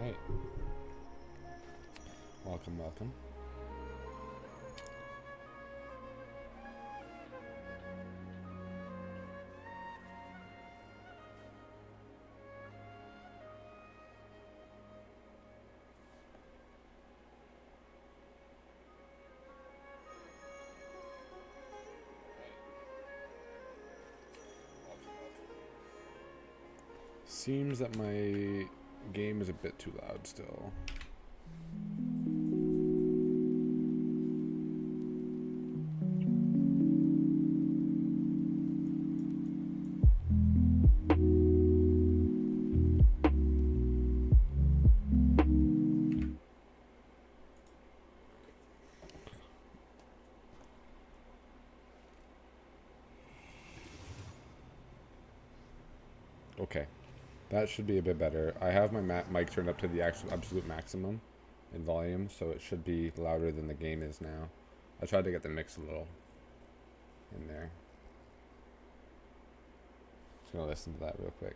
Alright. Welcome, welcome. Seems that my game is a bit too loud still. Okay. That should be a bit better. I have my mic turned up to the absolute maximum in volume, so it should be louder than the game is now. I tried to get the mix a little in there. Just gonna listen to that real quick.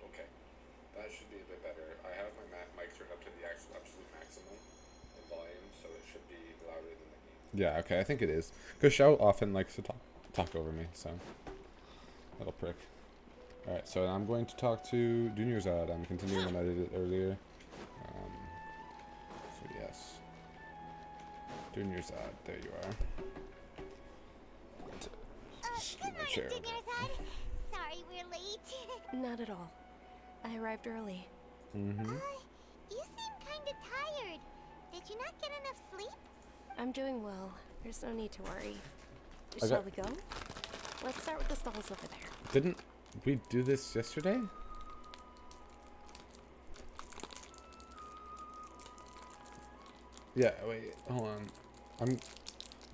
Okay, that should be a bit better. I have my mic turned up to the absolute maximum in volume, so it should be louder than the game. Yeah, okay, I think it is. Because Shao often likes to talk over me, so. Little prick. Alright, so I'm going to talk to Dunyarzad. I'm continuing when I did it earlier. So yes. Dunyarzad, there you are. Good morning, Dunyarzad. Sorry we're late. Not at all. I arrived early. Mm-hmm. You seem kinda tired. Did you not get enough sleep? I'm doing well. There's no need to worry. I Shall we go? Let's start with the stalls over there. Didn't we do this yesterday? Yeah, wait, hold on.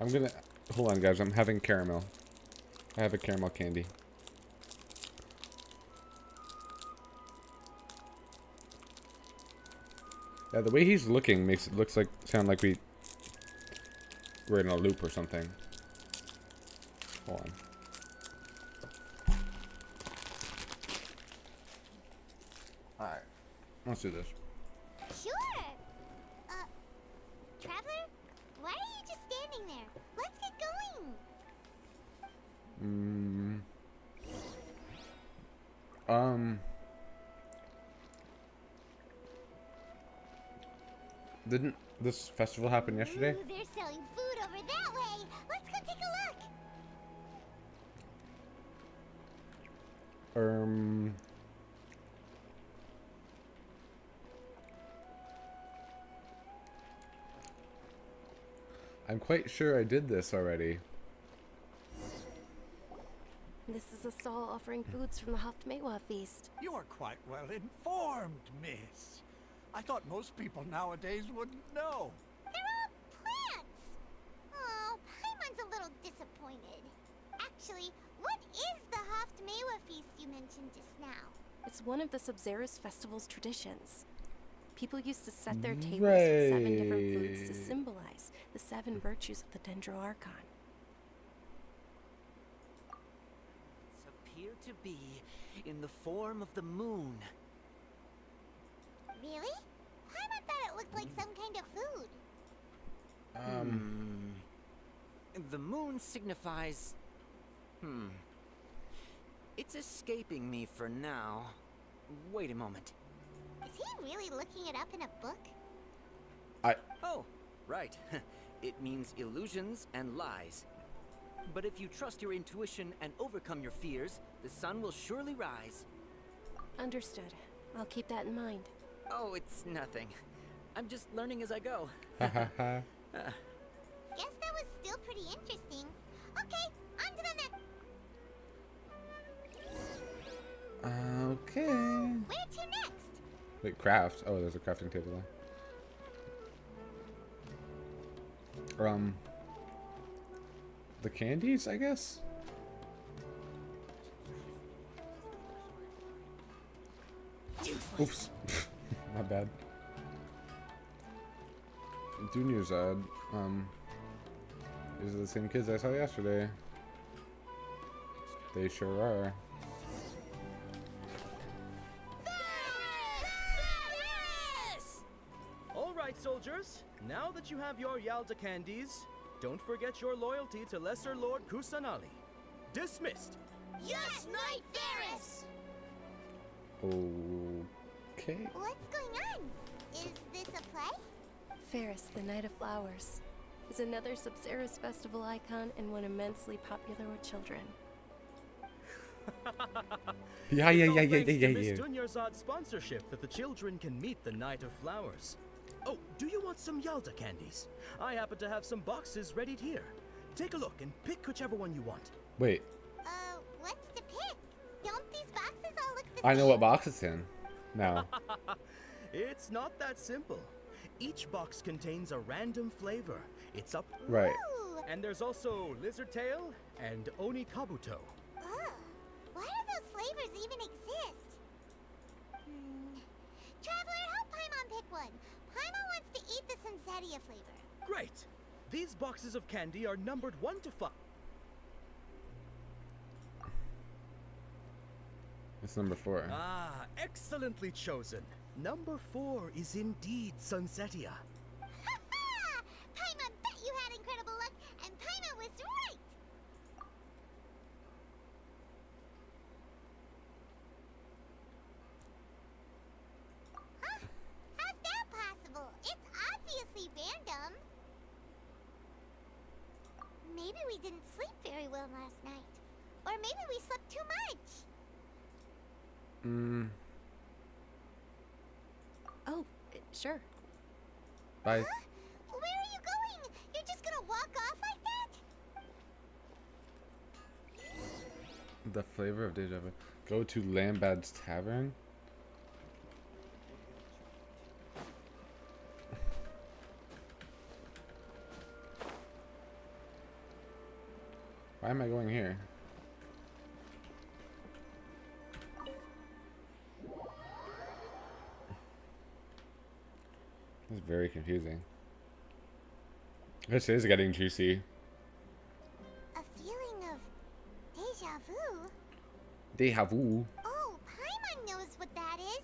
I'm gonna hold on guys, I'm having caramel. I have a caramel candy. Yeah, the way he's looking makes it sound like we're in a loop or something. Hold on. Alright. Let's do this. Sure. Traveler? Why are you just standing there? Let's get going. Didn't this festival happen yesterday? Ooh, they're selling food over that way. Let's go take a look. I'm quite sure I did this already. This is a stall offering foods from the Haftmewa feast. You are quite well informed, miss. I thought most people nowadays wouldn't know. They're all plants. Oh, Paimon's a little disappointed. Actually, what is the Haftmewa feast you mentioned just now? It's one of the Subzerus festival's traditions. People used to set their tables with 7 different foods to symbolize the 7 virtues of the Dendroarchon. Appear to be in the form of the moon. Really? Paimon thought it looked like some kind of food. The moon signifies... It's escaping me for now. Wait a moment. Is he really looking it up in a book? Oh, right. It means illusions and lies. But if you trust your intuition and overcome your fears, the sun will surely rise. Understood. I'll keep that in mind. Oh, it's nothing. I'm just learning as I go. Ha ha ha. Guess that was still pretty interesting. Okay, on to the next. Okay. Where to next? Wait, craft. Oh, there's a crafting table there. The candies, I guess? Oops. My bad. Dunyarzad. These are the same kids I saw yesterday. They sure are. All right, soldiers. Now that you have your Yalda candies, don't forget your loyalty to Lesser Lord Kusanali. Dismissed. Yes, Knight Varus! Okay. What's going on? Is this a play? Ferris, the Knight of Flowers, is another Sabzeruz festival icon and one immensely popular with children. Yeah. Miss Dunyarzad's sponsorship that the children can meet the Knight of Flowers. Oh, do you want some Yalda candies? I happen to have some boxes ready here. Take a look and pick whichever one you want. Wait. What's to pick? Don't these boxes all look the same? I know what box it's in. Now. It's not that simple. Each box contains a random flavor. It's up. Right. Ooh. And there's also Lizard Tail and Oni Kabuto. Ugh. Why do those flavors even exist? Traveler, help Paimon pick one. Paimon wants to eat the Sunsetia flavor. Great! These boxes of candy are numbered 1 to 5. It's number 4. Ah, excellently chosen. Number 4 is indeed Sunsetia. Ha ha! Paimon bet you had incredible luck, and Paimon was right! Huh? How's that possible? It's obviously random. Maybe we didn't sleep very well last night. Or maybe we slept too much. Oh, sure. Bye. Huh? Where are you going? You're just gonna walk off like that? The flavor of deja vu. Go to Lambad's Tavern. Why am I going here? This is very confusing. This is getting juicy. A feeling of deja vu? Deja vu. Oh, Paimon knows what that is.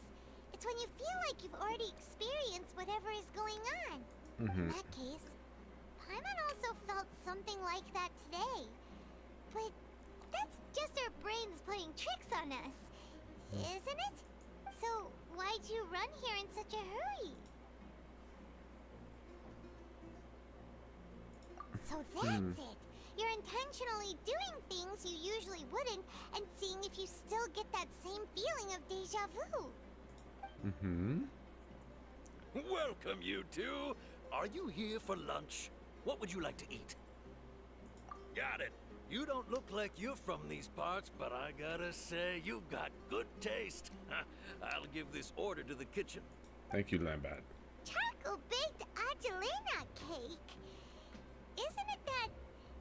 It's when you feel like you've already experienced whatever is going on. In that case, Paimon also felt something like that today. But that's just our brains playing tricks on us, isn't it? So why'd you run here in such a hurry? So that's it. You're intentionally doing things you usually wouldn't and seeing if you still get that same feeling of deja vu. Welcome, you two. Are you here for lunch? What would you like to eat? Got it. You don't look like you're from these parts, but I gotta say, you've got good taste. I'll give this order to the kitchen. Thank you, Lambad. Charcoal baked Angelina cake. Isn't it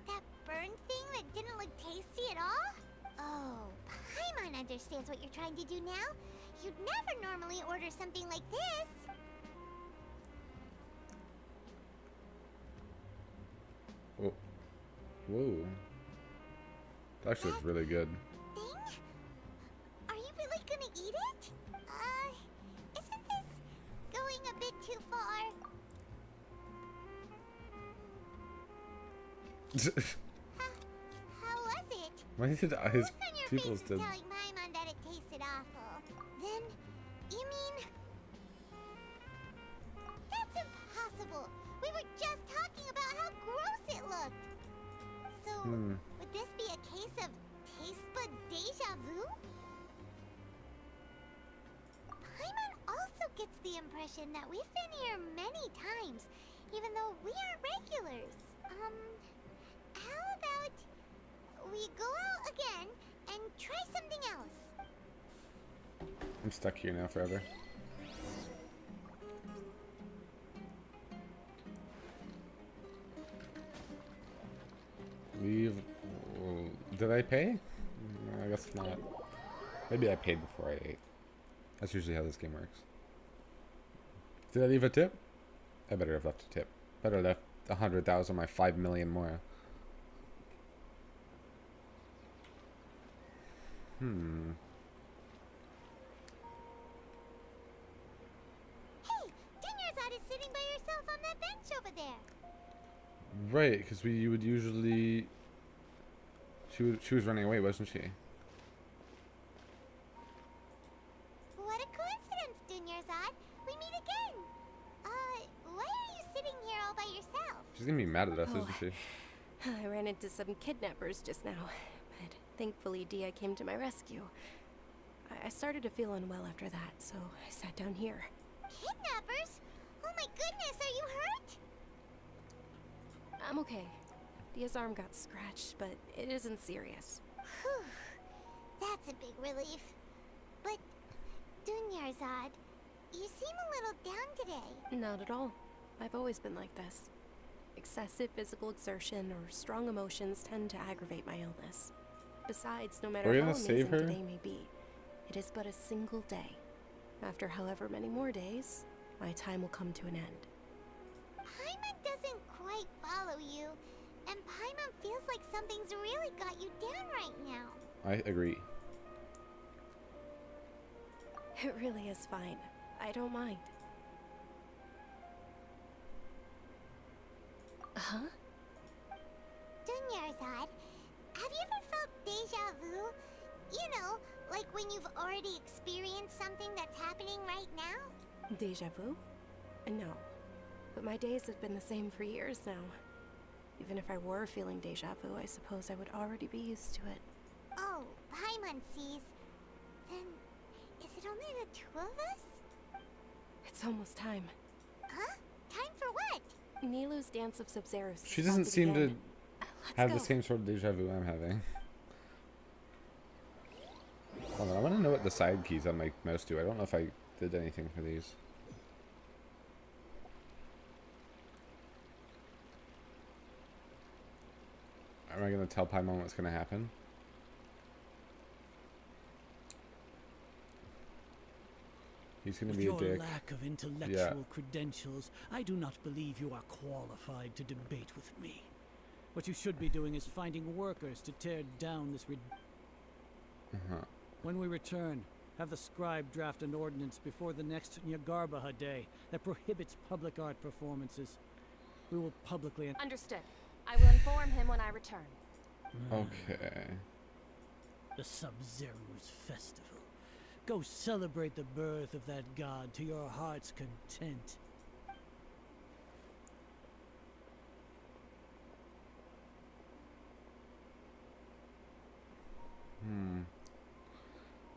that burn thing that didn't look tasty at all? Oh, Paimon understands what you're trying to do now. You'd never normally order something like this. Oh. Whoa. That actually looks really good. Thing? Are you really gonna eat it? Isn't this going a bit too far? How was it? Why did his Look on your pupils face is did? telling Paimon that it tasted awful. Then, you mean... That's impossible! We were just talking about how gross it looked! So, would this be a case of taste bud deja vu? Paimon also gets the impression that we've been here many times, even though we aren't regulars. How about we go out again and try something else? I'm stuck here now forever. Leave. Did I pay? I guess not. Maybe I paid before I ate. That's usually how this game works. Did I leave a tip? I better have left a tip. Better have left 100,000, my 5 million more. Hey, Dunyarzad is sitting by herself on that bench over there. Right, because you would usually. She was running away, wasn't she? What a coincidence, Dunyarzad. We meet again. Why are you sitting here all by yourself? She's gonna be mad at us, Oh. isn't she? I ran into some kidnappers just now, but thankfully Dia came to my rescue. I started to feel unwell after that, so I sat down here. Kidnappers? Oh my goodness, are you hurt? I'm okay. Dia's arm got scratched, but it isn't serious. Whew. That's a big relief. But, Dunyarzad, you seem a little down today. Not at all. I've always been like this. Excessive physical exertion or strong emotions tend to aggravate my illness. Besides, no matter We're how gonna save amazing her? today may be, it is but a single day. After however many more days, my time will come to an end. Paimon doesn't quite follow you, and Paimon feels like something's really got you down right now. I agree. It really is fine. I don't mind. Huh? Dunyarzad, have you ever felt deja vu? You know, like when you've already experienced something that's happening right now? Deja vu? No. But my days have been the same for years now. Even if I were feeling deja vu, I suppose I would already be used to it. Oh, Paimon sees. Then, is it only the two of us? It's almost time. Huh? Time for what? Nilu's Dance of Sub-Zeros. She doesn't seem to Let's have go. the same sort of deja vu I'm having. Hold on, I want to know what the side keys on my mouse do. I don't know if I did anything for these. Am I going to tell Paimon what's going to happen? He's going to With be a your dick. lack of intellectual credentials, I do not believe you are qualified to debate with me. What you should be doing is finding workers to tear down this When we return, have the scribe draft an ordinance before the next Nyagarbaha day that prohibits public art performances. We will publicly... Understood. I will inform him when I return. Okay. The Sub-Zero's festival. Go celebrate the birth of that god to your heart's content.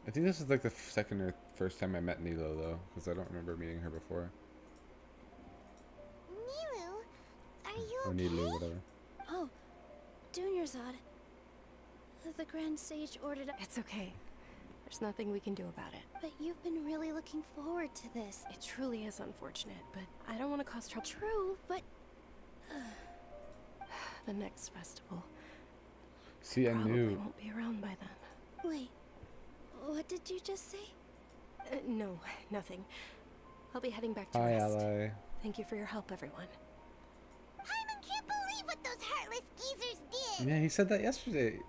I think this is like the second or first time I met Nilo, though, because I don't remember meeting her before. Nilu, are you Or okay? Nilu, whatever. Oh, Dunyarzad. The Grand Sage ordered a... It's okay. There's nothing we can do about it. But you've been really looking forward to this. It truly is unfortunate, but I don't want to cause trouble. True, but... The next festival. See, I Probably knew. won't be around by then. Wait, what did you just say? No, nothing. I'll be heading back to Hi, rest. ally. Thank you for your help, everyone. Paimon can't believe what those heartless geezers did! Yeah, he said that yesterday.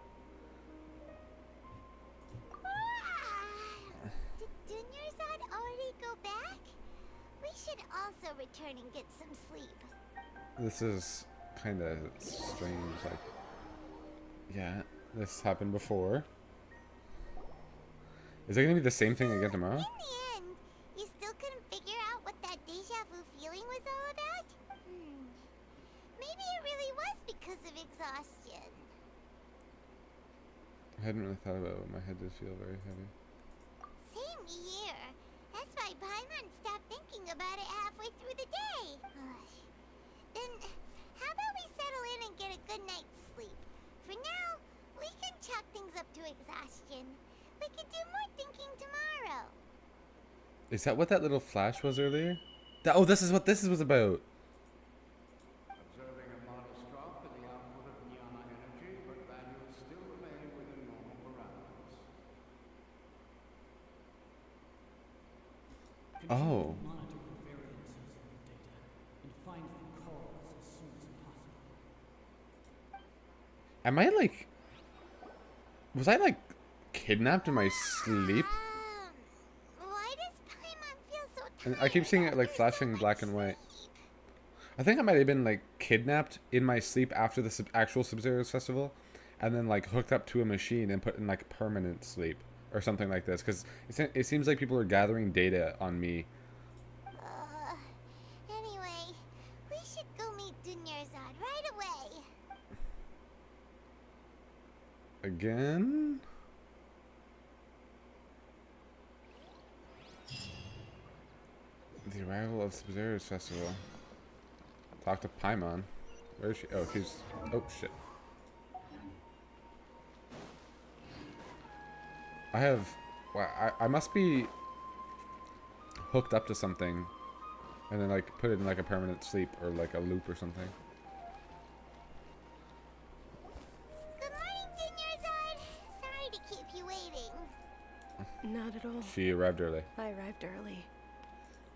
Did Dunyarzad already go back? We should also return and get some sleep. This is kind of strange. Like, yeah, this happened before. Is it gonna be the same thing again tomorrow? In the end, you still couldn't figure out what that deja vu feeling was all about? Maybe it really was because of exhaustion. I hadn't really thought about it. My head does feel very heavy. Same here. That's why Paimon stopped thinking about it halfway through the day. Then, how about we settle in and get a good night's sleep? For now, we can chalk things up to exhaustion. We can do more thinking tomorrow. Is that what that little flash was earlier? Oh, this is what this was about. Observing a modest drop in the output of Jnana energy, but values still remain within normal parameters. Oh. Monitor the variances in the data and find the cause as soon as possible. Am I like... Was I like kidnapped in my sleep? Why does Paimon feel so And tired? I keep seeing it like after so flashing much black and white. sleep? I think I might have been like kidnapped in my sleep after the actual Sub-Zero's festival, and then like hooked up to a machine and put in like permanent sleep or something like this. Because it seems like people are gathering data on me. Anyway, we should go meet Dunyarzad right away. Again? The arrival of Sub-Zero's festival. Talk to Paimon. Where is she? Oh, she's... Oh, shit. I have... Wow, I must be hooked up to something and then, like, put it in, like, a permanent sleep or, like, a loop or something. Good morning, Dunyarzad. Sorry to keep you waiting. Not at all. She arrived early. I arrived early.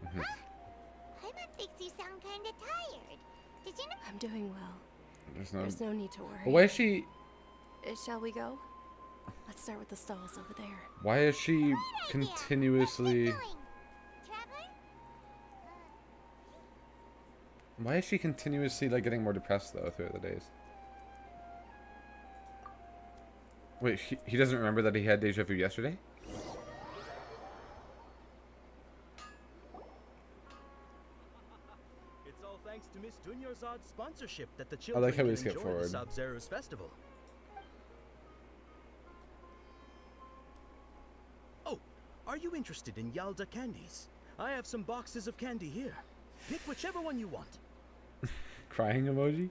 Mm-hmm. Paimon thinks you sound kinda tired. Did you know? I'm doing well. There's no need to worry. Why is she... Shall we go? Let's start with the stalls over there. Why is she continuously... Traveler? Why is she continuously, like, getting more depressed, though, throughout the days? Wait, he doesn't remember that he had deja vu yesterday? It's all thanks to Miss Dunyarzad's sponsorship that the I children like how we can skip enjoy forward. the Sub-Zero's festival. Oh, are you interested in Yalda candies? I have some boxes of candy here. Pick whichever one you want. Crying emoji?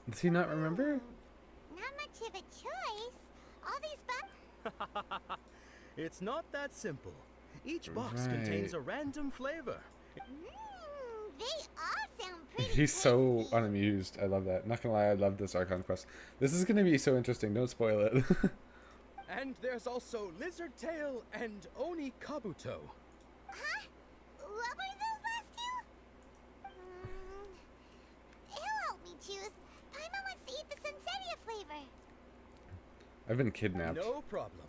Does he not remember? Not much of a choice. All these It's not that simple. Each box contains a random flavor. they all sound pretty He's so tasty. unamused. I love that. Not gonna lie, I love this Archon quest. This is gonna be so interesting. Don't spoil it. And there's also Lizard Tail and Oni Kabuto. Huh? What were those last two? He'll help me choose. Paimon wants to eat the Sunsetia flavor. I've been kidnapped. No problem.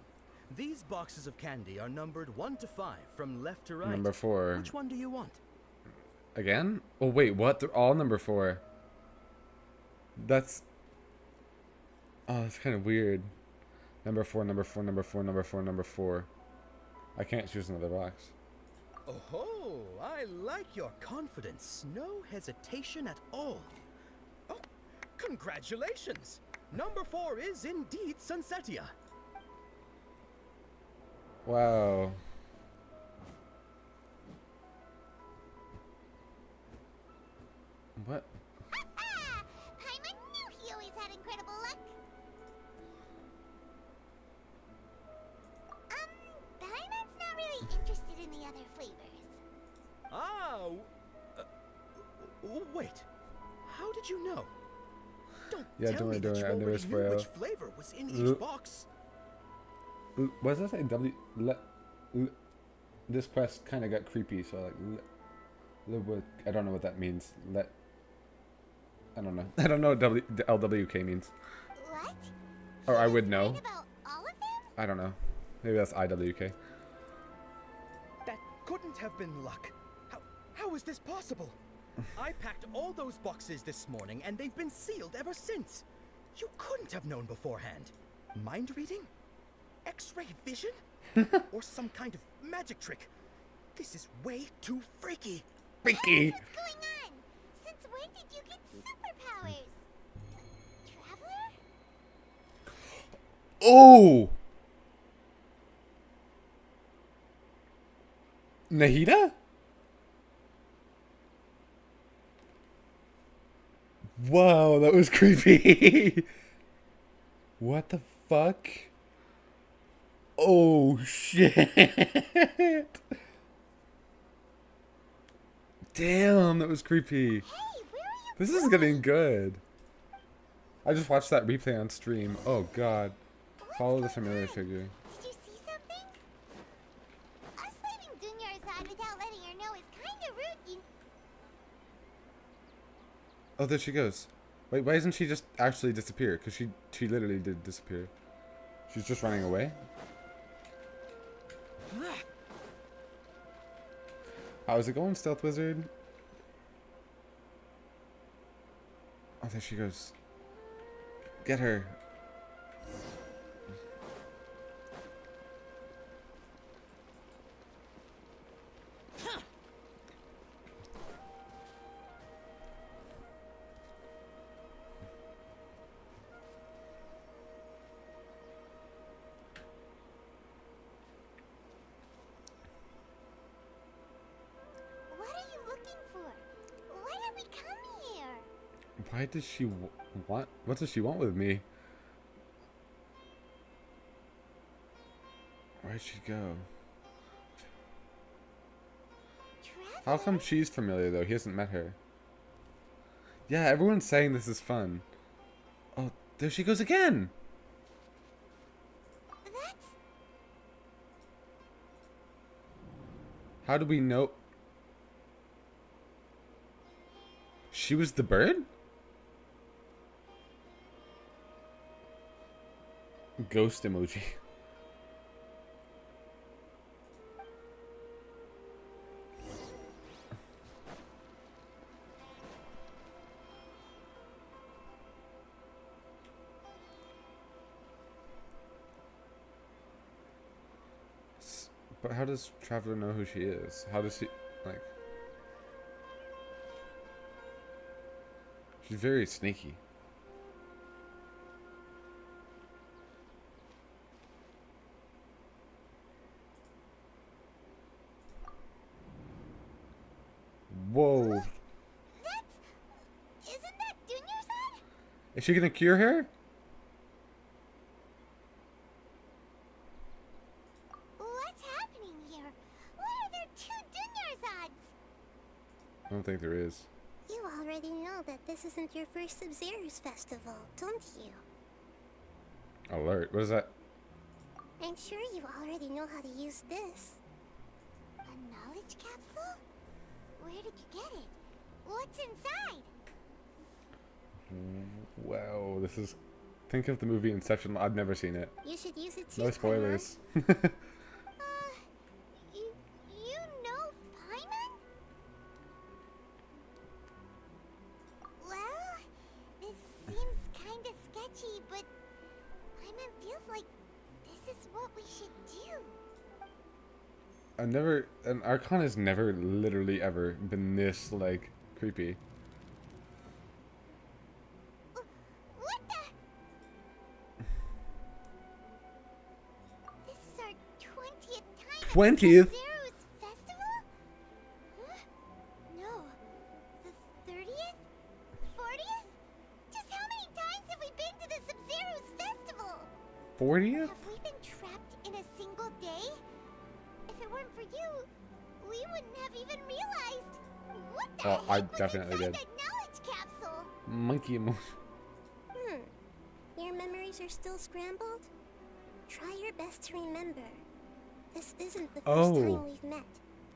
These boxes of candy are numbered 1 to 5 from left to right. Number 4. Which one do you want? Again? Oh wait, what? They're all number 4. That's... Oh, that's kind of weird. Number 4, number 4, number 4, number 4, number 4. I can't choose another box. Oh, I like your confidence. No hesitation at all. Oh, congratulations! Number 4 is indeed Sunsetia. Wow. What? Paimon knew he always had incredible luck. Paimon's not really interested in the other flavors. Ah, wait. How did you know? Don't tell me that you already knew which flavor was in each box. What does that say? This quest kind of got creepy, so like, I don't know what that means. I don't know. I don't know what LWK means. What? Or I would know. Right about all of them? I don't know. Maybe that's IWK. That couldn't have been luck. How is this possible? I packed all those boxes this morning, and they've been sealed ever since. You couldn't have known beforehand. Mind reading? X-ray vision? Or some kind of magic trick? This is way too freaky. Freaky. What's going on? Since when did you get superpowers? Traveler? Oh! Nahida? Wow, that was creepy. What the fuck? Oh shit. Damn, that was creepy. Hey, where are you This is getting good. I just watched that replay on stream. Oh god. Follow the familiar figure. Did you see something? Us leaving Dunyarzad without letting her know is kinda rude. Oh, there she goes. Wait, why doesn't she just actually disappear? Because she literally did disappear. She's just running away? How's it going, Stealth Wizard? Oh, there she goes. Get her. Why does she want? What does she want with me? Where'd she go? How come she's familiar though? He hasn't met her. Yeah, everyone's saying this is fun. Oh, there she goes again! How do we know? She was the bird? Ghost emoji. But how does Traveler know who she is? How does she, like... She's very sneaky. Whoa. Isn't that Dunyarzad? Is she gonna cure her? What's happening here? Why are there two Dunyarzads? I don't think there is. You already know that this isn't your first Sub-Zero's festival, don't you? Alert. What is that? I'm sure you already know how to use this. A knowledge capsule? Where did you get it? What's inside? Wow, this is... Think of the movie Inception. I've never seen it. You should use it too. No spoilers. You know Paimon? Well, this seems kinda sketchy, but Paimon feels like this is what we should do. An Archon has never literally ever been this, like, creepy. What the? This is our 20th time 20th? at Sub-Zero's festival? Huh? No. The 30th? 40th? Just how many times have we been to the Sub-Zero's festival? 40th? Have we been trapped in a single day? If it weren't for you, we wouldn't have even realized. What the heck I was definitely inside did. that knowledge capsule? Monkey emoji. Your memories are still scrambled? Try your best to remember. This isn't the first time we've met,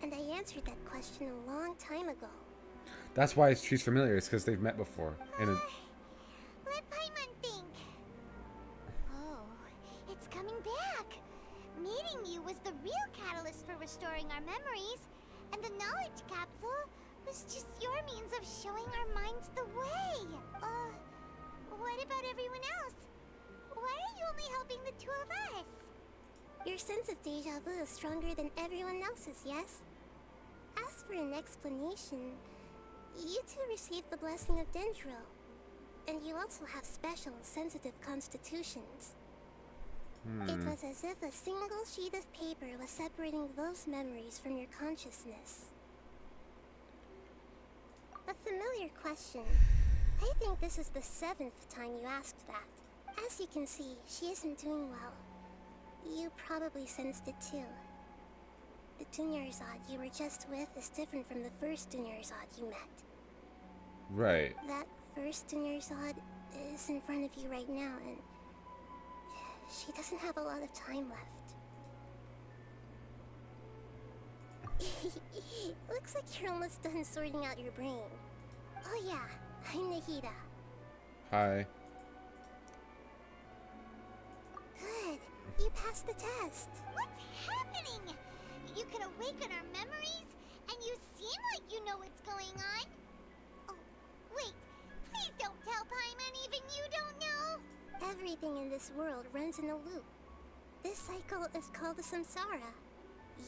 and I answered that question a long time ago. That's why she's familiar. It's because they've met before. In a... Let Paimon think. Oh, it's coming back. Meeting you was the real catalyst for restoring our memories, and the knowledge capsule was just your means of showing our minds the way. What about everyone else? Why are you only helping the two of us? Your sense of deja vu is stronger than everyone else's, yes? As for an explanation, you two received the blessing of Dendro, and you also have special, sensitive constitutions. It was as if a single sheet of paper was separating those memories from your consciousness. A familiar question. I think this is the 7th time you asked that. As you can see, she isn't doing well. You probably sensed it too. The Dunyarzad you were just with is different from the first Dunyarzad you met. Right. That first Dunyarzad is in front of you right now, and she doesn't have a lot of time left. Looks like you're almost done sorting out your brain. Oh yeah, I'm Nahida. Hi. Good. pass the test. What's happening? You can awaken our memories, and you seem like you know what's going on. Oh, wait. Please don't tell Paimon even you don't know. Everything in this world runs in a loop. This cycle is called the samsara.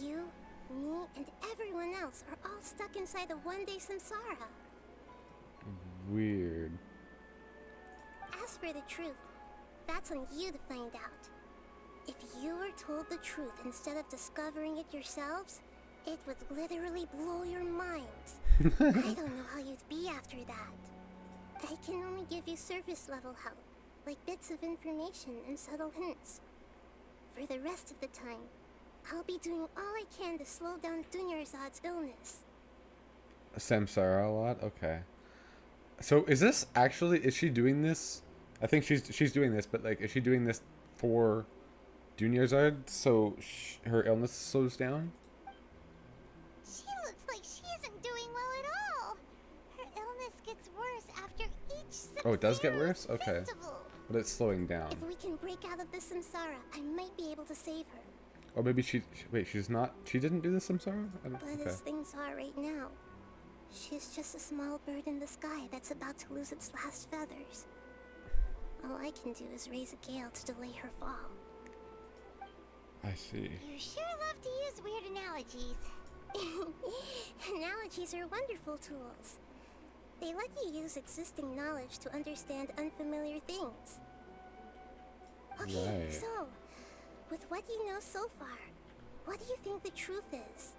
You, me, and everyone else are all stuck inside the one-day samsara. Weird. As for the truth, that's on you to find out. If you were told the truth instead of discovering it yourselves, it would literally blow your minds. I don't know how you'd be after that. I can only give you surface level help, like bits of information and subtle hints. For the rest of the time, I'll be doing all I can to slow down Dunyarzad's illness. Samsara a lot? Okay. So is this actually, is she doing this? I think she's doing this, but like, is she doing this for Dunyarzad so her illness slows down? She looks like she isn't doing well at all. Her illness gets worse after each Oh, it does get worse? Okay. festival. But it's slowing down. If we can break out of the samsara, I might be able to save her. Or maybe wait, she's not, she didn't do the samsara? But Okay. as things are right now, she's just a small bird in the sky that's about to lose its last feathers. All I can do is raise a gale to delay her fall. I see. You sure love to use weird analogies. Analogies are wonderful tools. They let you use existing knowledge to understand unfamiliar things. Okay, Right. so, with what you know so far, what do you think the truth is?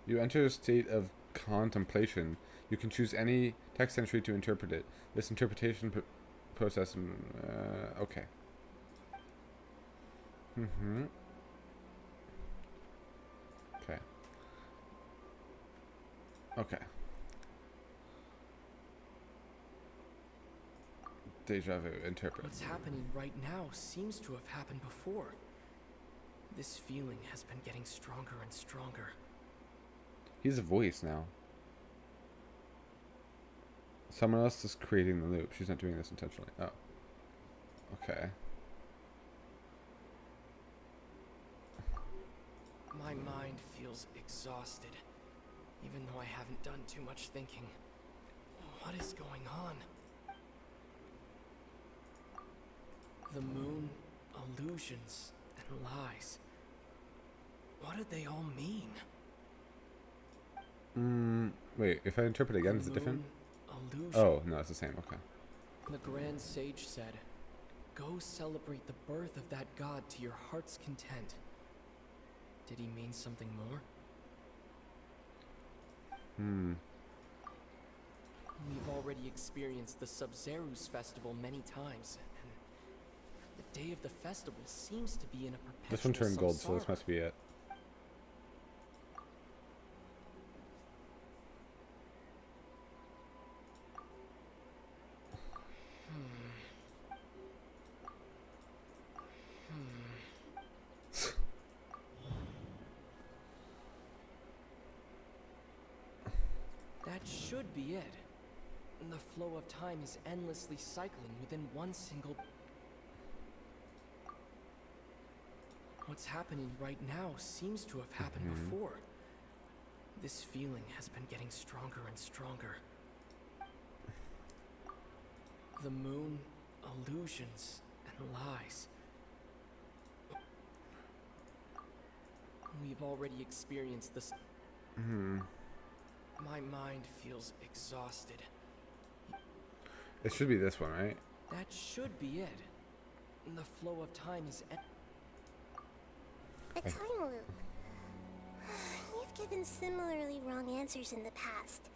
You enter a state of contemplation. You can choose any text entry to interpret it. This interpretation process... okay. Okay. Okay. Deja vu, interpret. What's happening right now seems to have happened before. This feeling has been getting stronger and stronger. He's a voice now. Someone else is creating the loop. She's not doing this intentionally. Oh. Okay. My mind feels exhausted, even though I haven't done too much thinking. What is going on? The moon, illusions, and lies. What do they all mean? Wait, if I interpret again, is it different? Illusion. Oh, no, it's the same. Okay. The Grand Sage said, "Go celebrate the birth of that god to your heart's content." Did he mean something more? We've already experienced the Sub-Zerus festival many times, and the day of the festival seems to be in a perpetual This one turned gold, so this samsara. must be it. That should be it. The flow of time is endlessly cycling within one single... What's happening right now seems to have happened before. This feeling has been getting stronger and stronger. The moon, illusions, and lies. We've already experienced this. My mind feels exhausted. It should be this one, right? That should be it. The flow of time is... A time loop. You've given similarly wrong answers in the past.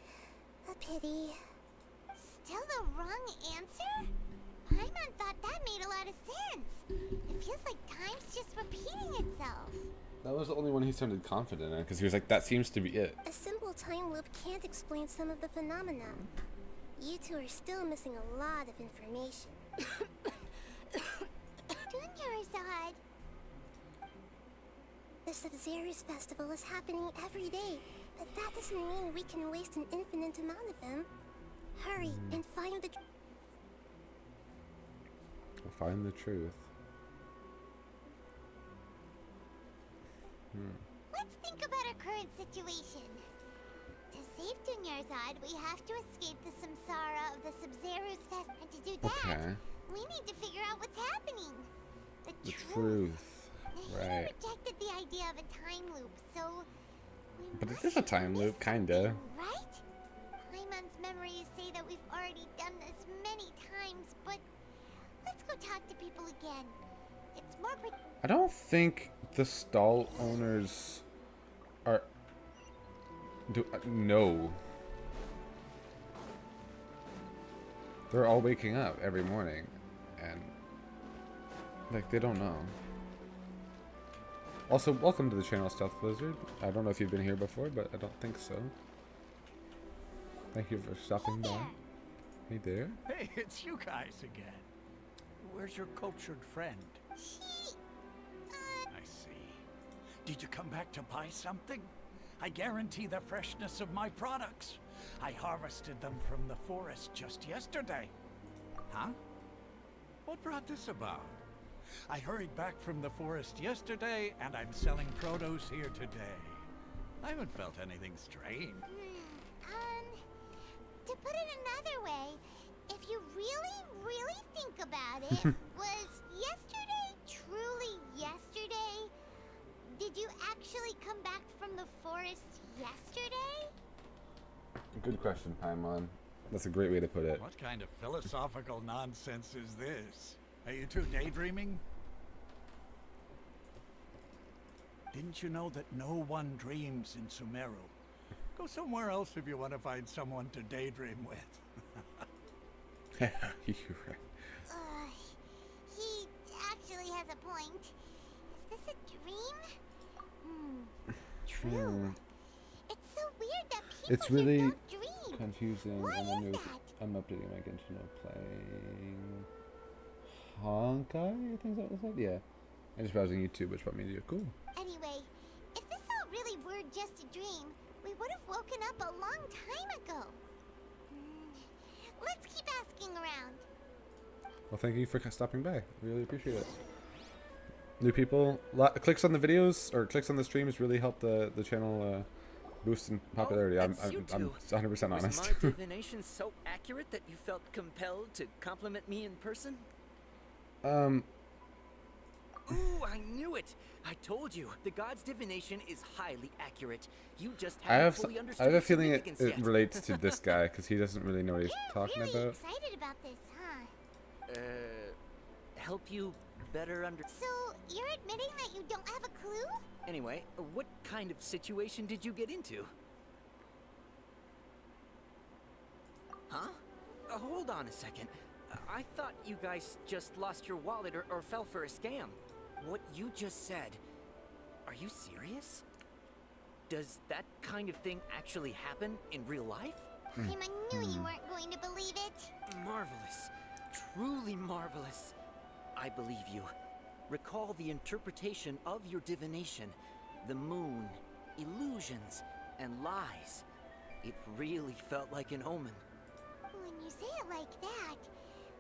A pity. Still the wrong answer? Paimon thought that made a lot of sense. It feels like time's just repeating itself. That was the only one he sounded confident in, because he was like, that seems to be it. A simple time loop can't explain some of the phenomena. You two are still missing a lot of information. Dunyarzad. The Sub-Zerus festival is happening every day, but that doesn't mean we can waste an infinite amount of them. Hurry and find the... Find the truth. Let's think about our current situation. To save Dunyarzad, we have to escape the samsara of the Sub-Zero's Fest, and to do that, we need to figure out what's happening. The truth. Right. He rejected the idea of a time loop, so But it is a time loop, kinda. Right? Paimon's memories say that we've already done this many times, but let's go talk to people again. It's more I don't think the stall owners are... no. They're all waking up every morning, and like they don't know. Also, welcome to the channel, Stealth Blizzard. I don't know if you've been here before, but I don't think so. Thank you for stopping by. Hey there. Hey, it's you guys again. Where's your cultured friend? I see. Did you come back to buy something? I guarantee the freshness of my products. I harvested them from the forest just yesterday. Huh? What brought this about? I hurried back from the forest yesterday, and I'm selling produce here today. I haven't felt anything strange. To put it another way, if you really think about it, was yesterday truly yesterday? Did you actually come back from the forest yesterday? Good question, Paimon. That's a great way to put it. What kind of philosophical nonsense is this? Are you two daydreaming? Didn't you know that no one dreams in Sumeru? Go somewhere else if you want to find someone to daydream with. You're right. He actually has a point. Is this a dream? True. It's so weird that people It's really don't dream. confusing. Why And then is that? I'm updating my Genshin playing Honkai, I think that was it. Yeah. I'm just browsing YouTube, which brought me to you. Cool. Anyway, if this all really were just a dream, we would have woken up a long time ago. Let's keep asking around. Well, thank you for stopping by. Really appreciate it. New people, clicks on the videos or clicks on the streams really help the channel boost in popularity. I'm 100% honest. Was my divination so accurate that you felt compelled to compliment me in person? Ooh, I knew it! I told you, the god's divination is highly accurate. You just haven't fully understood I have a its feeling significance it yet. relates to this guy because he doesn't really know what he's talking really about. Excited about this, huh? Help you better So, you're admitting that you don't have a clue? Anyway, what kind of situation did you get into? Huh? Hold on a second. I thought you guys just lost your wallet or fell for a scam. What you just said, are you serious? Does that kind of thing actually happen in real life? I knew you weren't going to believe it. Marvelous. Truly marvelous. I believe you. Recall the interpretation of your divination. The moon, illusions, and lies. It really felt like an omen. When you say it like that,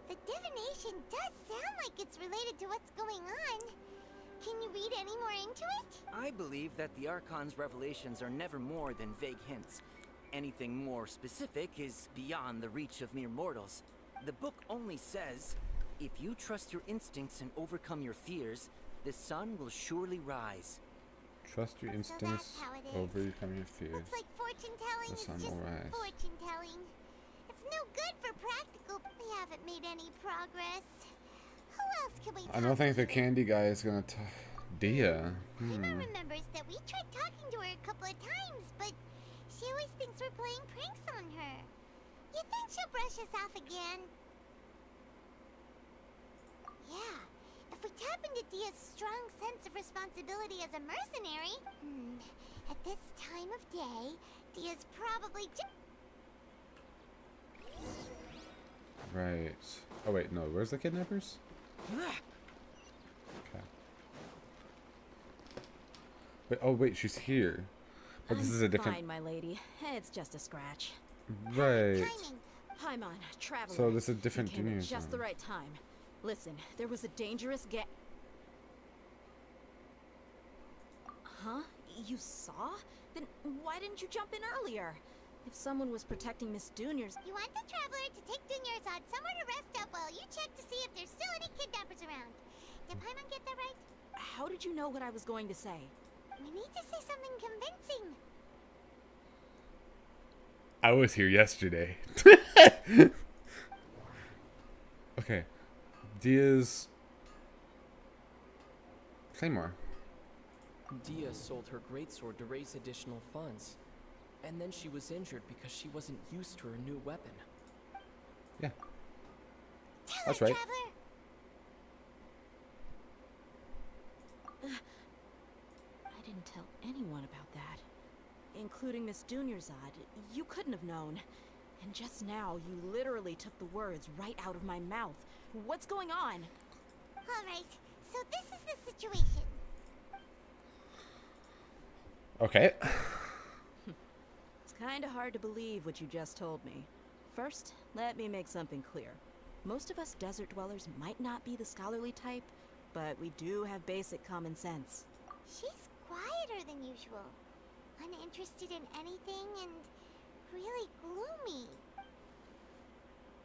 the divination does sound like it's related to what's going on. Can you read any more into it? I believe that the Archon's revelations are never more than vague hints. Anything more specific is beyond the reach of mere mortals. The book only says, if you trust your instincts and overcome your fears, the sun will surely rise. Trust your instincts, overcome your fears. Looks like fortune telling The is sun just will rise. fortune telling. It's no good for practical. We haven't made any progress. Who else can we talk I don't think to? the candy guy is gonna Dia. Paimon remembers that we tried talking to her a couple of times, but she always thinks we're playing pranks on her. You think she'll brush us off again? Yeah. If we tap into Dia's strong sense of responsibility as a mercenary, at this time of day, Dia's probably Right. Oh wait, no. Where's the kidnappers? Okay. Wait, oh wait, she's here. But this is a different. Fine, my lady. It's just a scratch. Right. Paimon, traveler. So this is a different You came at Junior just zone. the right time. Listen, there was a dangerous Huh? You saw? Then why didn't you jump in earlier? If someone was protecting Miss Dunya's... You want the traveler to take Dunyarzad somewhere to rest up while you check to see if there's still any kidnappers around. Did Paimon get that right? How did you know what I was going to say? We need to say something convincing. I was here yesterday. Okay. Dia's Claymore. Dia sold her greatsword to raise additional funds. And then she was injured because she wasn't used to her new weapon. Yeah. Tell That's her, right. traveler. I didn't tell anyone about that. Including Miss Dunyarzad. You couldn't have known. And just now, you literally took the words right out of my mouth. What's going on? Alright, so this is the situation. Okay. It's kinda hard to believe what you just told me. First, let me make something clear. Most of us desert dwellers might not be the scholarly type, but we do have basic common sense. She's quieter than usual. Uninterested in anything and really gloomy.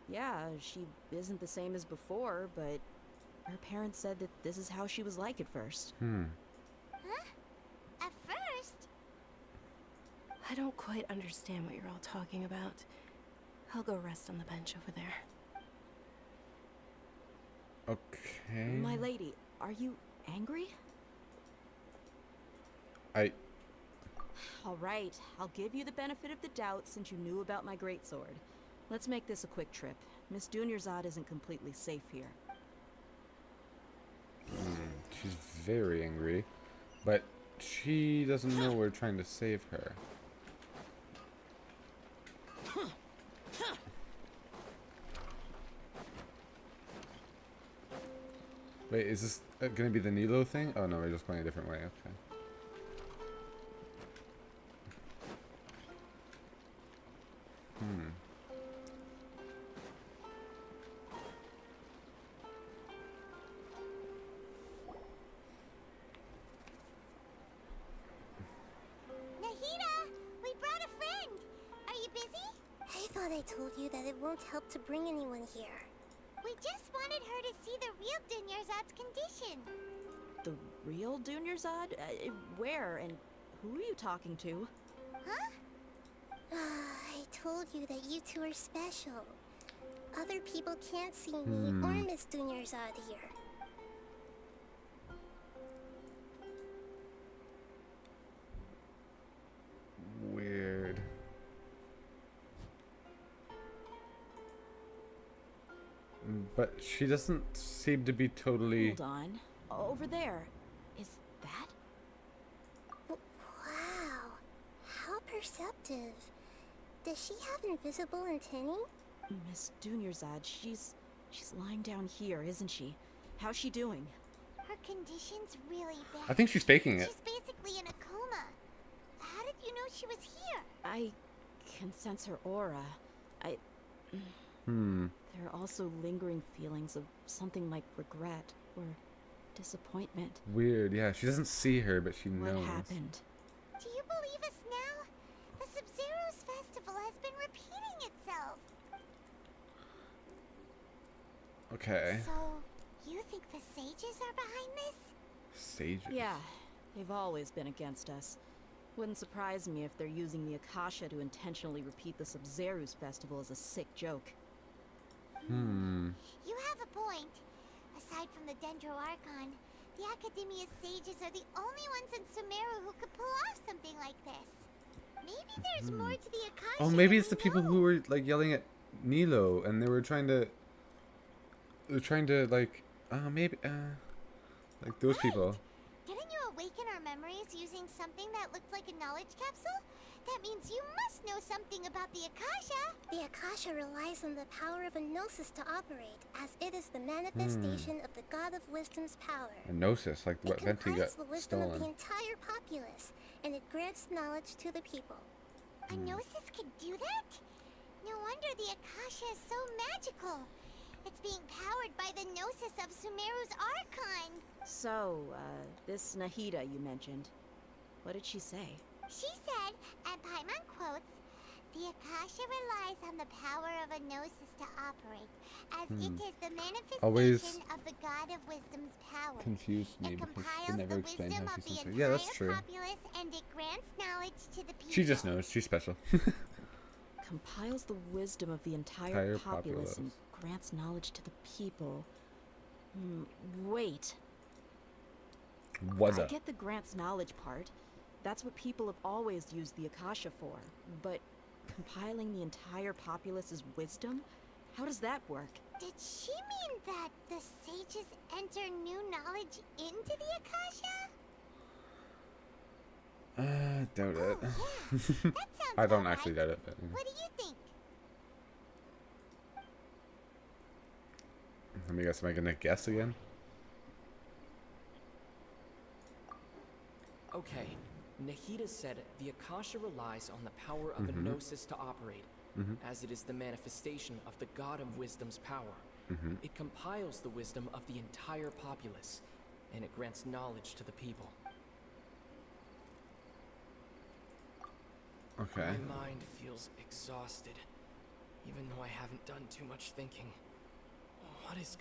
Yeah, she isn't the same as before, but her parents said that this is how she was like at first. Huh? At first? I don't quite understand what you're all talking about. I'll go rest on the bench over there. Okay. My lady, are you angry? All right, I'll give you the benefit of the doubt since you knew about my greatsword. Let's make this a quick trip. Miss Dunyarzad isn't completely safe here. She's very angry, but she doesn't know we're trying to save her. Wait, is this gonna be the Nilo thing? Oh no, we're just going a different way. Okay. Nahida, we brought a friend. Are you busy? I thought I told you that it won't help to bring anyone here. We just wanted her to see the real Dunyarzad's condition. The real Dunyarzad? Where and who are you talking to? Huh? I told you that you two are special. Other people can't see me or Miss Dunyarzad here. Weird. But she doesn't seem to be totally... Hold on. Over there. Is that? Wow. How perceptive. Does she have invisible antennae? Miss Dunyarzad, she's lying down here, isn't she? How's she doing? Her condition's really bad. I think she's faking it. She's basically in a coma. How did you know she was here? I can sense her aura. There are also lingering feelings of something like regret or disappointment. Weird, yeah. She doesn't see her, but she knows. What happened? Do you believe us now? The Sub-Zero's festival has been repeating itself. Okay. So, you think the sages are behind this? Sages? Yeah, they've always been against us. Wouldn't surprise me if they're using the Akasha to intentionally repeat the Sub-Zero's festival as a sick joke. You have a point. Aside from the Dendro Archon, the Academia's sages are the only ones in Sumeru who could pull off something like this. Maybe there's more to the Akasha. Oh, maybe it's the people who were like yelling at Nilo, and they were trying to. They're trying to like, maybe, like those people. Didn't you awaken our memories using something that looked like a knowledge capsule? That means you must know something about the Akasha. The Akasha relies on the power of a Gnosis to operate, as it is the manifestation of the God of Wisdom's power. A Gnosis, like what Venti got the wisdom of the stolen. entire populace, and it grants knowledge to the people. A Gnosis could do that? No wonder the Akasha is so magical. It's being powered by the gnosis of Sumeru's Archon. So, this Nahida you mentioned, what did she say? She said, and Paimon quotes, "The Akasha relies on the power of a gnosis to operate, as it is the manifestation Always of the God of Wisdom's power. confused me It because she compiles could never the explain wisdom how of she's the sensitive. Yeah, that's entire true. populace, and it grants knowledge to the people." She just knows. She's special. Compiles the wisdom of the entire populace and grants knowledge to the people. Wait. What's I up? get the grants knowledge part. That's what people have always used the Akasha for. But compiling the entire populace's wisdom? How does that work? Did she mean that the sages enter new knowledge into the Akasha? Doubt it. Yeah, that sounds I don't about actually right. doubt it. But, What do you think? let me guess. Am I gonna guess again? Okay, Nahida said the Akasha relies on the power of a gnosis to operate, as it is the manifestation of the God of Wisdom's power. It compiles the wisdom of the entire populace, and it grants knowledge to the people. Okay. My mind feels exhausted, even though I haven't done too much thinking. What is...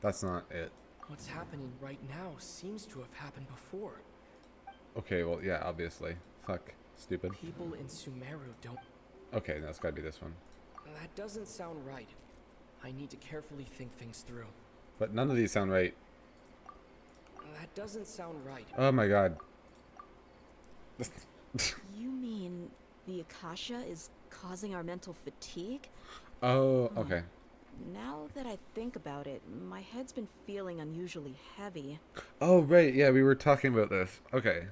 That's not it. What's happening right now seems to have happened before. Okay, well, yeah, obviously. Fuck. Stupid. People in Sumeru don't... Okay, no, it's gotta be this one. That doesn't sound right. I need to carefully think things through. But none of these sound right. That doesn't sound right. Oh my god. You mean the Akasha is causing our mental fatigue? Oh, okay. Now that I think about it, my head's been feeling unusually heavy. Oh, right, yeah, we were talking about this. Okay.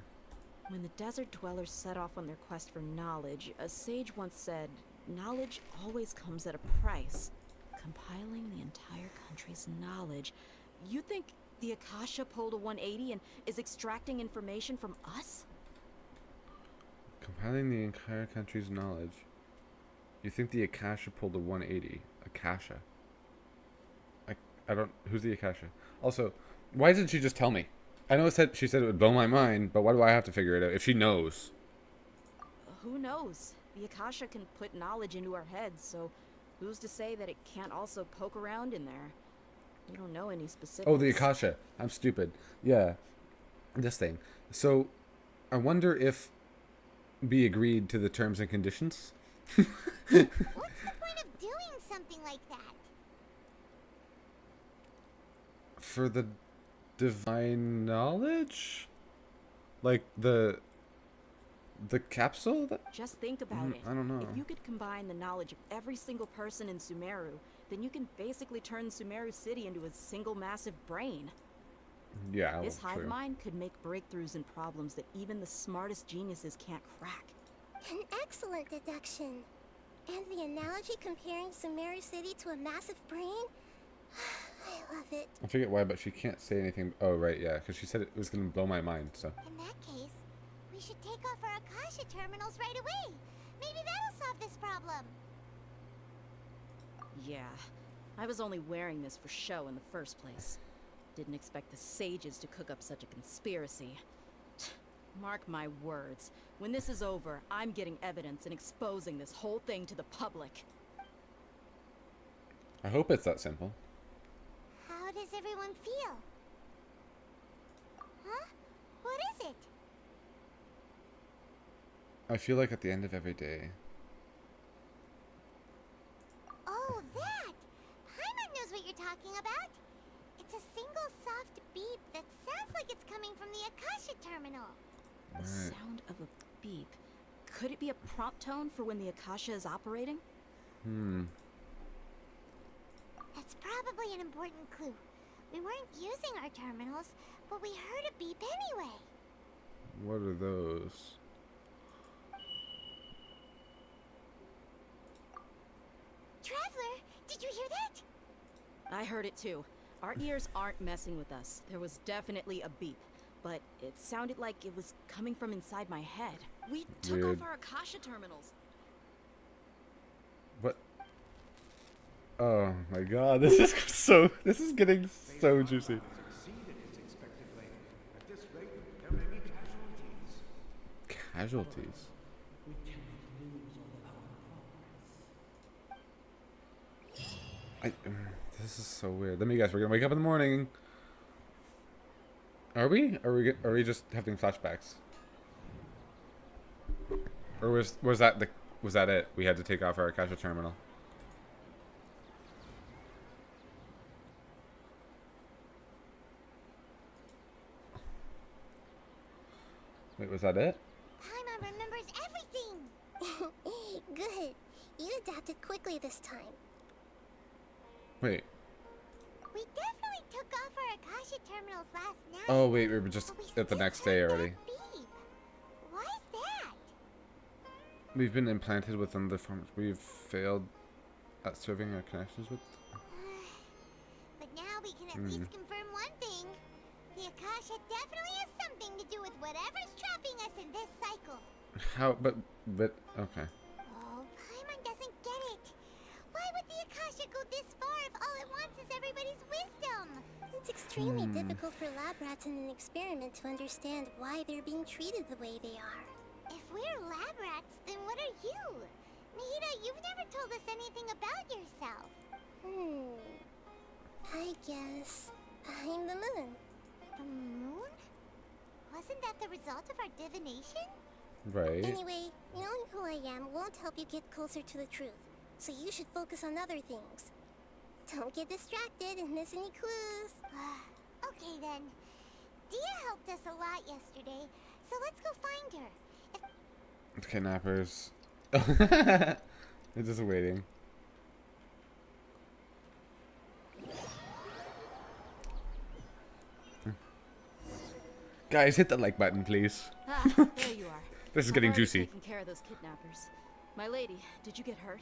When the desert dwellers set off on their quest for knowledge, a sage once said, "Knowledge always comes at a price." Compiling the entire country's knowledge. You think the Akasha pulled a 180 and is extracting information from us? Compiling the entire country's knowledge. You think the Akasha pulled a 180? Akasha. I don't... Who's the Akasha? Also, why didn't she just tell me? I know she said it would blow my mind, but why do I have to figure it out if she knows? Who knows? The Akasha can put knowledge into our heads, so who's to say that it can't also poke around in there? We don't know any specifics. Oh, the Akasha. I'm stupid. Yeah. This thing. So, I wonder if B agreed to the terms and conditions? What's the point of doing something like that? For the divine knowledge? Like the capsule? Just think about it. I don't know. If you could combine the knowledge of every single person in Sumeru, then you can basically turn Sumeru City into a single massive brain. Yeah, This hive true. mind could make breakthroughs in problems that even the smartest geniuses can't crack. An excellent deduction. And the analogy comparing Sumeru City to a massive brain? I love it. I forget why, but she can't say anything. Oh, right, yeah, because she said it was going to blow my mind, so. In that case, we should take off our Akasha terminals right away. Maybe that'll solve this problem. Yeah, I was only wearing this for show in the first place. Didn't expect the sages to cook up such a conspiracy. Mark my words, when this is over, I'm getting evidence and exposing this whole thing to the public. I hope it's that simple. How does everyone feel? Huh? What is it? I feel like at the end of every day. Oh, that! Paimon knows what you're talking about. It's a single soft beep that sounds like it's coming from the Akasha terminal. The sound of a beep. Could it be a prompt tone for when the Akasha is operating? That's probably an important clue. We weren't using our terminals, but we heard a beep anyway. What are those? Traveler, did you hear that? I heard it too. Our ears aren't messing with us. There was definitely a beep, but it sounded like it was coming from inside my head. We took Weird. off our Akasha terminals. What? Oh my god, this is so. This is getting so juicy. Exceeded its expected length. At this rate, there may be casualties. Casualties. We cannot lose all our progress. This is so weird. Let me guess. We're gonna wake up in the morning. Are we? Are we just having flashbacks? Or was that it? We had to take off our casual terminal. Wait, was that it? Paimon remembers everything! Good. You adapted quickly this time. Wait. We definitely took off our Akasha terminals last night. Oh wait, we were just at the next day already. Beep. Why is that? We've been implanted with another form. We've failed at serving our connections with. But now we can at least confirm one thing. The Akasha definitely has something to do with whatever's trapping us in this cycle. How? But okay. Oh, Paimon doesn't get it. Why would the Akasha go this far if all it wants is everybody's wisdom? It's extremely difficult for lab rats in an experiment to understand why they're being treated the way they are. If we're lab rats, then what are you? Nahida, you've never told us anything about yourself. I guess I'm the moon. The moon? Wasn't that the result of our divination? Right. Anyway, knowing who I am won't help you get closer to the truth, so you should focus on other things. Don't get distracted and miss any clues. Okay then. Dia helped us a lot yesterday, so let's go find her. Kidnappers. They're just waiting. Guys, hit the like button, please. There you are. This is getting I've already juicy. taken care of those kidnappers. My lady, did you get hurt?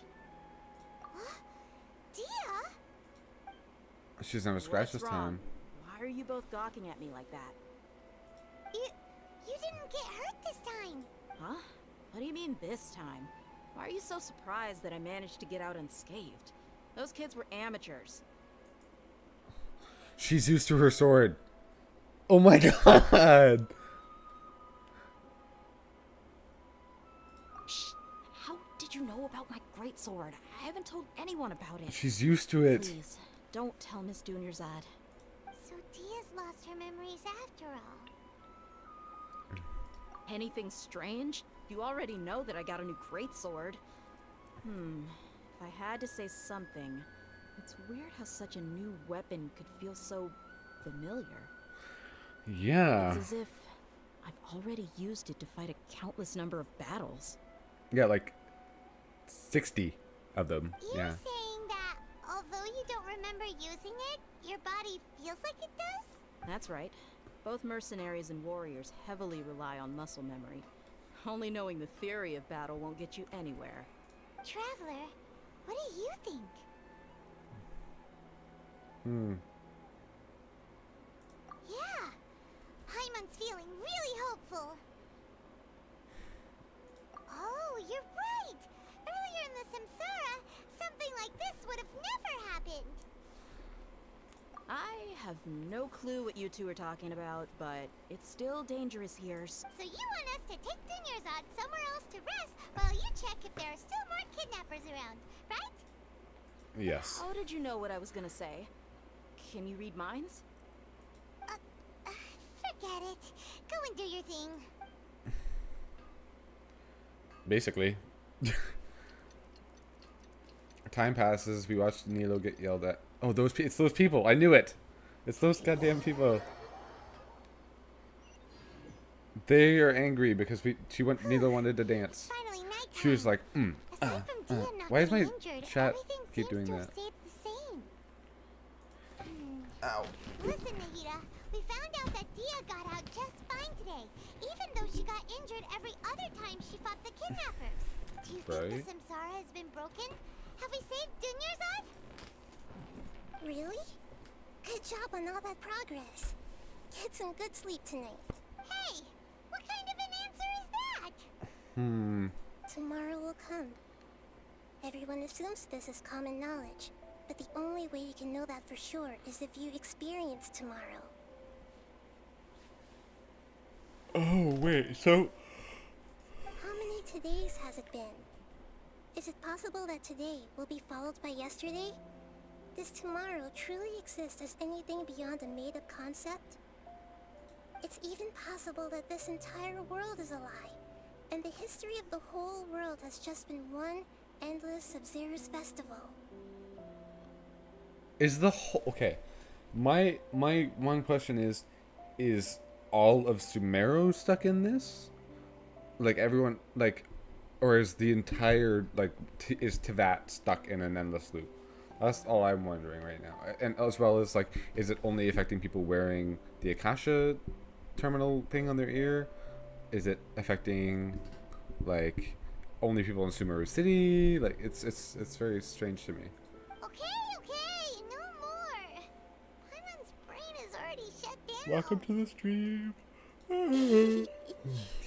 Dia? She's never scratched this What's wrong? time. Why are you both gawking at me like that? You didn't get hurt this time. Huh? What do you mean this time? Why are you so surprised that I managed to get out unscathed? Those kids were amateurs. She's used to her sword. Oh my god! Shh! How did you know about my great sword? I haven't told anyone about it. She's used to it. Please, don't tell Miss Dunyarzad. So Dia's lost her memories after all. Anything strange? You already know that I got a new greatsword. If I had to say something, it's weird how such a new weapon could feel so familiar. Yeah. It's as if I've already used it to fight a countless number of battles. Yeah, like 60 of them. You're Yeah. saying that although you don't remember using it, your body feels like it does? That's right. Both mercenaries and warriors heavily rely on muscle memory. Only knowing the theory of battle won't get you anywhere. Traveler, what do you think? Yeah, Paimon's feeling really hopeful. Oh, you're right! Earlier in the Samsara, something like this would have never happened. I have no clue what you two are talking about, but it's still dangerous here. So you want us to take Dunyarzad somewhere else to rest while you check if there are still more kidnappers around, right? Yes. How did you know what I was gonna say? Can you read minds? Forget it. Go and do your thing. Basically. Time passes. We watch Nilo get yelled at. Oh, it's those people. I knew it. It's those goddamn people. They are angry because Nilo wanted to dance. Finally nighttime. She was like, Aside from Dia not why is my getting injured, chat everything keep seems doing to that? have stayed the same. Ow. Listen, Nahida, we found out that Dia got out just fine today, even though she got injured every other time she fought the kidnappers. Do you think the Samsara has been broken? Have we saved Dunyarzad? Really? Good job on all that progress. Get some good sleep tonight. Hey, what kind of an answer is that? Tomorrow will come. Everyone assumes this is common knowledge, but the only way you can know that for sure is if you experience tomorrow. Oh, wait, so... How many todays has it been? Is it possible that today will be followed by yesterday? Does tomorrow truly exist as anything beyond a made-up concept? It's even possible that this entire world is a lie, and the history of the whole world has just been one endless Sub-Zero's festival. Is the whole... Okay. My one question is all of Sumeru stuck in this? Like, everyone, like... Or is the entire, like, is Teyvat stuck in an endless loop? That's all I'm wondering right now. And as well as, like, is it only affecting people wearing the Akasha terminal thing on their ear? Is it affecting, like, only people in Sumeru City? Like, it's very strange to me. Okay, no more. Paimon's brain is already shut down. Welcome to the stream.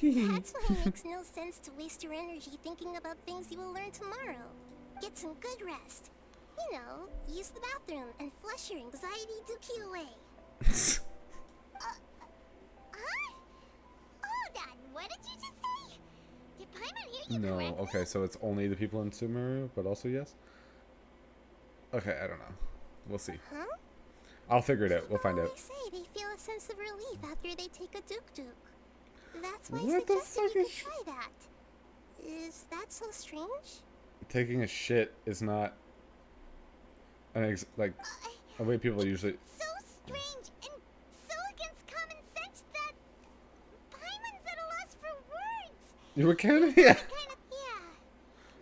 That's why it makes no sense to waste your energy thinking about things you will learn tomorrow. Get some good rest. You know, use the bathroom and flush your anxiety dookie away. Huh? Hold on, what did you just say? Did Paimon hear you No, correctly? okay, so it's only the people in Sumeru, but also yes? Okay, I don't know. We'll see. Huh? I'll figure it out. We'll find out. They say they feel a sense of relief after they take a Duke. That's why What the I suggested fuck you is could try that. Is that so strange? Taking a shit is not like a way people usually... So strange and so against common sense that Paimon's at a loss for words. You were kidding? Yeah. Yeah.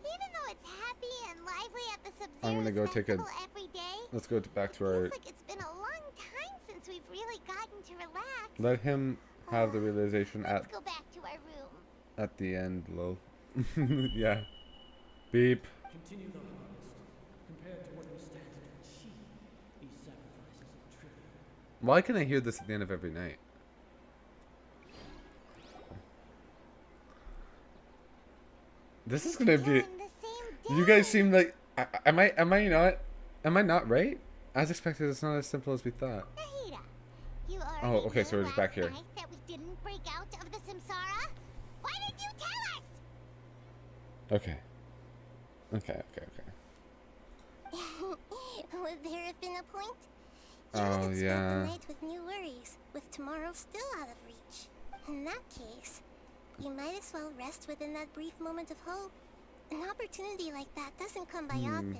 Even though it's happy and lively at the Sub-Zero I'm gonna go take a... every day, Let's go back to our... feels like it's been a long time since we've really gotten to relax. Let him have the realization Let's go back to our room. at the end, lol. Yeah. Beep. Continue the harvest. Compared to what we stand to achieve, these sacrifices are trivial. Why can I hear this at the end of every night? This is gonna be... You guys seem like... Am I not right? As expected, it's not as simple as we thought. Nahida, you Oh, already okay, so knew we're just back last here. night that we didn't break out of the Samsara? Why did you tell us? Okay. Okay. Would there have been a point? You Oh, would spend yeah. the night with new worries, with tomorrow still out of reach. In that case, you might as well rest within that brief moment of hope. An opportunity like that doesn't come by often,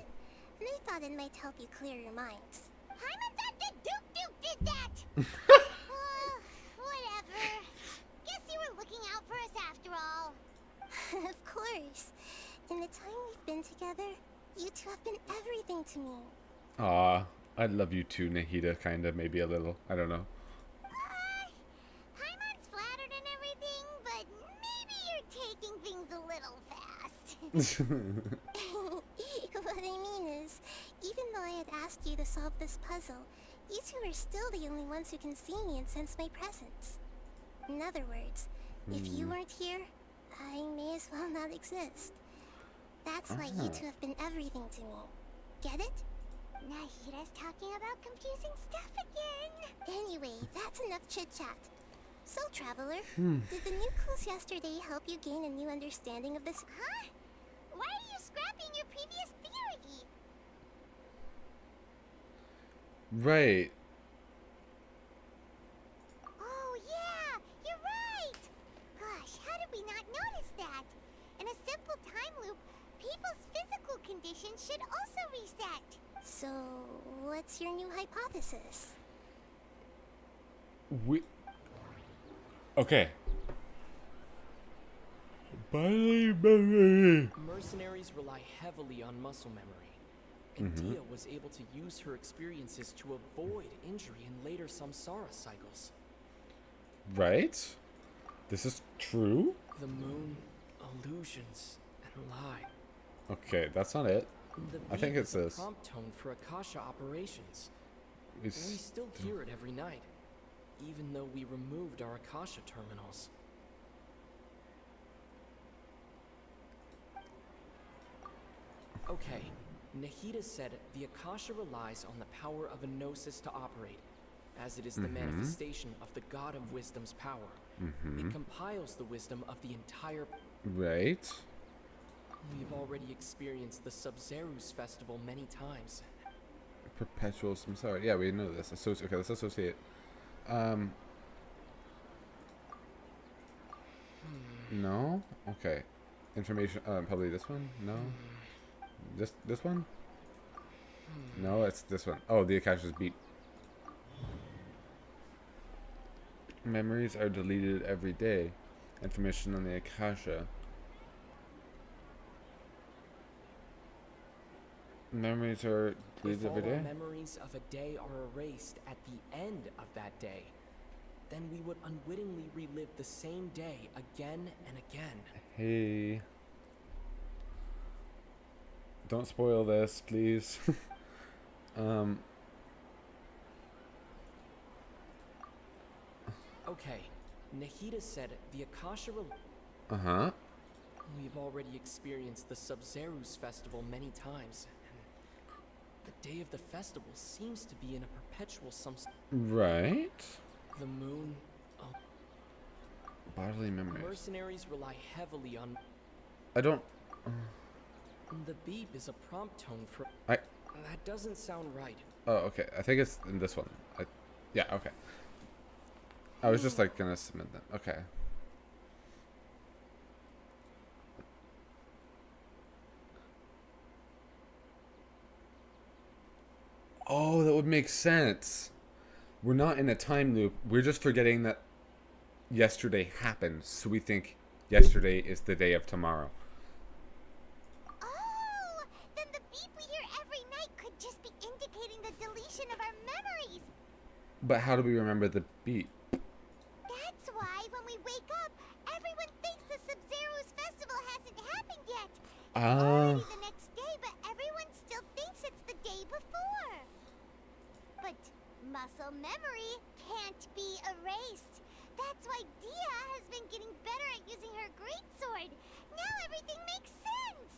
and I thought it might help you clear your minds. Paimon thought that Duke did that! Whatever. Guess you were looking out for us after all. Of course. In the time we've been together, you two have been everything to me. Aw, I love you too, Nahida, kinda, maybe a little. I don't know. Paimon's flattered and everything, but maybe you're taking things a little fast. What I mean is, even though I had asked you to solve this puzzle, you two are still the only ones who can see me and sense my presence. In other words, if you weren't here, I may as well not exist. That's why you two have been everything to me. Get it? Nahida's talking about confusing stuff again. Anyway, that's enough chit-chat. So, Traveler, did the new clues yesterday help you gain a new understanding of this? Huh? Why are you scrapping your previous theory? Right. Oh, yeah, you're right. Gosh, how did we not notice that? In a simple time loop, people's physical conditions should also reset. So, what's your new hypothesis? Okay. Mercenaries rely heavily on muscle memory, and Dia was able to use her experiences to avoid injury in later samsara cycles. Right? This is true? The moon, illusions, and lie. Okay, that's not it. The I think beat it's is a this. prompt tone for Akasha operations. We still hear it every night, even though we removed our Akasha terminals. Okay, Nahida said the Akasha relies on the power of a gnosis to operate, as it is the manifestation of the God of Wisdom's power. It compiles the wisdom of the entire... Right. We've already experienced the Sub-Zerus festival many times. Perpetual samsara. Yeah, we know this. Okay, let's associate. No? Okay. Information, probably this one? No? This one? No, it's this one. Oh, the Akasha's beat. Memories are deleted every day. Information on the Akasha. Memories are deleted every day? If all our memories of a day are erased at the end of that day, then we would unwittingly relive the same day again and again. Hey. Don't spoil this, please. Okay, Nahida said the Akasha... Uh-huh. We've already experienced the Sub-Zerus festival many times, and the day of the festival seems to be in a perpetual Right. The moon... Bodily memories. Mercenaries rely heavily on... I don't... The beep is a prompt tone for... That doesn't sound right. Oh, okay. I think it's in this one. Yeah, okay. I was just like gonna submit that. Okay. Oh, that would make sense. We're not in a time loop. We're just forgetting that yesterday happened, so we think yesterday is the day of tomorrow. Oh, then the beep we hear every night could just be indicating the deletion of our memories. But how do we remember the beat? That's why when we wake up, everyone thinks the Sub-Zerus festival hasn't happened yet. It's already the next day, but everyone still thinks it's the day before. But muscle memory can't be erased. That's why Dia has been getting better at using her greatsword. Now everything makes sense.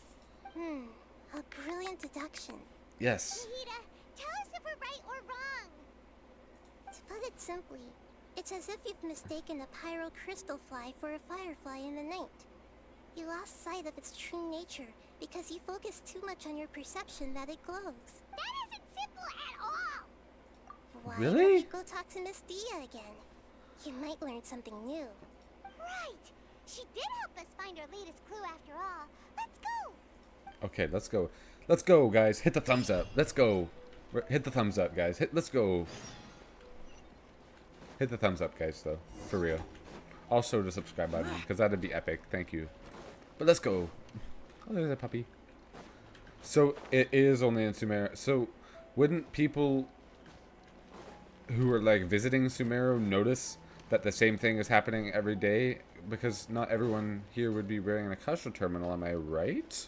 A brilliant deduction. Yes. Nahida, tell us if we're right or wrong. To put it simply, it's as if you've mistaken a pyro crystal fly for a firefly in the night. You lost sight of its true nature because you focused too much on your perception that it glows. That isn't simple at all. Why Really? don't you go talk to Miss Dia again? You might learn something new. Right. She did help us find our latest clue after all. Let's go. Okay, let's go. Let's go, guys. Hit the thumbs up. Let's go. Hit the thumbs up, guys. Let's go. Hit the thumbs up, guys, though. For real. Also the subscribe button, because that'd be epic. Thank you. But let's go. Oh, there's a puppy. So, it is only in Sumeru. So, wouldn't people who are, like, visiting Sumeru notice that the same thing is happening every day? Because not everyone here would be wearing an Akasha terminal, am I right?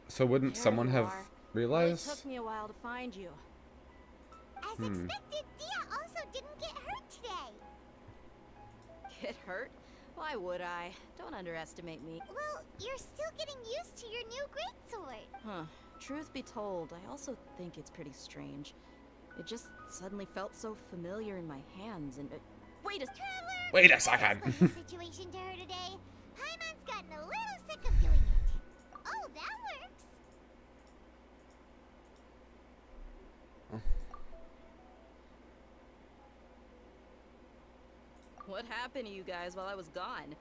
So wouldn't someone have realized? It took me a while to find you. As expected, Dia also didn't get hurt today. Get hurt? Why would I? Don't underestimate me. Well, you're still getting used to your new greatsword. Huh. Truth be told, I also think it's pretty strange. It just suddenly felt so familiar in my hands and... Wait a... Traveler! Wait a second! Explain the situation to her today. Paimon's gotten a little sick of doing it. Oh, that works. What happened to you guys while I was gone?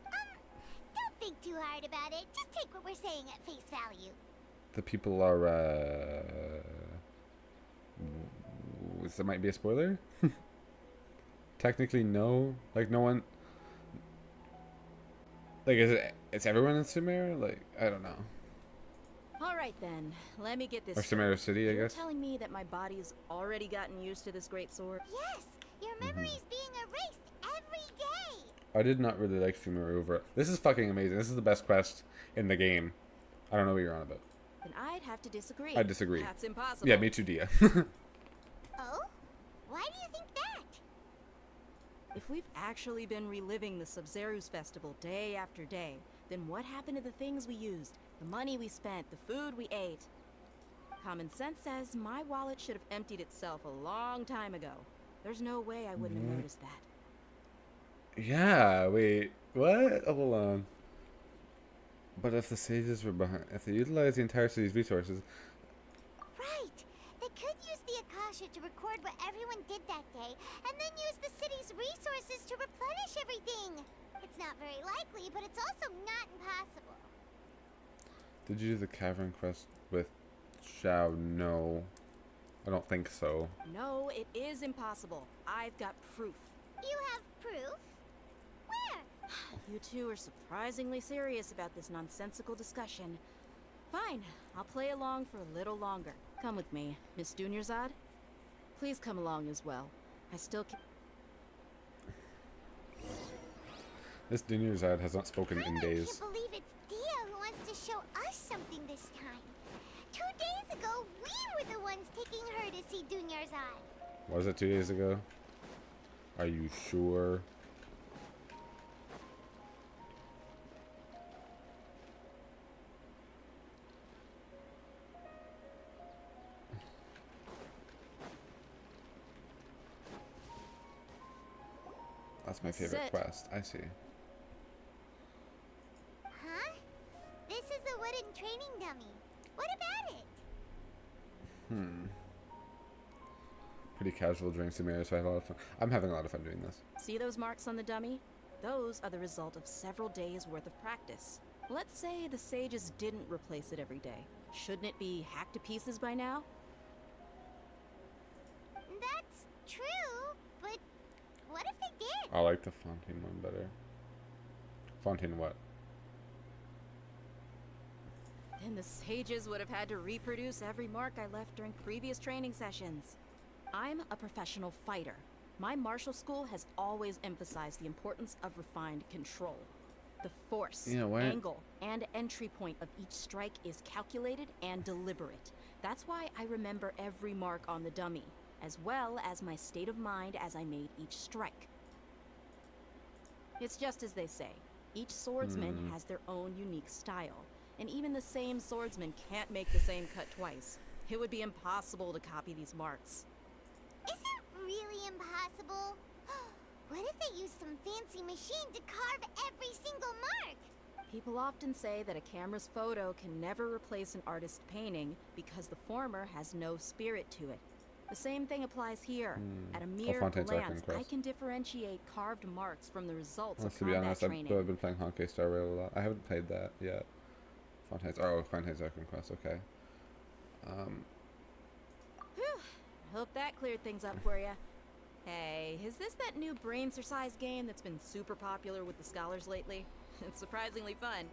Don't think too hard about it. Just take what we're saying at face value. The people are, that might be a spoiler? Technically, no. Like, no one... Like, it's everyone in Sumeru? Like, I don't know. Alright then, let me get this Or straight. Sumeru City, I You're guess? telling me that my body's already gotten used to this great sword? Yes, your memory's being erased every day. I did not really like Sumeru over... This is fucking amazing. This is the best quest in the game. I don't know what you're on about. Then I'd have to disagree. I disagree. That's impossible. Yeah, me too, Dia. Oh? Why do you think that? If we've actually been reliving the Sub-Zerus festival day after day, then what happened to the things we used, the money we spent, the food we ate? Common sense says my wallet should have emptied itself a long time ago. There's no way I wouldn't have noticed that. Yeah, wait, what? Hold on. But if the sages were behind, if they utilized the entire city's resources... Right! They could use the Akasha to record what everyone did that day, and then use the city's resources to replenish everything! It's not very likely, but it's also not impossible. Did you do the cavern quest with Xiao? No. I don't think so. No, it is impossible. I've got proof. You have proof? Where? You two are surprisingly serious about this nonsensical discussion. Fine, I'll play along for a little longer. Come with me, Miss Dunyarzad. Please come along as well. I still can't... This Dunyarzad has not spoken in days. I can't believe it's Dia who wants to show us something this time. 2 days ago, we were the ones taking her to see Dunyarzad. Was it 2 days ago? Are you sure? That's my favorite quest. I see. Huh? This is a wooden training dummy. What about it? Pretty casual during Samira, so I had a lot of fun. I'm having a lot of fun doing this. See those marks on the dummy? Those are the result of several days worth of practice. Let's say the sages didn't replace it every day. Shouldn't it be hacked to pieces by now? That's true, but what if they did? I like the Fontaine one better. Fontaine what? Then the sages would have had to reproduce every mark I left during previous training sessions. I'm a professional fighter. My martial school has always emphasized the importance of refined control. The force, angle, and entry point of each strike is calculated and deliberate. That's why I remember every mark on the dummy, as well as my state of mind as I made each strike. It's just as they say. Each swordsman has their own unique style, and even the same swordsman can't make the same cut twice. It would be impossible to copy these marks. Is it really impossible? What if they use some fancy machine to carve every single mark? People often say that a camera's photo can never replace an artist's painting because the former has no spirit to it. The same thing applies here. At a mere glance, I can differentiate carved marks from the results of combat training. I've been playing Honkai Star Rail a lot. I haven't played that yet. Fontaine's Arcane Quest, okay. Whew. Hope that cleared things up for you. Hey, is this that new brain-exercise game that's been super popular with the scholars lately? It's surprisingly fun.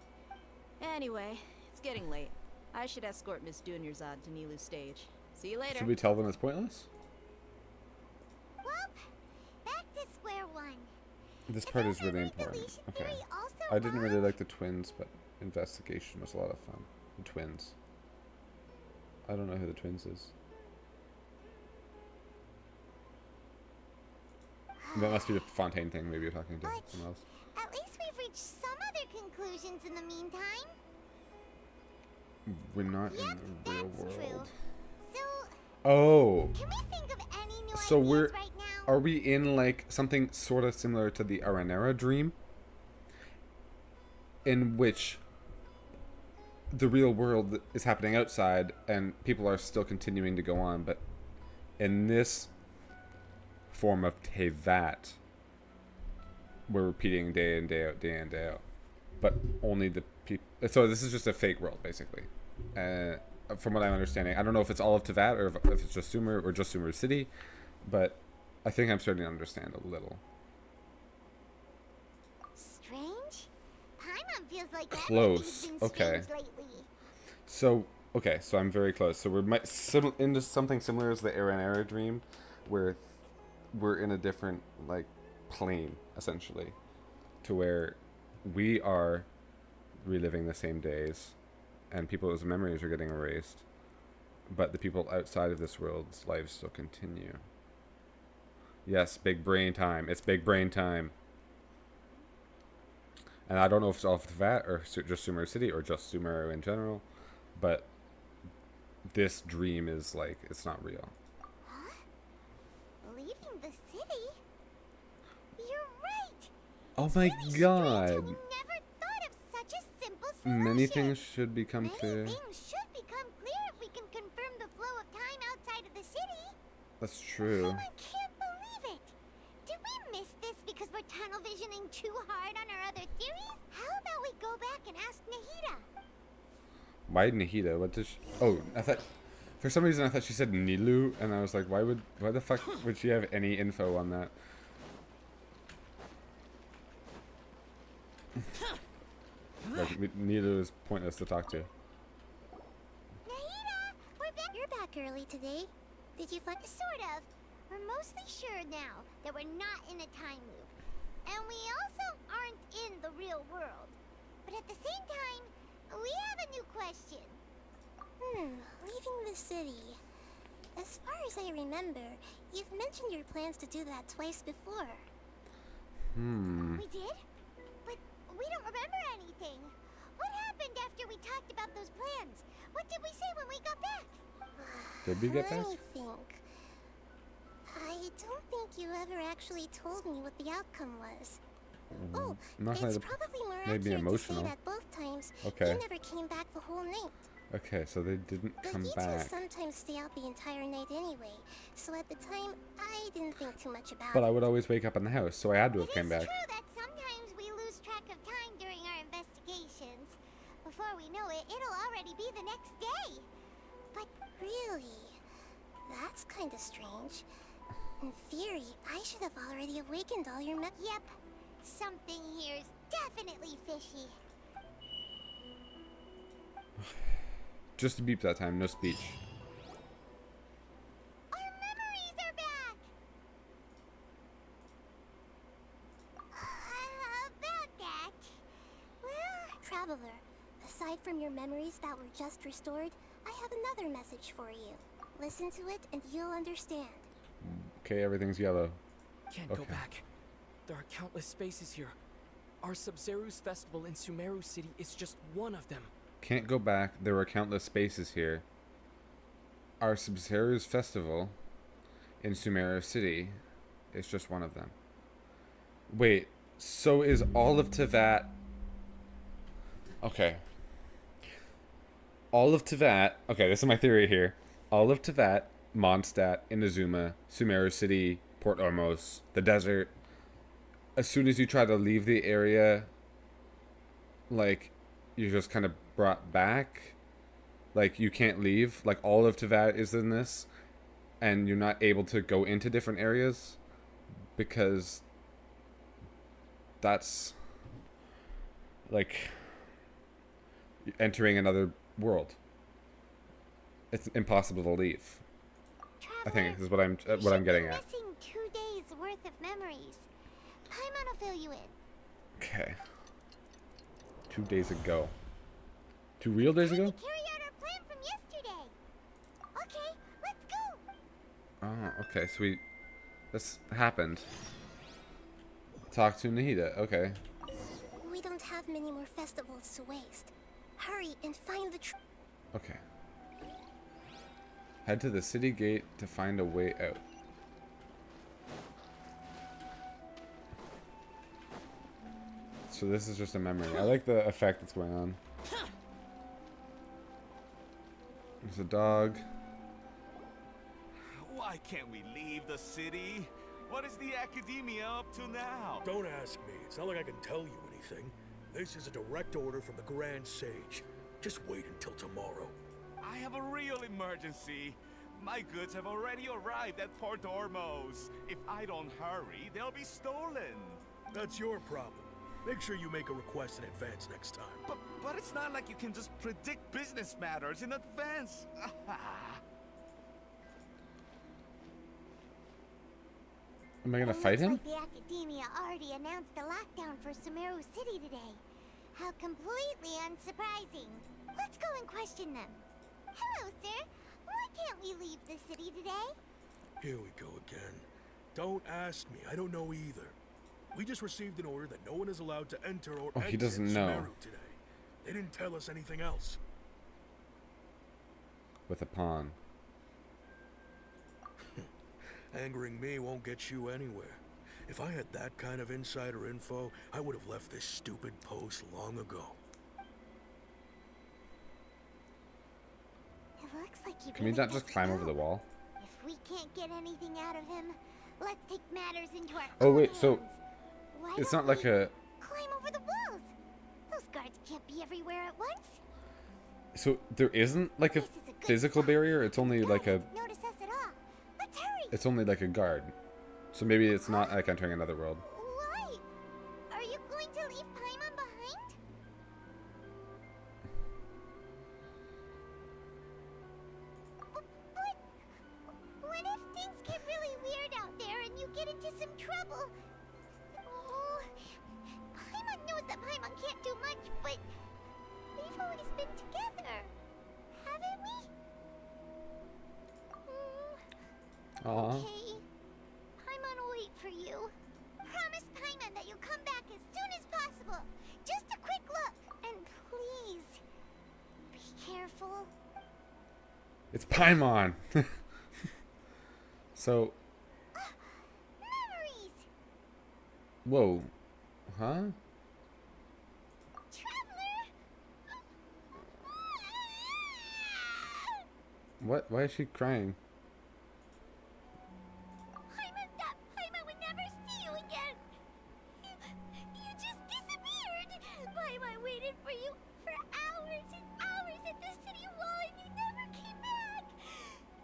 Anyway, it's getting late. I should escort Miss Dunyarzad to Nilu's stage. See you later. Should we tell them it's pointless? Well, back to square one. This part is really important. Okay. I didn't really like the twins, but investigation was a lot of fun. The twins. I don't know who the twins is. That must be the Fontaine thing. Maybe you're talking to someone else. At least we've reached some other conclusions in the meantime. We're not in the real world. True. So, oh. Can we think of any new so ideas we're right now? Are we in like something sort of similar to the Aranera dream, in which the real world is happening outside and people are still continuing to go on, but in this form of Tevat, we're repeating day in, day out, day in, day out. But only the people... So this is just a fake world, basically. From what I'm understanding. I don't know if it's all of Tevat or if it's just Sumer or just Sumer City, but I think I'm starting to understand a little. Strange? Paimon feels like close. Okay. So, okay, so I'm very close. So we're into something similar as the Aranera dream, where we're in a different like plane essentially, to where we are reliving the same days and people's memories are getting erased, but the people outside of this world's lives still continue. Yes, big brain time. It's big brain time. And I don't know if it's all of Tevat or just Sumeru City or just Sumeru in general, but this dream is like, it's not real. Huh? Leaving the city? You're right! Oh my god! We never thought of such a simple solution. Many things should become clear. Many things should become clear if we can confirm the flow of time outside of the city. That's true. I can't believe it! Did we miss this because we're tunnel visioning too hard on our other theories? How about we go back and ask Nahida? Why Nahida? What does she... Oh, I thought... For some reason I thought she said Nilu, and I was like, why the fuck would she have any info on that? Like, Nilu is pointless to talk to. Nahida! You're back early today. Did you find... Sort of. We're mostly sure now that we're not in a time loop. And we also aren't in the real world. But at the same time, we have a new question. Leaving the city. As far as I remember, you've mentioned your plans to do that twice before. We did? But we don't remember anything. What happened after we talked about those plans? What did we say when we got back? Did we get back? Let me think. I don't think you ever actually told me what the outcome was. Oh, it's probably more accurate to say that both times you never came back the whole night. Okay, so they didn't come back. But you two sometimes stay out the entire night anyway, so at the time, I didn't think too much about it. But I would always wake up in the house, so I had to have came back. It's true that sometimes we lose track of time during our investigations. Before we know it, it'll already be the next day. But really, that's kind of strange. In theory, I should have already awakened all your Yep. Something here's definitely fishy. Just to beep that time, no speech. Our memories are back! About that... Well... Traveler, aside from your memories that were just restored, I have another message for you. Listen to it and you'll understand. Okay, everything's yellow. Can't go back. There are countless spaces here. Our Sabzeruz festival in Sumeru City is just one of them. Can't go back. There were countless spaces here. Our Sabzeruz festival in Sumeru City is just one of them. Wait, so is all of Tevat... Okay. All of Tevat... Okay, this is my theory here. All of Tevat, Mondstadt, Inazuma, Sumeru City, Port Ormos, the desert... As soon as you try to leave the area, like, you're just kind of brought back. Like, you can't leave. Like, all of Tevat is in this. And you're not able to go into different areas. Because that's, like, entering another world. It's impossible to leave. Traveler, I think this is what I'm getting at. Missing 2 days worth of memories. Paimon will fill you in. Okay. 2 days ago. 2 real days ago? Carry out our plan from yesterday. Okay, let's go. Oh, okay. So this happened. Talk to Nahida. Okay. We don't have many more festivals to waste. Hurry and find the Okay. Head to the city gate to find a way out. So this is just a memory. I like the effect that's going on. There's a dog. Why can't we leave the city? What is the academia up to now? Don't ask me. It's not like I can tell you anything. This is a direct order from the Grand Sage. Just wait until tomorrow. I have a real emergency. My goods have already arrived at Port Ormos. If I don't hurry, they'll be stolen. That's your problem. Make sure you make a request in advance next time. But it's not like you can just predict business matters in advance. Am I gonna fight him? Looks like the academia already announced a lockdown for Sumeru City today. How completely unsurprising. Let's go and question them. Hello, sir. Why can't we leave the city today? Here we go again. Don't ask me. I don't know either. We just received an order that no one is allowed to enter or Oh, he exit doesn't know. Sumeru today. They didn't tell us anything else. With a pawn. Angering me won't get you anywhere. If I had that kind of insider info, I would have left this stupid post long ago. It looks like he Can we really not just doesn't climb over know. the wall? If we can't get anything out of him, let's take matters into our Oh own wait, so hands. Why it's don't not like we a. climb over the walls? Those guards can't be everywhere at once. So there isn't like a physical barrier. It's only like a. Notice us at all. Let's hurry. It's only like a guard. So maybe it's not like entering another world. Why? Are you going to leave Paimon behind? But what if things get really weird out there and you get into some trouble? Oh, Paimon knows that Paimon can't do much, but we've always been together, haven't we? Aww. Okay. Paimon will wait for you. Promise Paimon that you'll come back as soon as possible. Just a quick look. And please, be careful. It's Paimon. So. Memories! Whoa. Huh? Traveler! What? Why is she crying? Paimon thought Paimon would never see you again. You just disappeared. Paimon waited for you for hours and hours at the city wall and you never came back.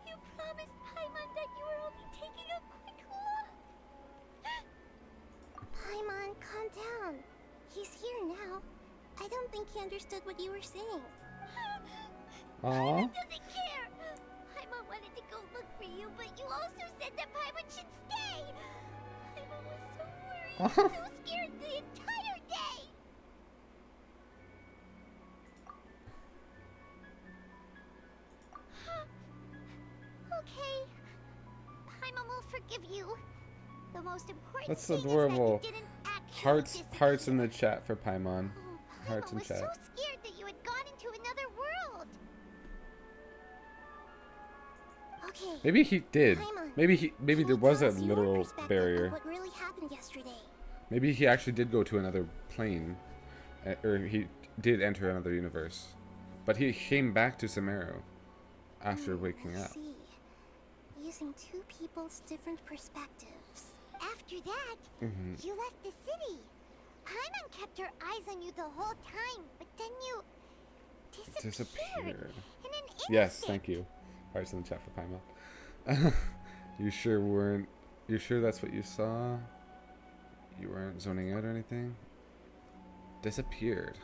You promised Paimon that you were only taking a quick look. Paimon, calm down. He's here now. I don't think he understood what you were saying. Aww. Paimon doesn't care. Paimon wanted to go look for you, but you also said that Paimon should stay. Paimon was so worried, so scared the entire day. Okay. Paimon will forgive you. The most important That's thing adorable. is that you didn't actually Hearts in the chat for Paimon. Hearts Paimon in was chat. so scared that you had gone into another world. Okay. Maybe he did. Paimon, Maybe there was a literal perspective of barrier. what really happened yesterday. Maybe he actually did go to another plane, or he did enter another universe, but he came back to Sumeru after waking I up. see. Using two people's different perspectives. After that, you left the city. Paimon kept her eyes on you the whole time, but then you disappeared. In an instant. Yes, thank you. Hearts in the chat for Paimon. You sure that's what you saw? You weren't zoning out or anything? Disappeared.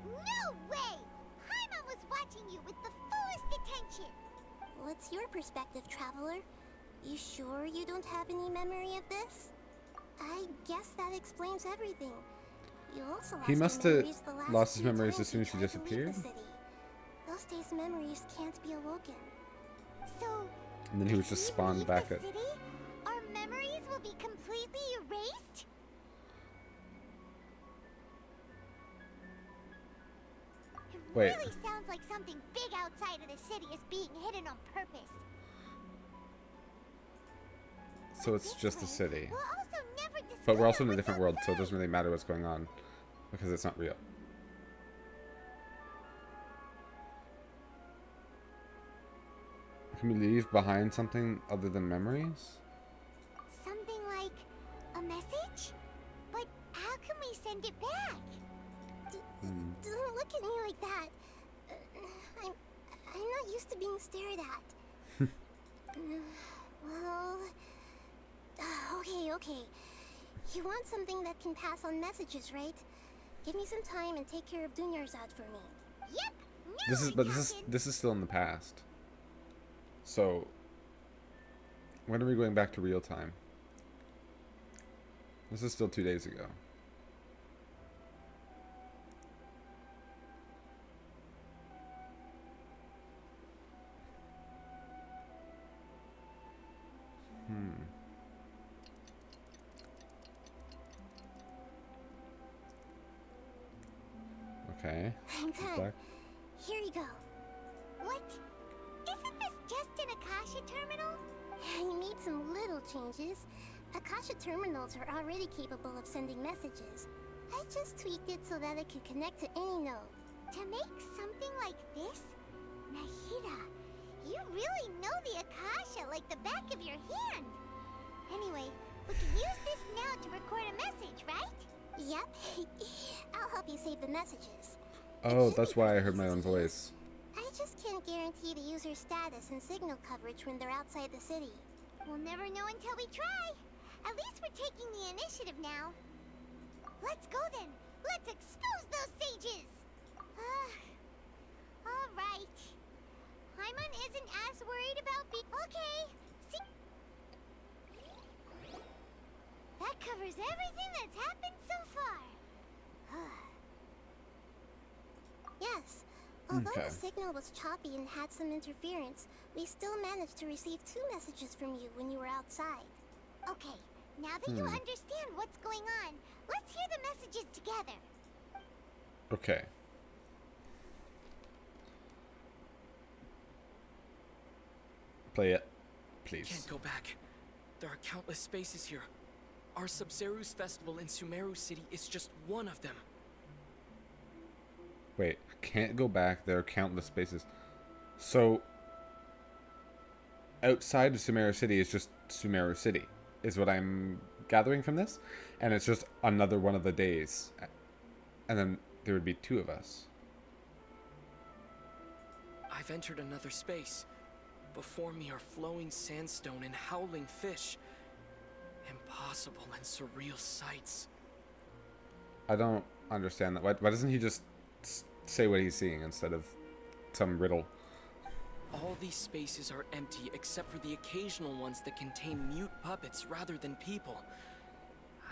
No way! Paimon was watching you with the fullest attention. What's your perspective, traveler? You sure you don't have any memory of this? I guess that explains everything. You also He must have lost his memories memories as soon as he disappeared. Those days' memories can't be awoken. So, And then he was just spawned back at. city, our memories will be completely erased? It Wait. really sounds like something big outside of the city is being hidden on purpose. So it's just a city. We'll also never But we're also in discover a different what's world, so it doesn't really matter what's going on. Because it's not real. Can we leave behind something other than memories? something like a message? But how can we send it back? Don't look at me like that. I'm not used to being stared at. Well, okay. You want something that can pass on messages, right? Give me some time and take care of Dunyarzad for me. Yep. This is still in the past. So when are we going back to real time? This is still 2 days ago. Okay. I'm She's done. back. Here you go. What? Isn't this just an Akasha terminal? You made some little changes. Akasha terminals are already capable of sending messages. I just tweaked it so that it could connect to any node. To make something like this? Nahida, you really know the Akasha like the back of your hand. Anyway, we can use this now to record a message, right? Yep. I'll help you save the messages. Oh, that's why I heard my own voice. I just can't guarantee the user's status and signal coverage when they're outside the city. We'll never know until we try. At least we're taking the initiative now. Let's go then. Let's expose those sages. All right. Paimon isn't as worried about okay. See? That covers everything that's happened so far. Yes. Although Okay. the signal was choppy and had some interference, we still managed to receive 2 messages from you when you were outside. Okay, now that you understand what's going on, let's hear the messages together. Okay. Play it, please. Can't go back. There are countless spaces here. Our Sub-Zeru's festival in Sumeru City is just one of them. Wait, can't go back. There are countless spaces. So, outside of Sumeru City is just Sumeru City, is what I'm gathering from this. And it's just another one of the days. And then there would be 2 of us. I've entered another space. Before me are flowing sandstone and howling fish. Impossible and surreal sights. I don't understand that. Why doesn't he just say what he's seeing instead of some riddle? All these spaces are empty except for the occasional ones that contain mute puppets rather than people.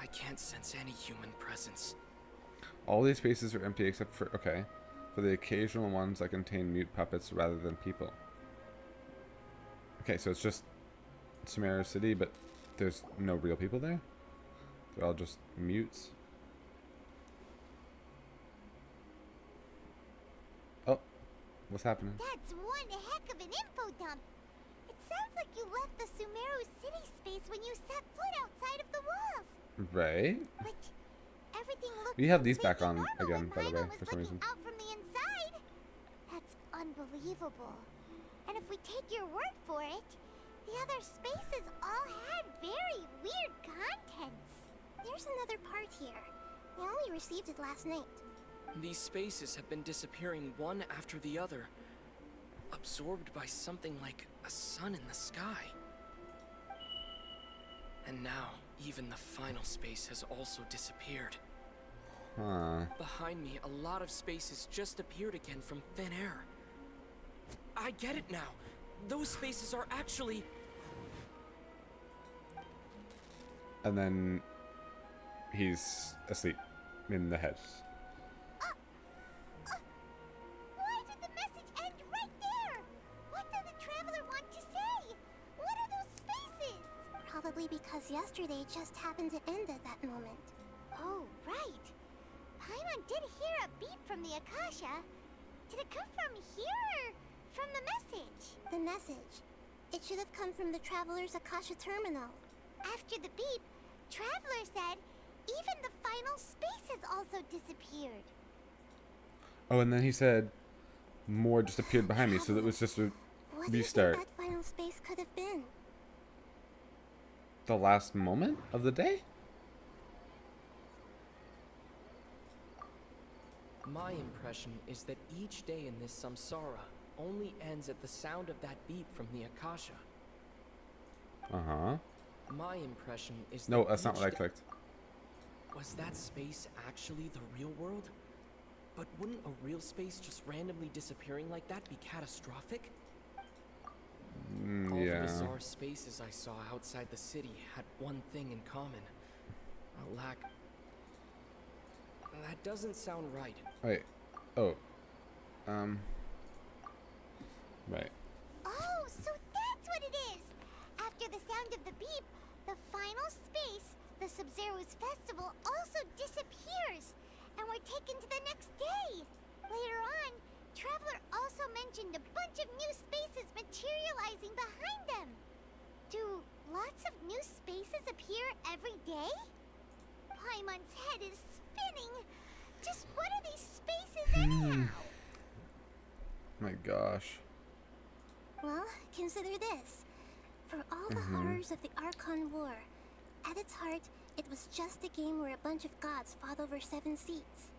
I can't sense any human presence. All these spaces are empty except for, okay, for the occasional ones that contain mute puppets rather than people. Okay, so it's just Sumeru City, but there's no real people there? They're all just mutes? Oh, what's happening? That's one heck of an info dump. It sounds like you left the Sumeru City space when you set foot outside of the walls. Right? But everything looked We have these back completely on normal again, when by the way, Paimon was for some reason. looking out from the inside. That's unbelievable. And if we take your word for it, the other spaces all had very weird contents. There's another part here. We only received it last night. These spaces have been disappearing one after the other, absorbed by something like a sun in the sky. And now, even the final space has also disappeared. Huh. Behind me, a lot of spaces just appeared again from thin air. I get it now. Those spaces are actually... And then he's asleep in the head. Why did the message end right there? What did the traveler want to say? What are those spaces? Probably because yesterday just happened to end at that moment. Oh, right. Paimon did hear a beep from the Akasha. Did it come from here or from the message? The message. It should have come from the Traveler's Akasha terminal. After the beep, Traveler said even the final space has also disappeared. Oh, and then he said more just appeared behind me, so it was just a What restart. do you think that final space could have been? The last moment of the day? My impression is that each day in this samsara only ends at the sound of that beep from the Akasha. Uh-huh. My impression is No, that that's not each what I day- clicked. Was that space actually the real world? But wouldn't a real space just randomly disappearing like that be catastrophic? All the Yeah. bizarre spaces I saw outside the city had one thing in common. A lack... That doesn't sound right. Wait. Oh. Right. Oh, so that's what it is! After the sound of the beep, the final space, the Sub-Zero's festival, also disappears! And we're taken to the next day! Later on, Traveler also mentioned a bunch of new spaces materializing behind them. Do lots of new spaces appear every day? Paimon's head is spinning. Just what are these spaces anyhow? My gosh. Well, consider this. For all the horrors of the Archon War, at its heart, it was just a game where a bunch of gods fought over 7 seats.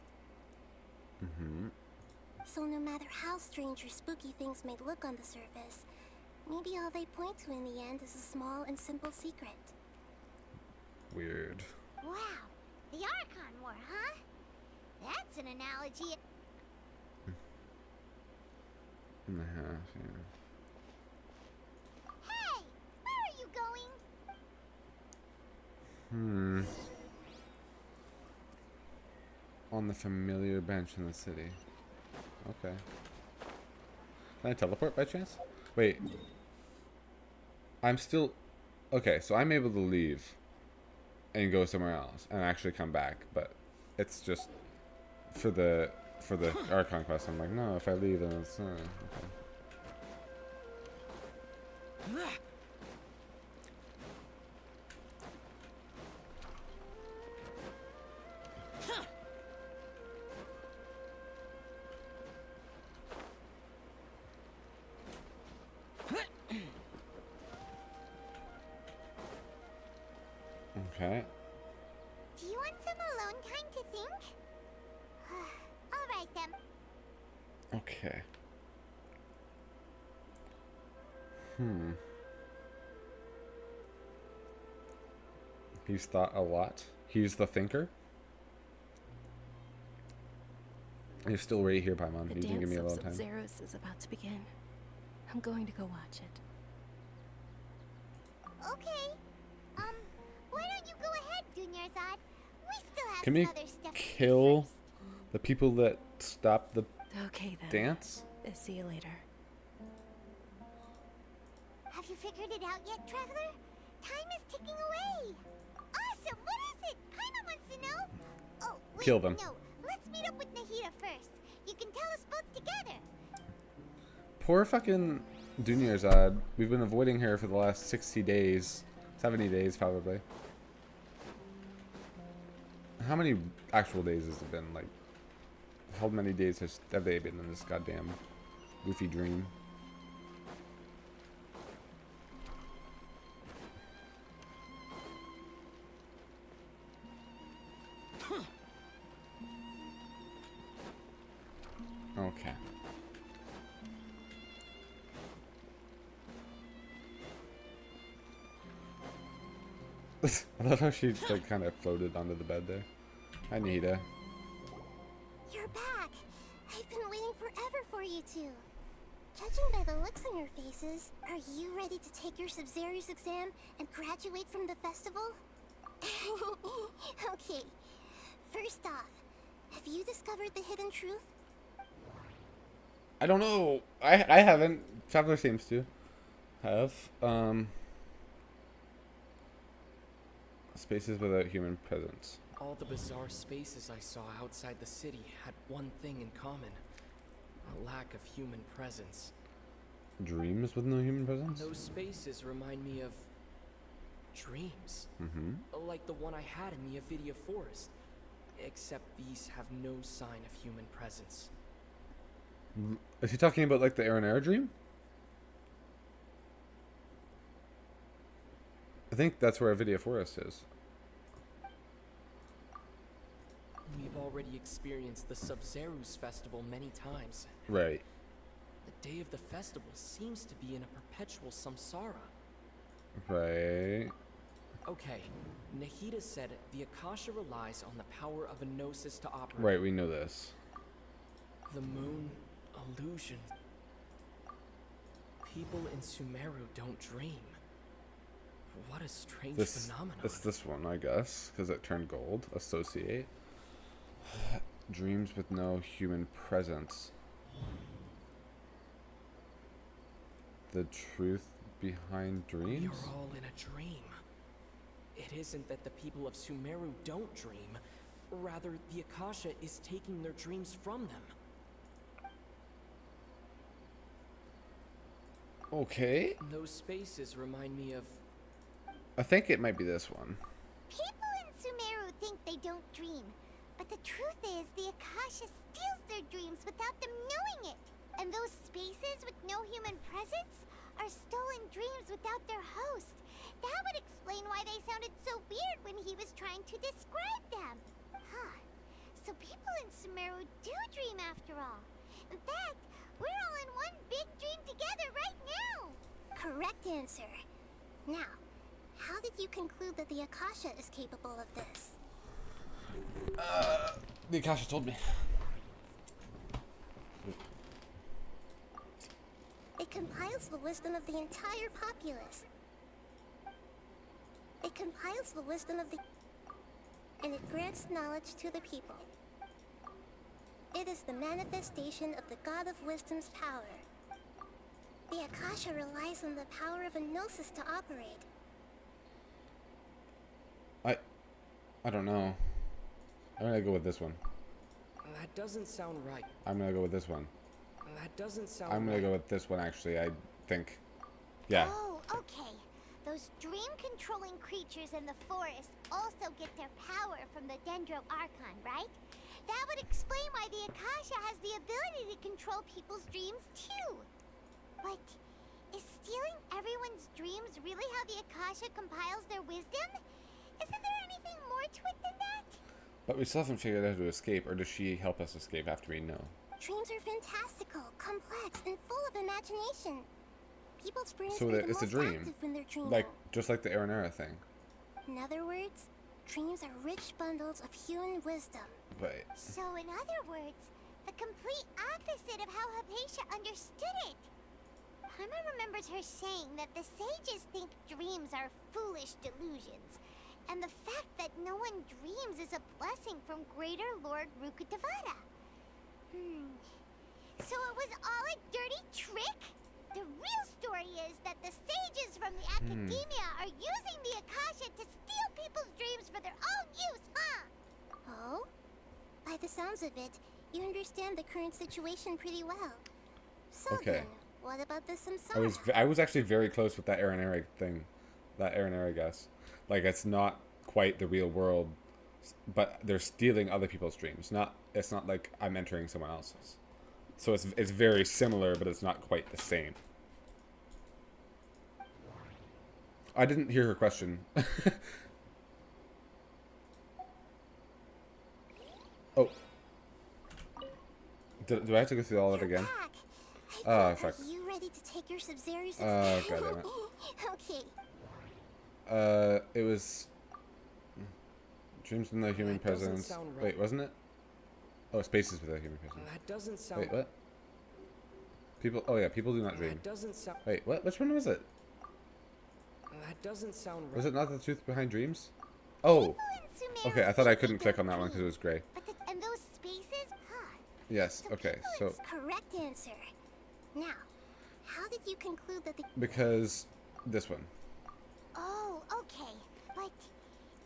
So no matter how strange or spooky things may look on the surface, maybe all they point to in the end is a small and simple secret. Weird. Wow, the Archon War, huh? That's an analogy. And a half, yeah. Hey, where are you going? On the familiar bench in the city. Okay. Can I teleport by chance? Wait. I'm still... Okay, so I'm able to leave and go somewhere else and actually come back, but it's just for the Archon quest. I'm like, no, if I leave, then it's okay. Okay. Do you want some alone time to think? Alright then. Okay. He's thought a lot. He's the thinker. You're still right here, Paimon. You didn't give me a little time. The dance of Sub-Zeros is about to begin. I'm going to go watch it. Okay. Why don't you go ahead, Dunyarzad? We still have Can some we other stuff to do kill first. the people that stopped the Okay then. dance? See you later. Have you figured it out yet, Traveler? Time is ticking away. Awesome! What is it? Paimon wants to know. Oh, wait, Kill them. No, let's meet up with Nahida first. You can tell us both together. Poor fucking Dunyarzad. We've been avoiding her for the last 60 days. 70 days, probably. How many actual days has it been? Like, how many days have they been in this goddamn goofy dream? Okay. I love how she like kind of floated onto the bed there. Hi, Nahida. You're back. I've been waiting forever for you two. Judging by the looks on your faces, are you ready to take your Sub-Zero's exam and graduate from the festival? Okay. First off, have you discovered the hidden truth? I don't know. I haven't. Traveler seems to have. Spaces without human presence. All the bizarre spaces I saw outside the city had one thing in common. A lack of human presence. Dreams with no human presence? Those spaces remind me of dreams. Like the one I had in the Avidia Forest. Except these have no sign of human presence. Is he talking about like the Aranera dream? I think that's where Avidia Forest is. We've already experienced the Sub-Zero's festival many times. Right. The day of the festival seems to be in a perpetual samsara. Right. Okay, Nahida said the Akasha relies on the power of a gnosis to operate. Right, we know this. The moon, illusion. People in Sumeru don't dream. What a strange phenomenon. It's this one, I guess, because it turned gold. Associate. Dreams with no human presence. The truth behind dreams? You're all in a dream. It isn't that the people of Sumeru don't dream. Rather, the Akasha is taking their dreams from them. Okay. Those spaces remind me of... I think it might be this one. People in Sumeru think they don't dream, but the truth is the Akasha steals their dreams without them knowing it. And those spaces with no human presence are stolen dreams without their host. That would explain why they sounded so weird when he was trying to describe them. Huh. So people in Sumeru do dream after all. In fact, we're all in one big dream together right now. Correct answer. Now, how did you conclude that the Akasha is capable of this? The Akasha told me. It compiles the wisdom of the entire populace. It compiles the wisdom of the... and it grants knowledge to the people. It is the manifestation of the God of Wisdom's power. The Akasha relies on the power of a gnosis to operate. I don't know. I'm gonna go with this one. That doesn't sound right. I'm gonna go with this one. That doesn't sound I'm gonna go with this one, actually, I think. Yeah. Oh, okay. Those dream-controlling creatures in the forest also get their power from the Dendro Archon, right? That would explain why the Akasha has the ability to control people's dreams, too. But is stealing everyone's dreams really how the Akasha compiles their wisdom? Isn't there anything more to it than that? But we still haven't figured out how to escape, or does she help us escape after we know? Dreams are fantastical, complex, and full of imagination. People's brains So are the it's a most dream. active when they're dreaming. Like, just like the Aranera thing. In other words, dreams are rich bundles of human wisdom. Right. So in other words, the complete opposite of how Hypatia understood it. Paimon remembers her saying that the sages think dreams are foolish delusions, and the fact that no one dreams is a blessing from Greater Lord Rukkhadevata. So it was all a dirty trick? The real story is that the sages from the academia are using the Akasha to steal people's dreams for their own use, huh? Oh? By the sounds of it, you understand the current situation pretty well. So Okay. then, what about the samsara? I was actually very close with that Aranera thing. That Aranera guess. Like, it's not quite the real world, but they're stealing other people's dreams. It's not like I'm entering someone else's. So it's very similar, but it's not quite the same. I didn't hear her question. Oh. Do I have to go through all of it again? Oh, fuck. Are you ready to take your Sub-Zero's? Oh, goddammit. Okay. It was... Dreams with no human presence. Right. Wait, wasn't it? Oh, spaces without human presence. That doesn't sound... Wait, what? People... Oh, yeah, people do not dream. That doesn't sound... Wait, what? Which one was it? That doesn't sound right. Was it not the truth behind dreams? Oh! Okay, I thought I couldn't click on that one because it was gray. And those spaces, huh? Yes, okay, so... Correct answer. Now, how did you conclude that the... Because... This one. Oh, okay. But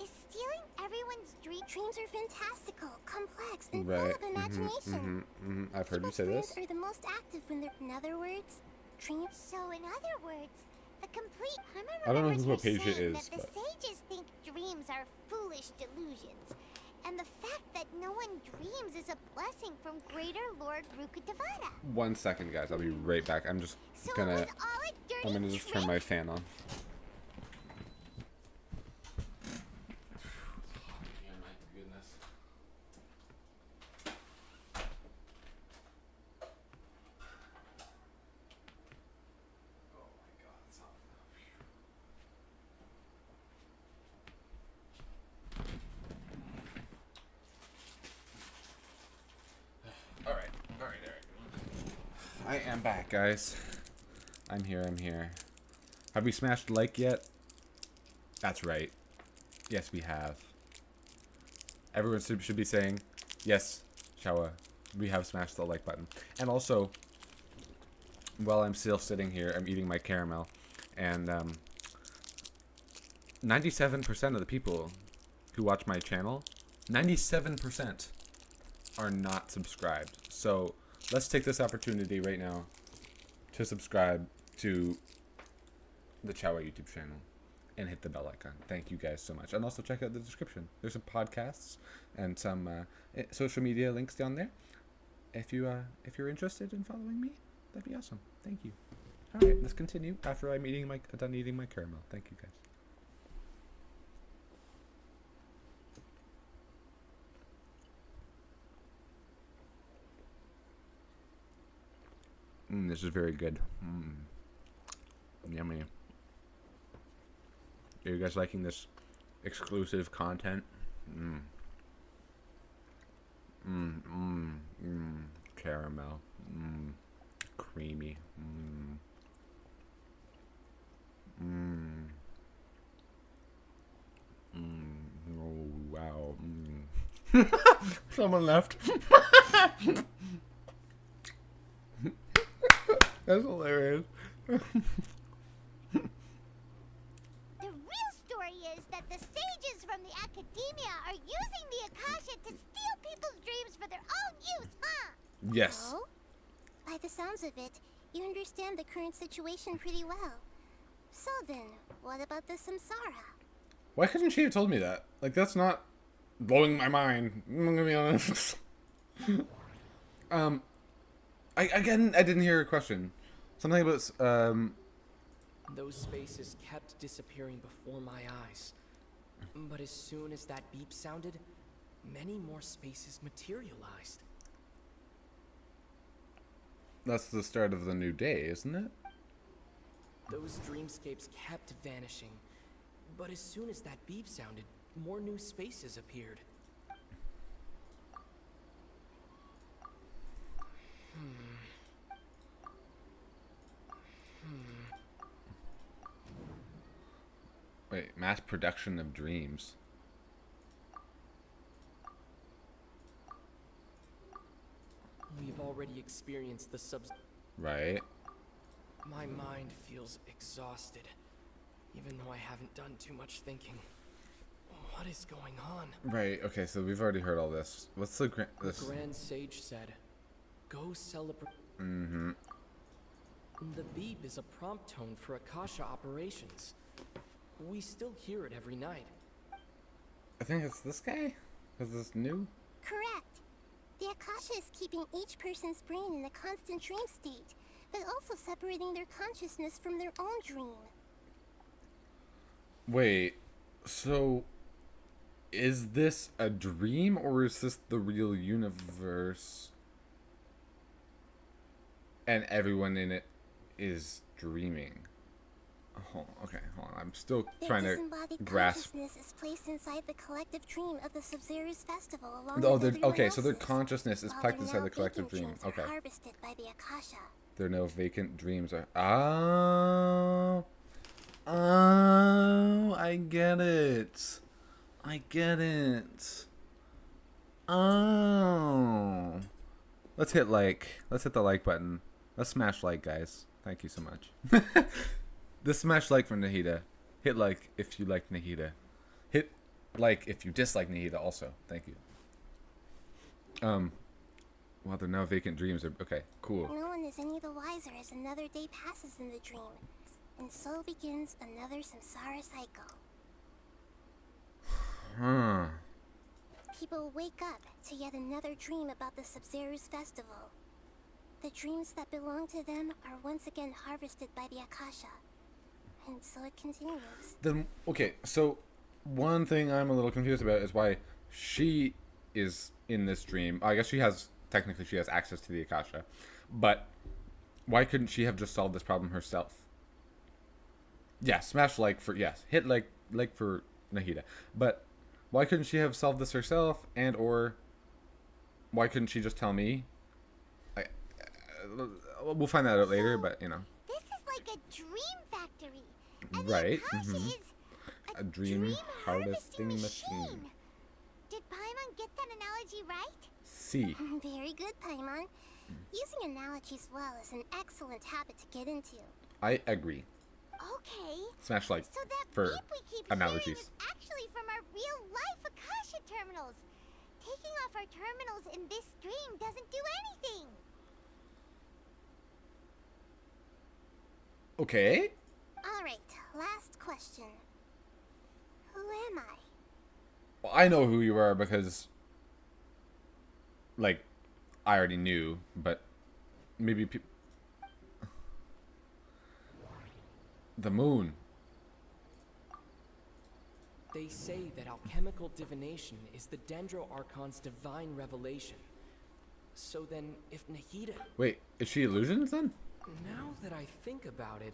is stealing everyone's dreams are fantastical, complex, and Right. full of imagination. I've heard you say People's this. brains are the most active when they're... In other words, dreams... So in other words, the complete... I don't know remembers who her Hypatia saying is, that the but... sages think dreams are foolish delusions. And the fact that no one dreams is a blessing from Greater Lord Rukkhadevata. 1 second, guys. I'll be right back. I'm just gonna... it was all a dirty I'm gonna just turn my fan on. I am back, guys. I'm here. Have we smashed like yet? That's right. Yes, we have. Everyone should be saying, yes, Chowa, we have smashed the like button. And also, while I'm still sitting here, I'm eating my caramel. And 97% of the people who watch my channel, 97% are not subscribed. So let's take this opportunity right now to subscribe to the Chowa YouTube channel and hit the bell icon. Thank you guys so much. And also check out the description. There's some podcasts and some social media links down there. If you're interested in following me, that'd be awesome. Thank you. All right, let's continue after I'm done eating my caramel. Thank you guys. This is very good. Yummy. Are you guys liking this exclusive content? Caramel. Creamy. Oh, wow. Someone left. That's hilarious. The real story is that the sages from the academia are using the Akasha to steal people's dreams for their own use, huh? Yes. Oh? By the sounds of it, you understand the current situation pretty well. So then, what about the samsara? Why couldn't she have told me that? Like, that's not blowing my mind. I'm gonna be honest. I didn't hear a question. Something about Those spaces kept disappearing before my eyes. But as soon as that beep sounded, many more spaces materialized. That's the start of the new day, isn't it? Those dreamscapes kept vanishing. But as soon as that beep sounded, more new spaces appeared. Wait, mass production of dreams. We've already experienced the Right. My mind feels exhausted, even though I haven't done too much thinking. What is going on? Right, okay, so we've already heard all this. What's the The Grand Sage said, "Go celebrate." Mm-hmm. The beep is a prompt tone for Akasha operations. We still hear it every night. I think it's this guy? Is this new? Correct. The Akasha is keeping each person's brain in a constant dream state, but also separating their consciousness from their own dream. Wait, so is this a dream or is this the real universe? And everyone in it is dreaming. Hold on. I'm still trying to grasp. Consciousness is placed inside the collective dream of the Sub-Zero's festival along with everyone Okay, so their else's, consciousness is while packed the inside now the collective vacant dream. dreams are Okay. harvested by the Akasha. There are no vacant dreams. Oh, I get it. Oh. Let's hit like. Let's hit the like button. Let's smash like, guys. Thank you so much. The smash like from Nahida. Hit like if you like Nahida. Hit like if you dislike Nahida also. Thank you. Well, they're now vacant dreams. Okay, cool. No one is any the wiser as another day passes in the dream, and so begins another samsara cycle. Huh. People wake up to yet another dream about the Sub-Zero's festival. The dreams that belong to them are once again harvested by the Akasha. And so it continues. Then, okay, so one thing I'm a little confused about is why she is in this dream. I guess she has access to the Akasha. But why couldn't she have just solved this problem herself? Yeah, smash like for, yes, hit like for Nahida. But why couldn't she have solved this herself, and or why couldn't she just tell me? We'll find that out later, but you know. This is like a dream factory. And Right. the Akasha is A dream harvesting machine. Did Paimon get that analogy right? See. Very good, Paimon. Using analogies well is an excellent habit to get into. I agree. Okay. Smash like So that for beep we keep analogies. hearing is actually from our real-life Akasha terminals. Taking off our terminals in this dream doesn't do anything. Okay. Alright, last question. Who am I? Well, I know who you are because, like, I already knew, but maybe the moon. They say that alchemical divination is the Dendro Archon's divine revelation. So then, if Nahida... Wait, is she illusions then? Now that I think about it,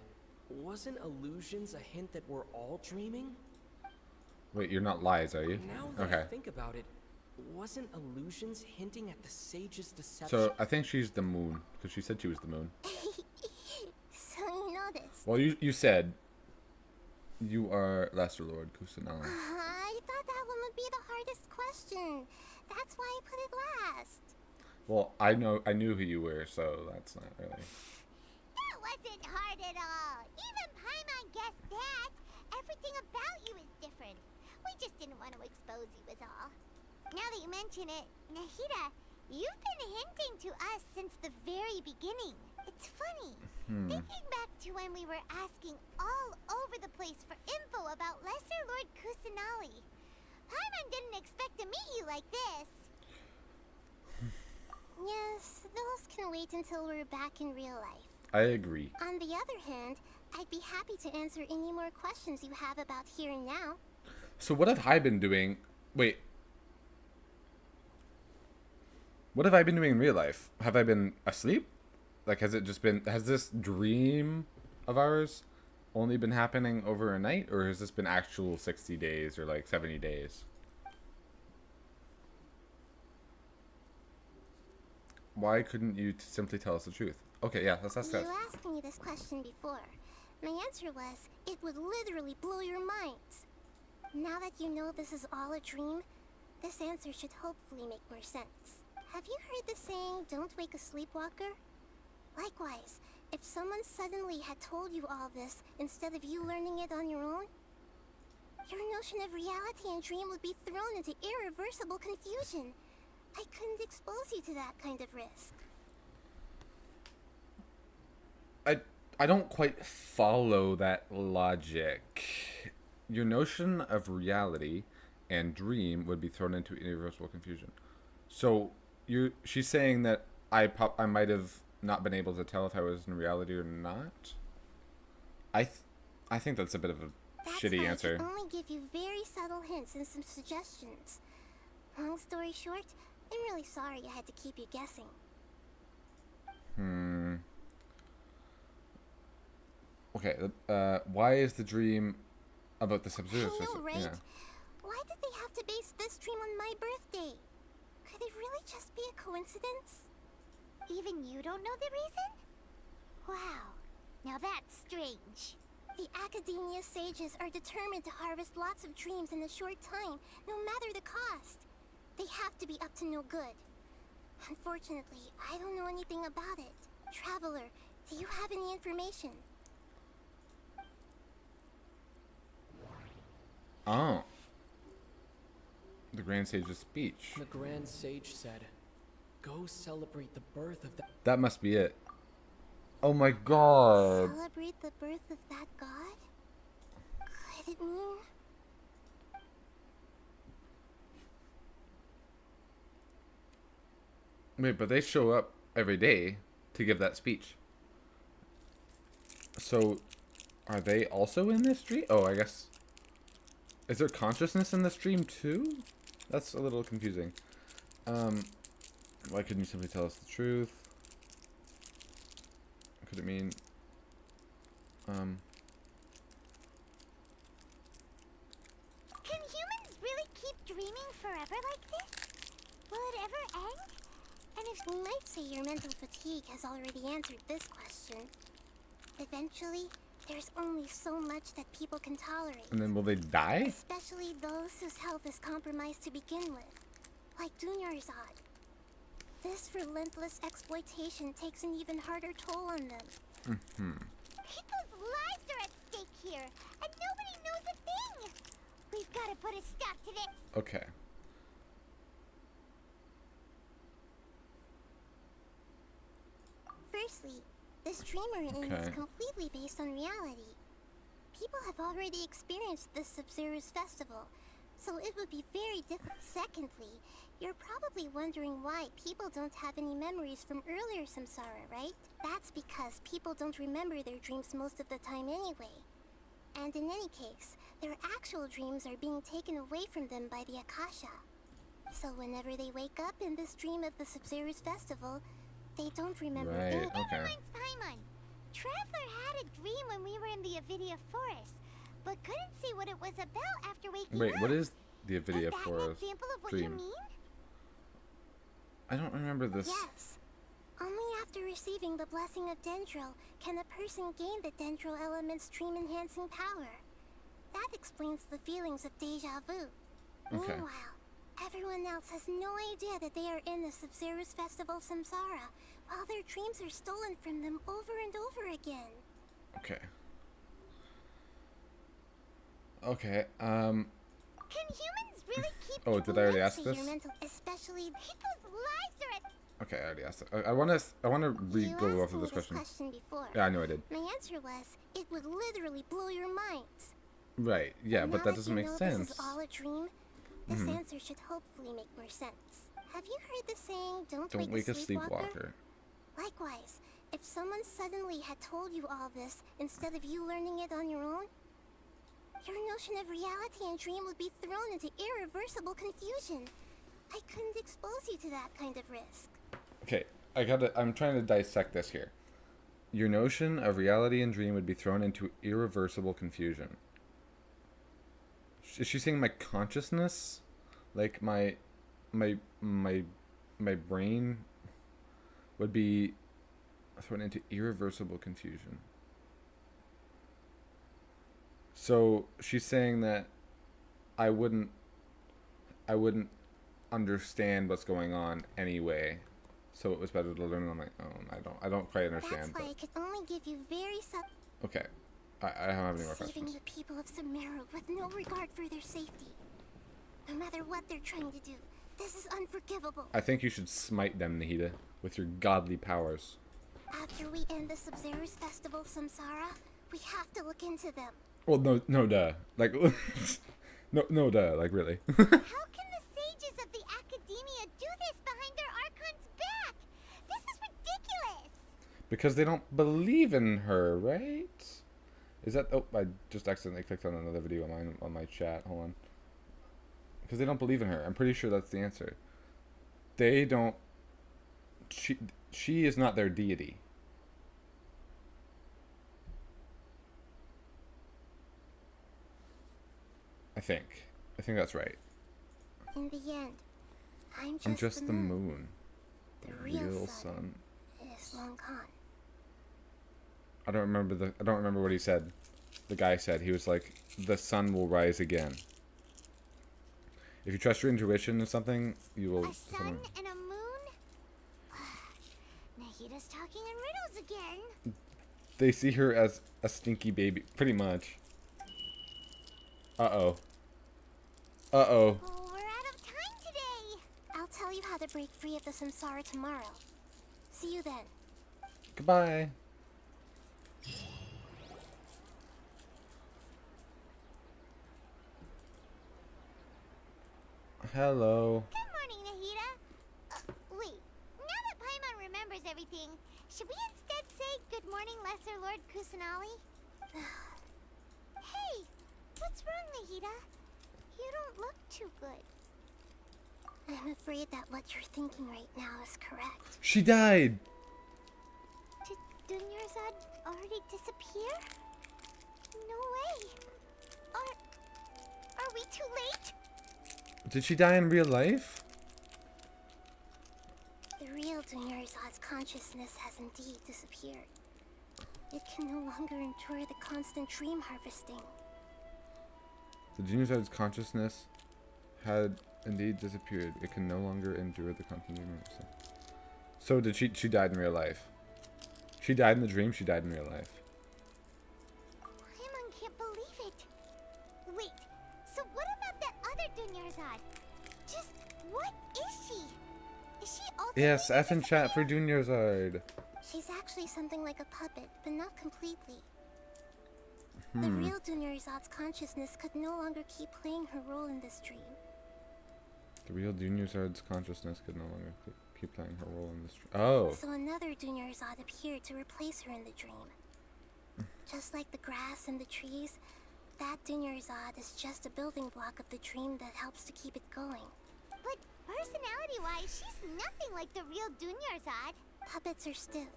wasn't illusions a hint that we're all dreaming? Wait, you're not lies, are you? Now that I think about it, wasn't illusions hinting at the sage's deception? So I think she's the moon because she said she was the moon. So you know this. Well, you said you are Lesser Lord Kusanagi. I thought that one would be the hardest question. That's why I put it last. Well, I knew who you were, so that's not really. That wasn't hard at all. Even Paimon guessed that. Everything about you is different. We just didn't want to expose you is all. Now that you mention it, Nahida, you've been hinting to us since the very beginning. It's funny. Thinking back to when we were asking all over the place for info about Lesser Lord Kusanagi. Paimon didn't expect to meet you like this. Yes, those can wait until we're back in real life. I agree. On the other hand, I'd be happy to answer any more questions you have about here and now. So what have I been doing? Wait. What have I been doing in real life? Have I been asleep? Like, has this dream of ours only been happening over a night? Or has this been actual 60 days or like 70 days? Why couldn't you simply tell us the truth? Okay, yeah, let's ask that. You asked me this question before. My answer was, it would literally blow your minds. Now that you know this is all a dream, this answer should hopefully make more sense. Have you heard the saying, don't wake a sleepwalker? Likewise, if someone suddenly had told you all this instead of you learning it on your own, your notion of reality and dream would be thrown into irreversible confusion. I couldn't expose you to that kind of risk. I don't quite follow that logic. Your notion of reality and dream would be thrown into irreversible confusion. So she's saying that I might have not been able to tell if I was in reality or not. I think that's a bit of a shitty answer. I can only give you very subtle hints and some suggestions. Long story short, I'm really sorry I had to keep you guessing. Okay, why is the dream about the Sub-Zero I system? know, right? Yeah. Why did they have to base this dream on my birthday? Could it really just be a coincidence? Even you don't know the reason? Wow, now that's strange. The Academia sages are determined to harvest lots of dreams in a short time, no matter the cost. They have to be up to no good. Unfortunately, I don't know anything about it. Traveler, do you have any information? Oh. The Grand Sage's speech. The Grand Sage said, go celebrate the birth of the... That must be it. Oh my god. Celebrate the birth of that god? Could it mean... Wait, but they show up every day to give that speech. So, are they also in this dream? Oh, I guess... Is there consciousness in this dream too? That's a little confusing. Why couldn't you simply tell us the truth? Could it mean... Can humans really keep dreaming forever like this? Will it ever end? And if you might say your mental fatigue has already answered this question. Eventually, there's only so much that people can tolerate. And then will they die? Especially those whose health is compromised to begin with. Like Dunyarzad. This relentless exploitation takes an even harder toll on them. People's lives are at stake here, and nobody knows a thing. We've got to put a stop to this. Okay. Firstly, this dream dream we're in is completely based on reality. People have already experienced this Sub-Zero's festival, so it would be very difficult. Secondly, you're probably wondering why people don't have any memories from earlier samsara, right? That's because people don't remember their dreams most of the time anyway. And in any case, their actual dreams are being taken away from them by the Akasha. So whenever they wake up in this dream of the Sub-Zero's festival, they don't remember anything. Never mind, Paimon. Traveler had a dream when we were in the Avidia Forest, but couldn't see what it was about after waking up. Wait, what is the Avidia Forest example of what dream? you mean? I don't remember this. Yes. Only after receiving the blessing of Dendro can a person gain the Dendro element's dream-enhancing power. That explains the feelings of deja vu. Okay. Meanwhile, everyone else has no idea that they are in the Sub-Zero's festival samsara, while their dreams are stolen from them over and over again. Okay. Okay, Can humans really keep oh, did I already ask this? Especially people's lives are at... Okay, I already asked it. I want to go off of this question. Before. Yeah, I know I did. My answer was, it would literally blow your minds. Right, yeah, but that doesn't make sense. This is all a dream. This answer should hopefully make more sense. Have you heard the saying, don't wake a sleepwalker? Likewise, if someone suddenly had told you all this instead of you learning it on your own, your notion of reality and dream would be thrown into irreversible confusion. I couldn't expose you to that kind of risk. Okay, I'm trying to dissect this here. Your notion of reality and dream would be thrown into irreversible confusion. Is she saying my consciousness? Like my brain would be thrown into irreversible confusion. So she's saying that I wouldn't understand what's going on anyway. So it was better to learn on my own. I don't quite understand. That's why I could only give you very Okay. I don't have any more Saving questions. the people of Sumeru with no regard for their safety. No matter what they're trying to do, this is unforgivable. I think you should smite them, Nahida, with your godly powers. After we end the Sub-Zero's festival samsara, we have to look into them. Well, no, duh. Like, no, duh. Like, really. How can the sages of the academia do this behind their archon's back? This is ridiculous. Because they don't believe in her, right? Is that... Oh, I just accidentally clicked on another video on my chat. Hold on. Because they don't believe in her. I'm pretty sure that's the answer. They don't... She is not their deity. I think that's right. In the end, I'm just the moon. The real sun is long gone. I don't remember what he said. The guy said, he was like, the sun will rise again. If you trust your intuition or something, you will... A sun and a moon? Nahida's talking in riddles again. They see her as a stinky baby, pretty much. Uh-oh. Uh-oh. Oh, we're out of time today. I'll tell you how to break free of the samsara tomorrow. See you then. Goodbye. Hello. Good morning, Nahida. Wait, now that Paimon remembers everything, should we instead say good morning, Lesser Lord Kusanali? Hey, what's wrong, Nahida? You don't look too good. I'm afraid that what you're thinking right now is correct. She died. Did Dunyarzad already disappear? No way. Are we too late? Did she die in real life? The real Dunyarzad's consciousness has indeed disappeared. It can no longer endure the constant dream harvesting. The Dunyarzad's consciousness had indeed disappeared. It can no longer endure the continuity. So did she died in real life? She died in the dream, she died in real life. Paimon can't believe it. Wait, so what about that other Dunyarzad? Just what is she? Is she also... Yes, F in chat for Dunyarzad. She's actually actually something like a puppet, but not completely. The real Dunyarzad's consciousness could no longer keep playing her role in this dream. The real Dunyarzad's consciousness could no longer keep playing her role in this dream. Oh. So another Dunyarzad appeared to replace her in the dream. Just like the grass and the trees, that Dunyarzad is just a building block of the dream that helps to keep it going. But personality-wise, she's nothing like the real Dunyarzad. Puppets are stiff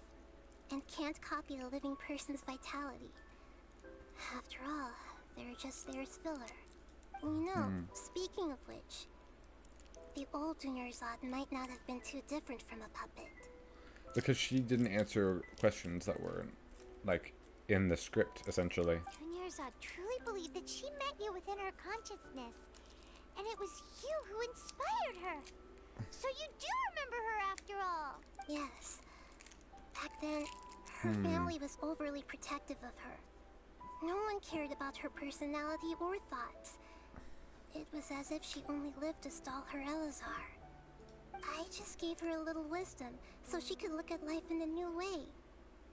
and can't copy a living person's vitality. After all, they're just there as filler. You know, speaking of which, the old Dunyarzad might not have been too different from a puppet. Because she didn't answer questions that were, like, in the script, essentially. Dunyarzad truly believed that she met you within her consciousness, and it was you who inspired her. So you do remember her after all. Yes. Back then, her family was overly protective of her. No one cared about her personality or thoughts. It was as if she only lived to stall her Elazar. I just gave her a little wisdom so she could look at life in a new way.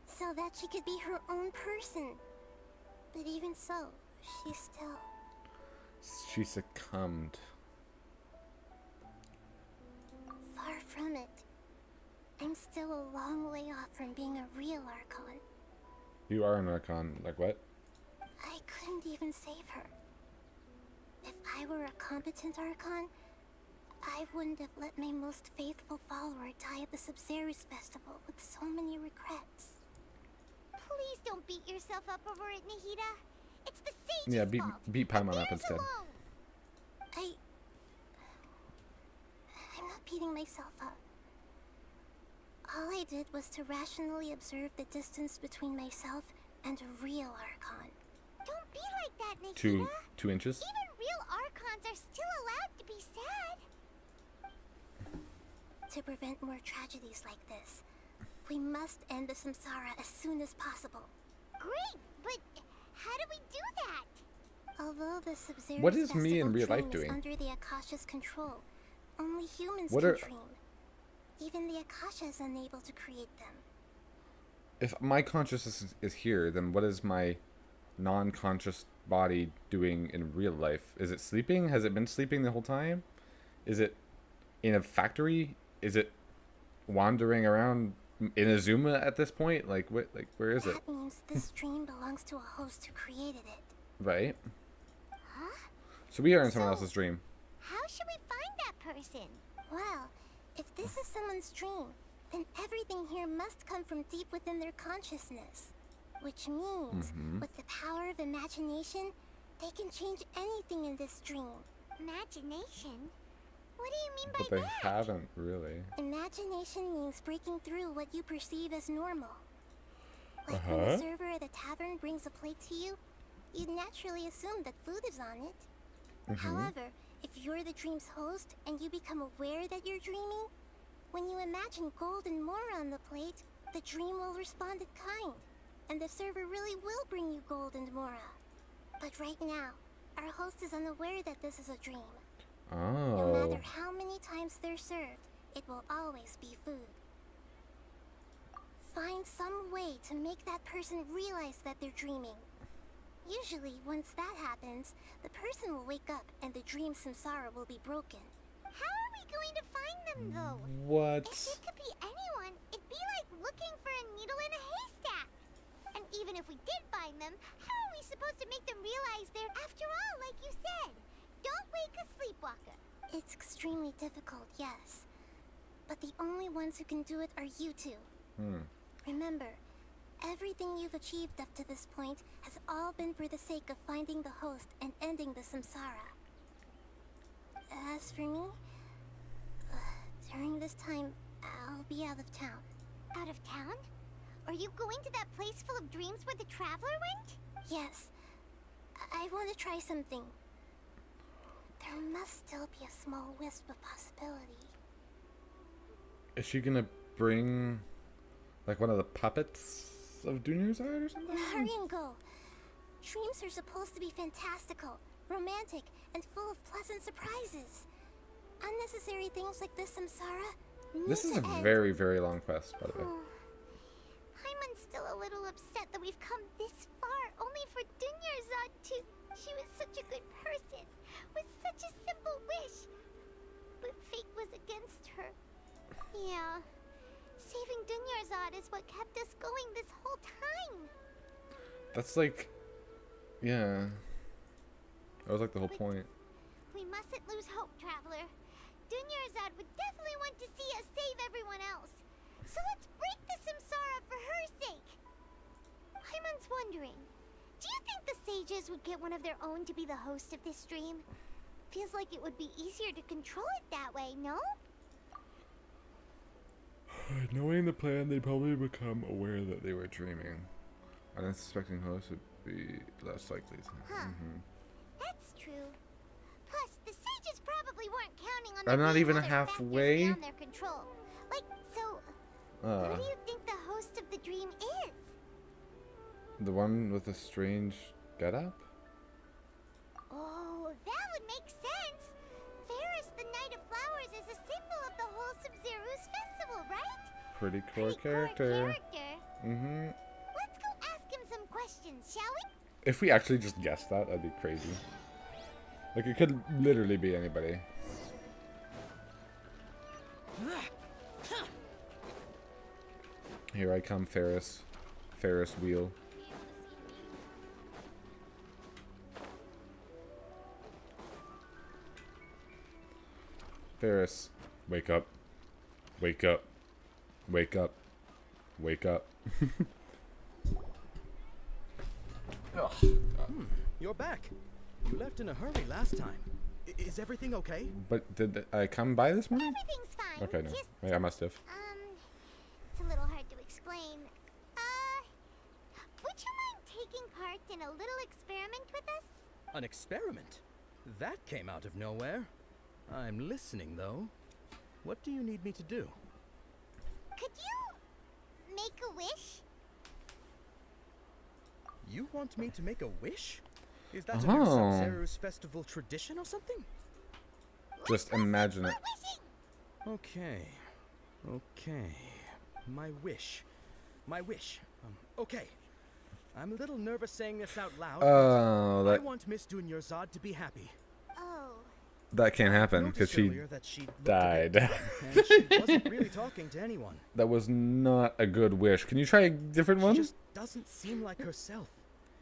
So that she could be her own person. But even so, She succumbed. Far from it. I'm still a long way off from being a real Archon. You are an Archon. Like what? I couldn't even save her. If I were a competent Archon, I wouldn't have let my most faithful follower die at the Sabzeruz festival with so many regrets. Please don't beat yourself up over it, Nahida. It's the Sage's fault. beat Paimon up instead. Alone. I'm not beating myself up. All I did was to rationally observe the distance between myself and a real Archon. Don't be like that, Nahida. 2 inches? Even real Archons are still allowed to be sad. To prevent more tragedies like this, we must end the samsara as soon as possible. Great, but how do we do that? Although the Sabzeruz What is me in real life dream is doing? under the Akasha's control, only humans What can are- dream. Even the Akasha is unable to create them. If my consciousness is here, then what is my non-conscious body doing in real life? Is it sleeping? Has it been sleeping the whole time? Is it in a factory? Is it wandering around in Azuma at this point? Like what? Like where is it? That means this dream belongs to a host who created it. Right. Huh? So we are in someone else's dream. How should we find that person? Well, if this is someone's dream, then everything here must come from deep within their consciousness. Which means, with the power of imagination, they can change anything in this dream. Imagination? What do you mean by But they that? haven't really. Imagination means breaking through what you perceive as normal. Like when the server at a tavern brings a plate to you, you'd naturally assume that food is on it. However, if you're the dream's host and you become aware that you're dreaming, when you imagine gold and more on the plate, the dream will respond in kind, and the server really will bring you gold and mora. But right now, our host is unaware that this is a dream. No matter how many times they're served, it will always be food. Find some way to make that person realize that they're dreaming. Usually, once that happens, the person will wake up and the dream samsara will be broken. How are we going to find them, though? What? If it could be anyone, it'd be like looking for a needle in a haystack. And even if we did find them, how are we supposed to make them realize they're, after all, like you said, don't wake a sleepwalker? It's extremely difficult, yes. But the only ones who can do it are you two. Remember, everything you've achieved up to this point has all been for the sake of finding the host and ending the samsara. As for me, during this time, I'll be out of town. Out of town? Are you going to that place full of dreams where the traveler went? Yes. I want to try something. There must still be a small wisp of possibility. Is she gonna bring like one of the puppets of Dunyarzad or something? Hurry and go. Dreams are supposed to be fantastical, romantic, and full of pleasant surprises. Unnecessary things like this samsara need This is to a end. very, very long quest, by the way. Paimon still a little upset that we've come this far only for Dunyarzad to... She was such a good person, with such a simple wish. But fate was against her. Yeah. Saving Dunyarzad is what kept us going this whole time. That's like... Yeah. That was like the whole point. We mustn't lose hope, Traveler. Dunyarzad would definitely want to see us save everyone else. So let's break the Samsara for her sake. Hyman's wondering, do you think the sages would get one of their own to be the host of this stream? Feels like it would be easier to control it that way, no? Knowing the plan, they'd probably become aware that they were dreaming. An unsuspecting host would be less likely to... Huh. That's true. Plus, the sages probably weren't counting on I'm there not being even other halfway. factors beyond their control. Like, so... Who do you think the host of the dream is? The one with the strange getup? Oh, that would make sense. Ferris, the Knight of Flowers, is a symbol of the whole Sub-Zero's festival, right? Pretty core character. Mm-hmm. Let's go ask him some questions, shall we? If we actually just guessed that, that'd be crazy. Like, it could literally be anybody. Here I come, Ferris. Ferris wheel. Ferris, wake up. Wake up. Wake up. Wake up. You're back. You left in a hurry last time. Is everything okay? But did I come by this morning? Everything's fine. Okay, no. Just, Yeah, I must have. it's a little hard to explain. Would you mind taking part in a little experiment with us? An experiment? That came out of nowhere. I'm listening, though. What do you need me to do? Could you make a wish? You want me to make a wish? Is that a new Sub-Zero's festival tradition or something? Just imagine it. Okay. Okay. My wish. My wish. Okay. I'm a little nervous saying this out loud. Oh, I want Miss Dunyarzad to be happy. Oh. That can't happen because she died. And she wasn't really talking to anyone. That was not a good wish. Can you try a different one? She just doesn't seem like herself.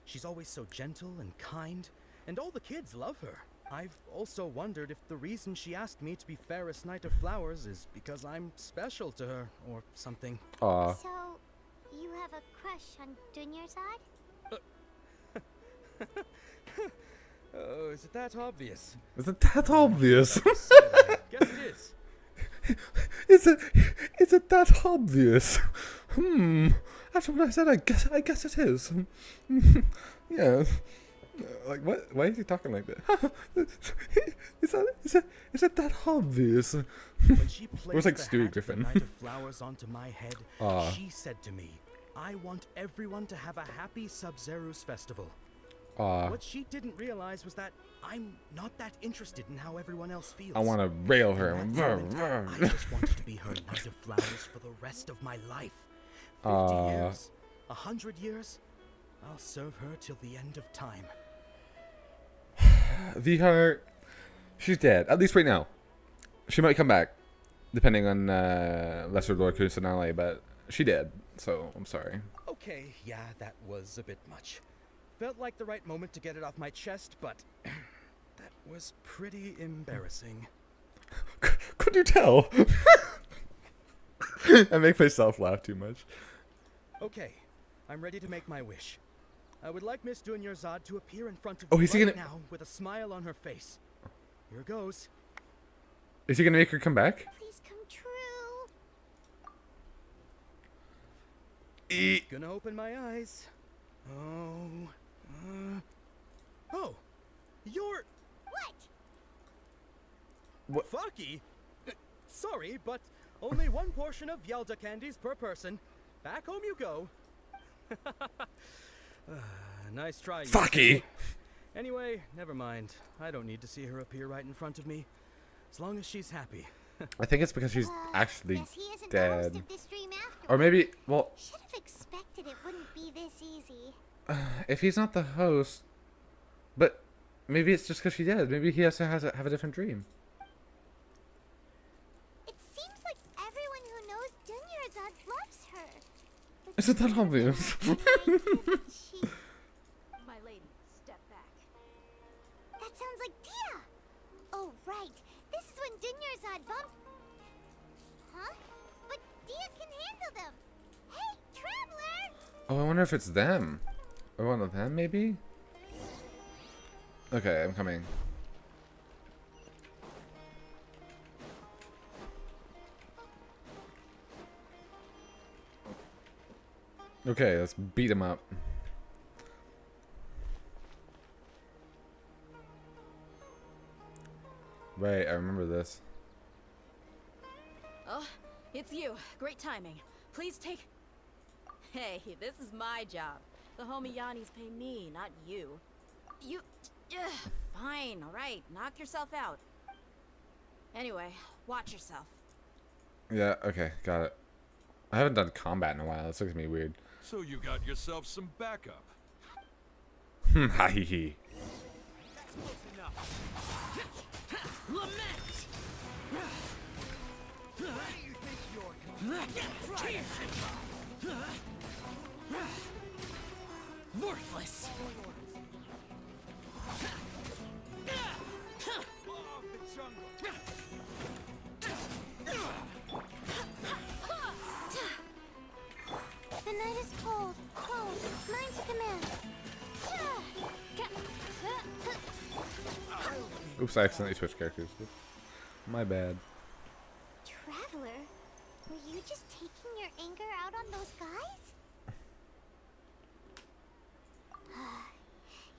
She's always so gentle and kind, and all the kids love her. I've also wondered if the reason she asked me to be Ferris Knight of Flowers is because I'm special to her, or something. Aw. So, you have a crush on Dunyarzad? Oh, is it that obvious? Is it that obvious? Guess it is. Is it that obvious? That's what I said. I guess it is. Yeah. Like what? Why is he talking like that? Is it that obvious? When she it was like placed Stewie Griffin. Knight of Flowers onto my head, she said to me, "I want everyone to have a happy Sub-Zero's festival." What she didn't realize was that I'm not that interested in how everyone else feels. I want to rail her. I just wanted to be her Knight of Flowers for the rest of my life. 50 years, 100 years, I'll serve her till the end of time. Vihar, she's dead. At least right now. She might come back, depending on Lesser Lord Kusanale, but she dead. So I'm sorry. Okay, yeah, that was a bit much. Felt like the right moment to get it off my chest, but that was pretty embarrassing. Could you tell? I make myself laugh too much. Okay, I'm ready to make my wish. I would like Miss Dunyarzad to appear in front of me right now with a smile on her face. Here goes. Is he gonna make her come back? Please come true. Gonna open my eyes. Oh, you're... What? Fucky? Sorry, but only one portion of Yalda candies per person. Back home you go. Nice try, Fucky! Anyway, never mind. I don't need to see her appear right in front of me. As long as she's happy. I think it's because she's actually Guess he isn't dead. the host of this dream after Or maybe, well... Should have expected it see. If he's not the host, but maybe it's just because she did. Maybe he has to have a different dream. It seems like everyone who knows Dunyarzad loves her. Is it that obvious? My lady, step back. That sounds like Dia! Oh, right. This is when Dunyarzad bumped... Huh? But Dia can handle them! Hey, Traveler! Oh, I wonder if it's them. Or one of them, maybe? Okay, I'm coming. Okay, let's beat him up. Right, I remember this. Oh, it's you. Great timing. Please take... Hey, this is my job. The homie Yanni's pay me, not you. You... Fine, alright. Knock yourself out. Anyway, watch yourself. Yeah, okay, got it. I haven't done combat in a while. This looks at me weird. So you got yourself some backup. Ha hee hee. That's close enough. Lament! Where do you think you're going? Worthless! The night is cold, cold. Mine to command. Oops, I accidentally switched characters. My bad. Traveler, were you just taking your anger out on those guys?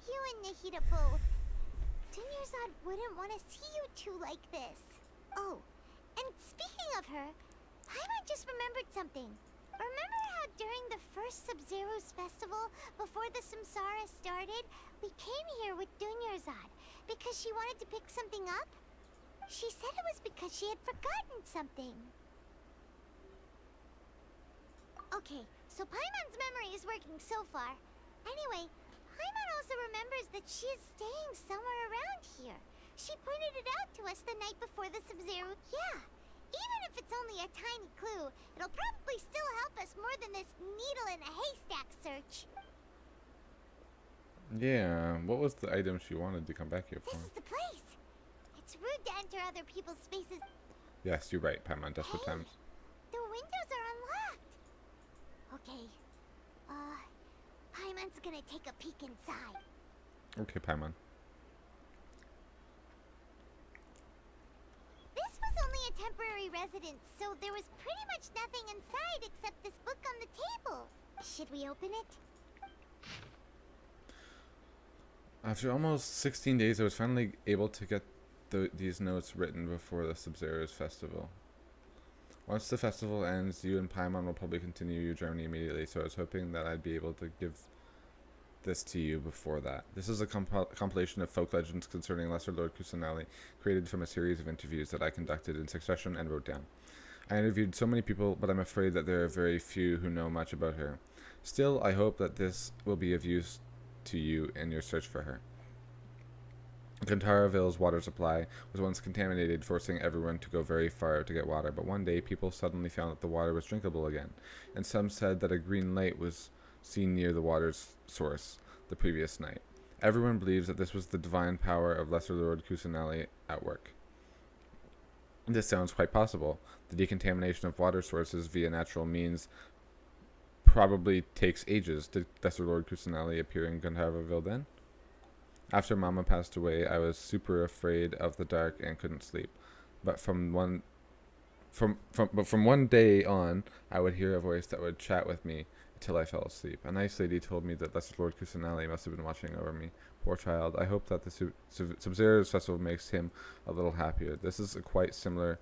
You and Nahida both. Dunyarzad wouldn't want to see you two like this. Oh, and speaking of her, Paimon just remembered something. Remember how during the first Sub-Zero's festival, before the Samsara started, we came here with Dunyarzad because she wanted to pick something up? She said it was because she had forgotten something. Okay, so Paimon's memory is working so far. Anyway, Paimon also remembers that she is staying somewhere around here. She pointed it out to us the night before the Sub-Zero. Yeah, even if it's only a tiny clue, it'll probably still help us more than this needle in a haystack search. Yeah, what was the item she wanted to come back here for? This is the place. It's rude to enter other people's spaces. Yes, you're right, Paimon. Desperate times. The windows are unlocked. Okay. Paimon's gonna take a peek inside. Okay, Paimon. This was only a temporary residence, so there was pretty much nothing inside except this book on the table. Should we open it? After almost 16 days, I was finally able to get these notes written before the Sub-Zero's festival. Once the festival ends, you and Paimon will probably continue your journey immediately, so I was hoping that I'd be able to give this to you before that. This is a compilation of folk legends concerning Lesser Lord Kusanali, created from a series of interviews that I conducted in succession and wrote down. I interviewed so many people, but I'm afraid that there are very few who know much about her. Still, I hope that this will be of use to you in your search for her. Gantaraville's water supply was once contaminated, forcing everyone to go very far to get water, but one day people suddenly found that the water was drinkable again, and some said that a green light was seen near the water's source the previous night. Everyone believes that this was the divine power of Lesser Lord Kusanali at work. This sounds quite possible. The decontamination of water sources via natural means probably takes ages. Did Lesser Lord Kusanali appear in Gantaraville then? After Mama passed away, I was super afraid of the dark and couldn't sleep. But from one day on, I would hear a voice that would chat with me until I fell asleep. A nice lady told me that Lesser Lord Kusanali must have been watching over me. Poor child. I hope that the Sub-Zero's festival makes him a little happier. This is quite similar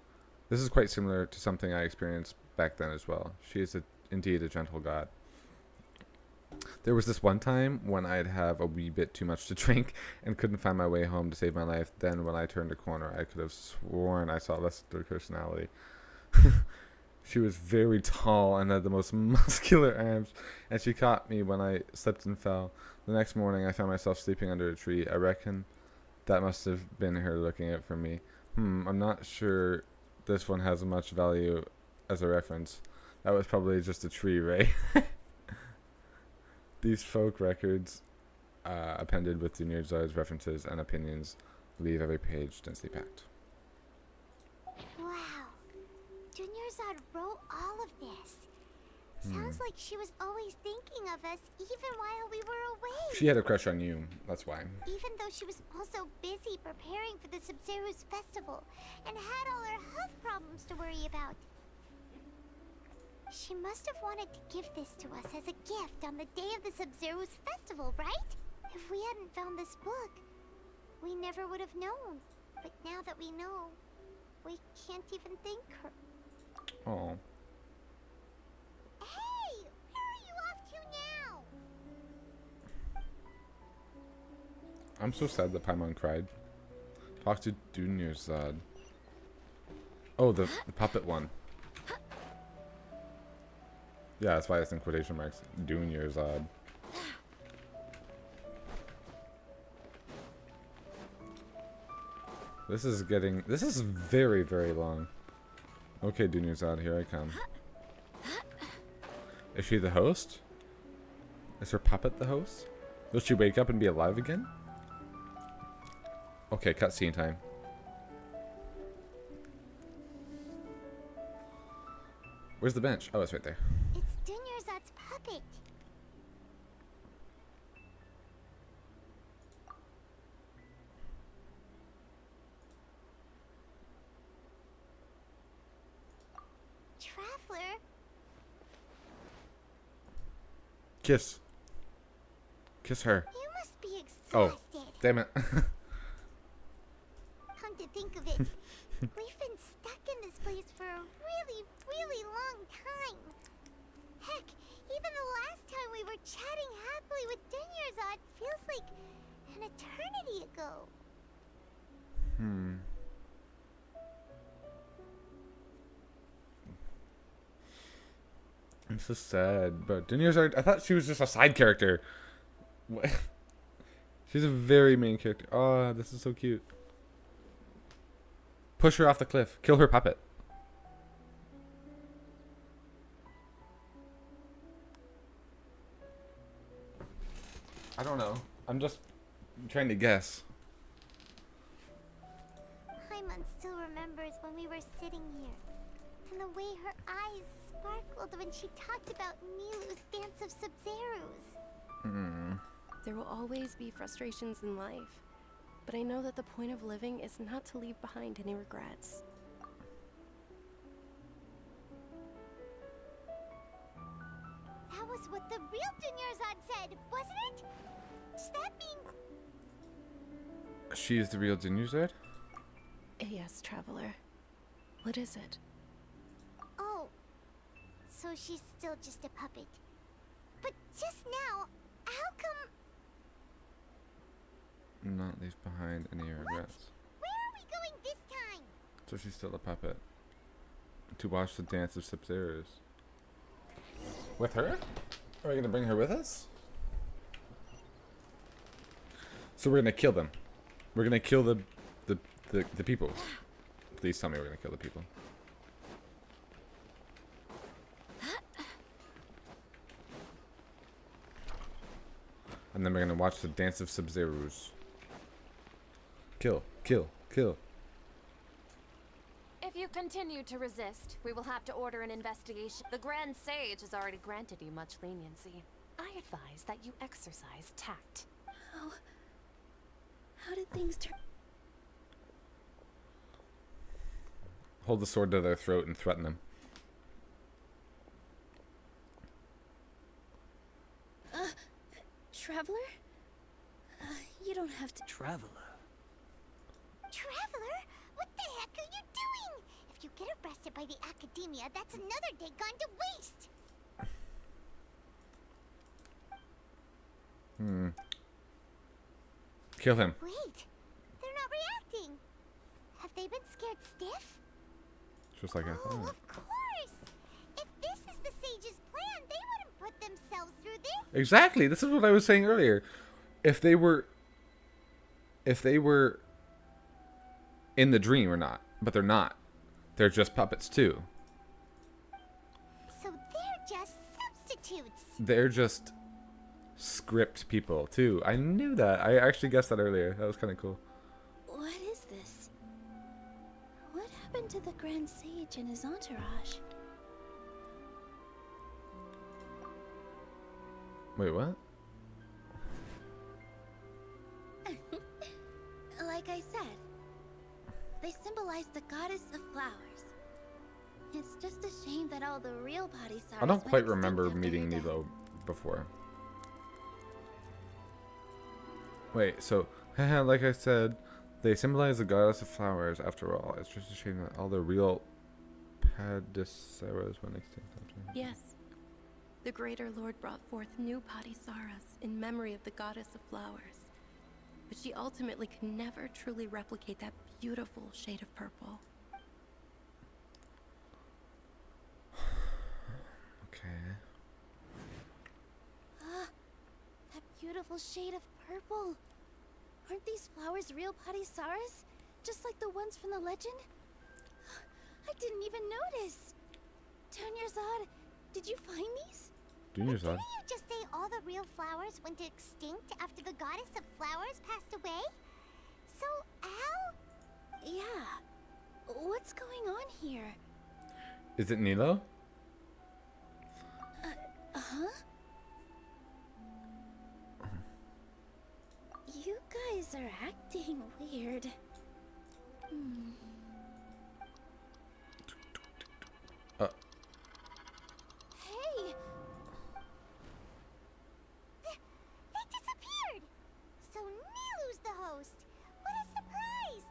to something I experienced back then as well. She is indeed a gentle god. There was this one time when I'd have a wee bit too much to drink and couldn't find my way home to save my life. Then when I turned a corner, I could have sworn I saw Lesser Personality. She was very tall and had the most muscular arms, and she caught me when I slipped and fell. The next morning, I found myself sleeping under a tree. I reckon that must have been her looking out for me. I'm not sure this one has much value as a reference. That was probably just a tree, right? These folk records, appended with Dunyarzad's references and opinions, leave every page densely packed. Wow. Dunyarzad wrote all of this. Sounds like she was always thinking of us even while we were away. She had a crush on you, that's why. Even though she was also busy preparing for the Sub-Zero's festival and had all her health problems to worry about. She must have wanted to give this to us as a gift on the day of the Sub-Zero's festival, right? If we hadn't found this book, we never would have known. But now that we know, we can't even thank her. Oh. Hey! Where are you off to now? I'm so sad that Paimon cried. Talk to Dunyarzad. Oh, the puppet one. Yeah, that's why it's in quotation marks. Dunyarzad. This is very, very long. Okay, Dunyarzad, here I come. Is she the host? Is her puppet the host? Will she wake up and be alive again? Okay, cutscene time. Where's the bench? Oh, it's right there. It's Dunyarzad's puppet. Traveler? Kiss. Kiss her. You must be Oh, exhausted. damn it. Come to think of it, we've been stuck in this place for a really, really long time. Heck, even the last time we were chatting happily with Dunyarzad feels like an eternity ago. I'm so sad, but Dunyarzad, I thought she was just a side character. What? She's a very main character. Oh, this is so cute. Push her off the cliff. Kill her puppet. I don't know. I'm just trying to guess. Paimon still remembers when we were sitting here, and the way her eyes sparkled when she talked about Nilu's Dance of Sub-Zeros. There will always be frustrations in life, but I know that the point of living is not to leave behind any regrets. That was what the real Dunyarzad said, wasn't it? Does that mean... She's the real Dunyarzad? Yes, Traveler. What is it? Oh, so she's still just a puppet. But just now, how come... Not leave behind any regrets. Where are we going this time? So she's still a puppet. To watch the Dance of Sub-Zeros. With her? Are we gonna bring her with us? So we're gonna kill them. We're gonna kill the people. Please tell me we're gonna kill the people. And then we're gonna watch the Dance of Sub-Zeros. Kill, kill, kill. If you continue to resist, we will have to order an investigation. The Grand Sage has already granted you much leniency. I advise that you exercise tact. How did things turn? Hold the sword to their throat and threaten them. Traveler? You don't have to. Traveler? Traveler? What the heck are you doing? If you get arrested by the Academia, that's another day gone to waste. Kill him. Wait, they're not reacting. Have they been scared stiff? Just like I Oh, thought. of course. Exactly. This is what I was saying earlier. If they were in the dream or not, but they're not. They're just puppets too. So they're just substitutes. They're just script people too. I knew that. I actually guessed that earlier. That was kind of cool. What is this? What happened to the Grand Sage and his entourage? Wait, what? Like I said, they symbolize the goddess of flowers. It's just a shame that all the real body stars. I don't quite remember meeting Nilo before. Wait, so like I said, they symbolize the goddess of flowers. After all, it's just a shame that all the real Padisaras went extinct. Yes. The Greater Lord brought forth new Padisaras in memory of the goddess of flowers. But she ultimately could never truly replicate that beautiful shade of purple. Okay. That beautiful shade of purple. Aren't these flowers real Padisaras? Just like the ones from the legend? I didn't even notice. Dunyarzad, did you find these? Dunyarzad? Didn't you just say all the real flowers went extinct after the goddess of flowers passed away? So, how? Yeah. What's going on here? Is it Nilo? Huh? You guys are acting weird. Hey! They disappeared! So Nilu's the host. What a surprise!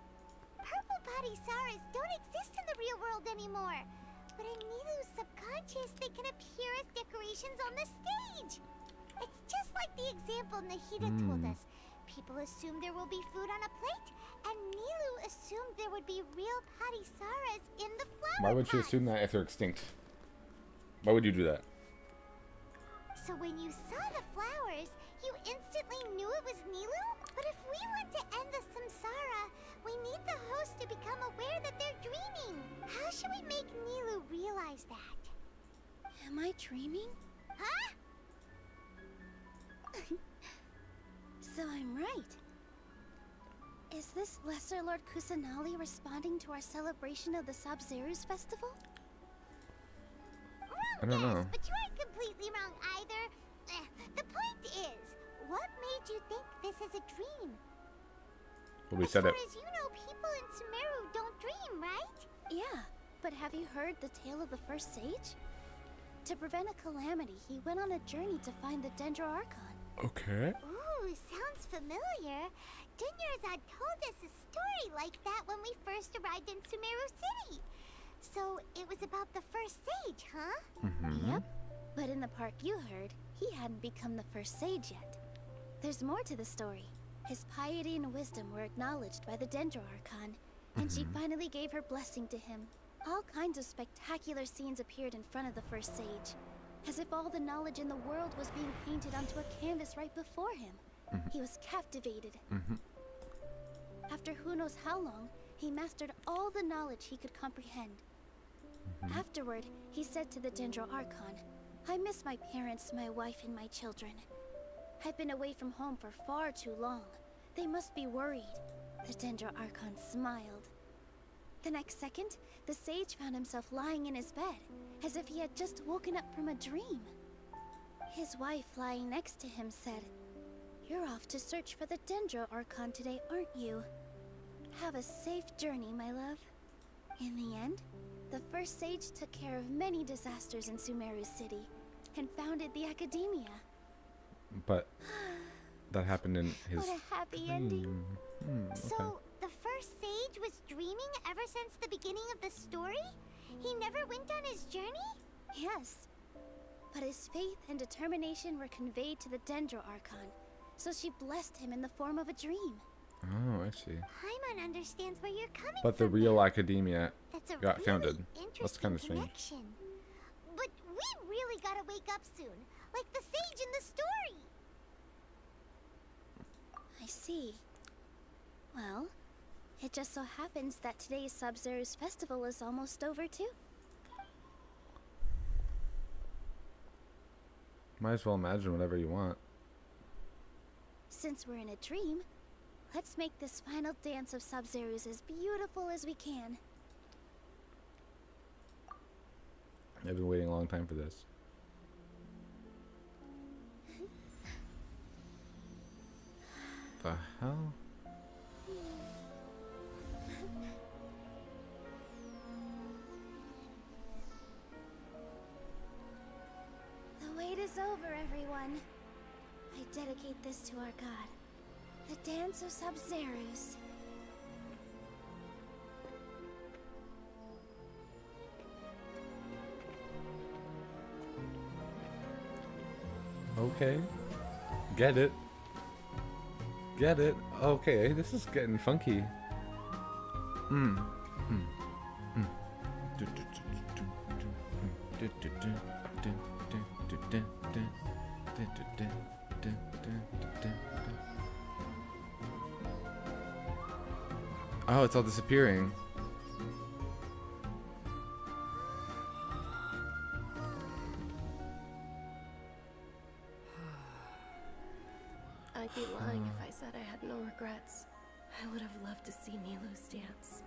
Purple Padisaras don't exist in the real world anymore. But in Nilu's subconscious, they can appear as decorations on the stage. It's just like the example Nahida told us. People assumed there will be food on a plate, and Nilu assumed there would be real Padisaras in the flower Why would she pots. assume that if they're extinct? Why would you do that? So when you saw the flowers, you instantly knew it was Nilu? But if we want to end the samsara, we need the host to become aware that they're dreaming. How should we make Nilu realize that? Am I dreaming? Huh? So I'm right. Is this Lesser Lord Kusanali responding to our celebration of the Sabzeruz festival? I don't know. But you aren't completely wrong either. The point is, what made you think this is a dream? Well, we said it. As far as you know, people in Sumeru don't dream, right? Yeah, but have you heard the tale of the first sage? To prevent a calamity, he went on a journey to find the Dendro Archon. Okay. Ooh, sounds familiar. Dunyarzad told us a story like that when we first arrived in Sumeru City. So it was about the first sage, huh? Yep. But in the part you heard, he hadn't become the first sage yet. There's more to the story. His piety and wisdom were acknowledged by the Dendro Archon, and she finally gave her blessing to him. All kinds of spectacular scenes appeared in front of the first sage, as if all the knowledge in the world was being painted onto a canvas right before him. He was captivated. After who knows how long, he mastered all the knowledge he could comprehend. Afterward, he said to the Dendro Archon, "I miss my parents, my wife, and my children. I've been away from home for far too long. They must be worried." The Dendro Archon smiled. The next second, the sage found himself lying in his bed, as if he had just woken up from a dream. His wife, lying next to him, said, "You're off to search for the Dendro Archon today, aren't you? Have a safe journey, my love." In the end, the first sage took care of many disasters in Sumeru City, and founded the Academia. But that happened in his... What a happy ending. Okay. So, the first sage was dreaming ever since the beginning of the story? He never went on his journey? Yes. But his faith and determination were conveyed to the Dendro Archon, so she blessed him in the form of a dream. Oh, I see. Paimon understands where you're coming But the from. real academia That's a got really founded. That's interesting kind of strange. connection. But we really gotta wake up soon. like the sage in the story. I see. Well, it just so happens that today's Sub-Zero's festival is almost over too. Might as well imagine whatever you want. Since we're in a dream, let's make this final dance of Sub-Zero's as beautiful as we can. I've been waiting a long time for this. The hell? The wait is over, everyone. I dedicate this to our god, the dance of Sub-Zero's. Okay. Get it. Get it. Okay, this is getting funky. Oh, it's all disappearing. I'd be lying if I said I had no regrets. I would have loved to see Nilu's dance.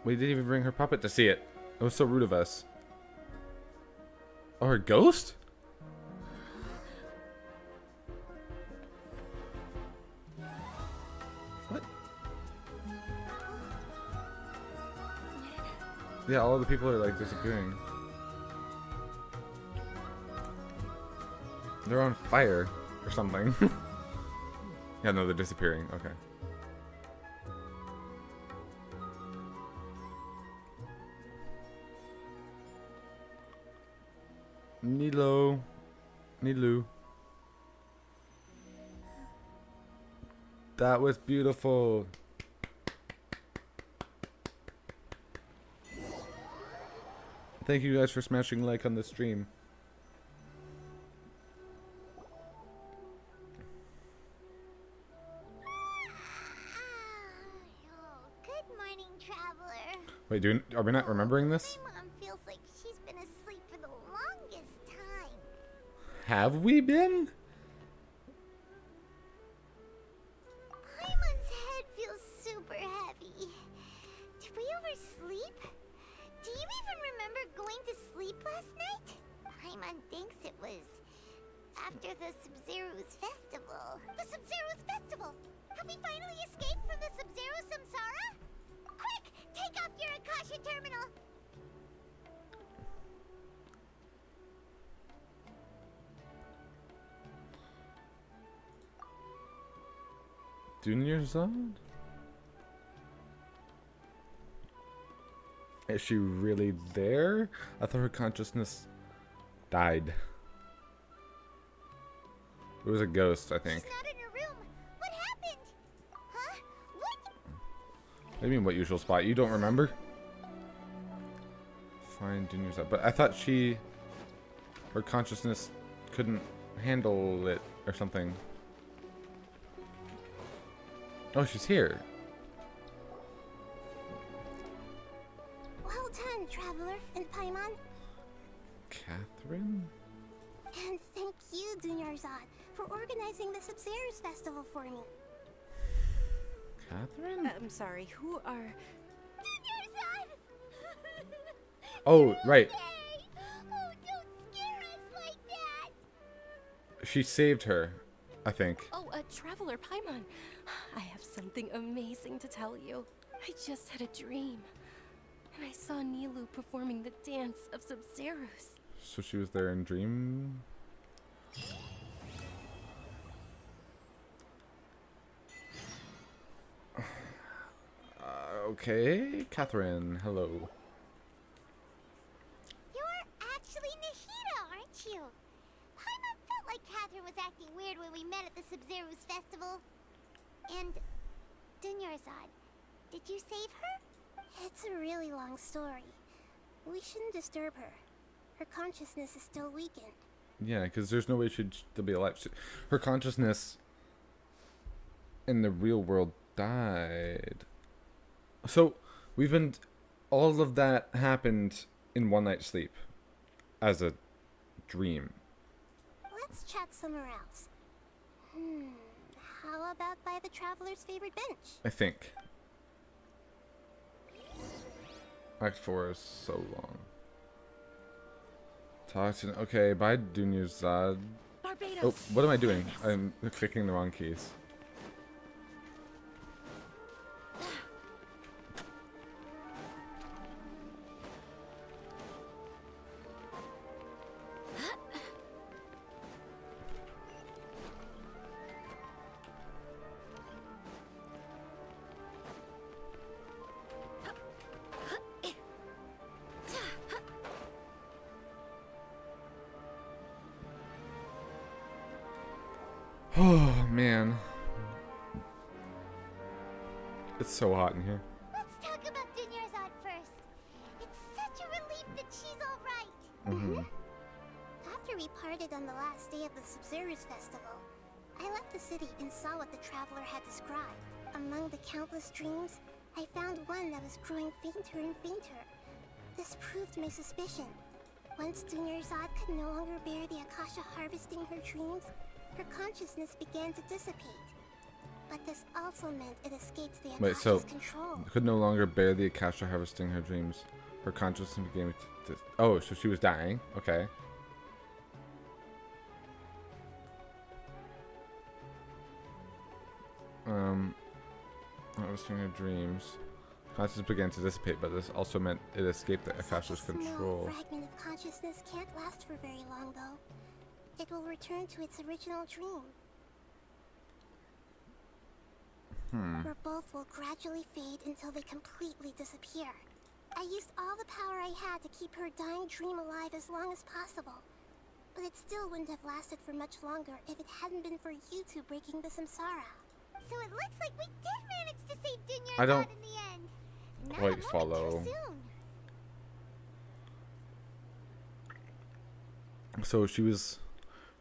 We didn't even bring her puppet to see it. It was so rude of us. Oh, her ghost? What? Yeah, all the people are like disappearing. They're on fire or something. Yeah, no, they're disappearing. Okay. Nilu. That was beautiful. Thank you guys for smashing like on the stream. Good morning, traveler. Wait, are we not remembering this? My mom feels like she's been asleep for the longest time. Have we been? Paimon's head feels super heavy. Did we oversleep? Do you even remember going to sleep last night? Paimon thinks it was after the Sub-Zero's festival. The Sub-Zero's festival! Have we finally escaped from the Sub-Zero samsara? Quick! Take off your Akasha terminal! Junior Zod? Is she really there? I thought her consciousness died. It was a ghost, I think. She's not in her room. What happened? Huh? What? What do you mean, what usual spot? You don't remember? Find Junior Zod. But I thought her consciousness couldn't handle it or something. Oh, she's here. Well done, traveler and Paimon. Catherine? And thank you, Dunyarzad, for organizing the Sub-Zero's festival for me. Catherine? I'm sorry, who are... Dunyarzad! Oh, right. Oh, don't scare us like that! She saved her, I think. Oh, Traveler Paimon. I have something amazing to tell you. I just had a dream. And I saw Nilu performing the dance of Sub-Zero's. So she was there in dream? Okay, Catherine, hello. You're actually Nahida, aren't you? Paimon felt like Catherine was acting weird when we met at the Sub-Zero's festival. And Dunyarzad, did you save her? It's a really long story. We shouldn't disturb her. Her consciousness is still weakened. Yeah, because there's no way she'd still be alive. Her consciousness in the real world died. So all of that happened in one night's sleep as a dream. Let's chat somewhere else. How about by the traveler's favorite bench? I think. Act 4 is so long. Okay, bye, Dunyarzad. Oh, what am I doing? I'm clicking the wrong keys. Oh, man. It's so hot in here. Let's talk about Dunyarzad first. It's such a relief that she's alright. After we parted on the last day of the Subzerus Festival, I left the city and saw what the traveler had described. Among the countless dreams, I found one that was growing fainter and fainter. This proved my suspicion. Once Dunyarzad could no longer bear the Akasha harvesting her dreams, her consciousness began to dissipate. But this also meant it escaped the Akasha's control. Could no longer bear the Akasha harvesting her dreams. Her consciousness began to... Oh, so she was dying? Okay. Harvesting her dreams. Consciousness began to dissipate, but this also meant it escaped the Akasha's control. A fragment of consciousness can't last for very long, though. It will return to its original dream. Where both will gradually fade until they completely disappear. I used all the power I had to keep her dying dream alive as long as possible. But it still wouldn't have lasted for much longer if it hadn't been for you two breaking the samsara. So it looks like we did manage to save Dunyarzad I don't in the end. quite follow. So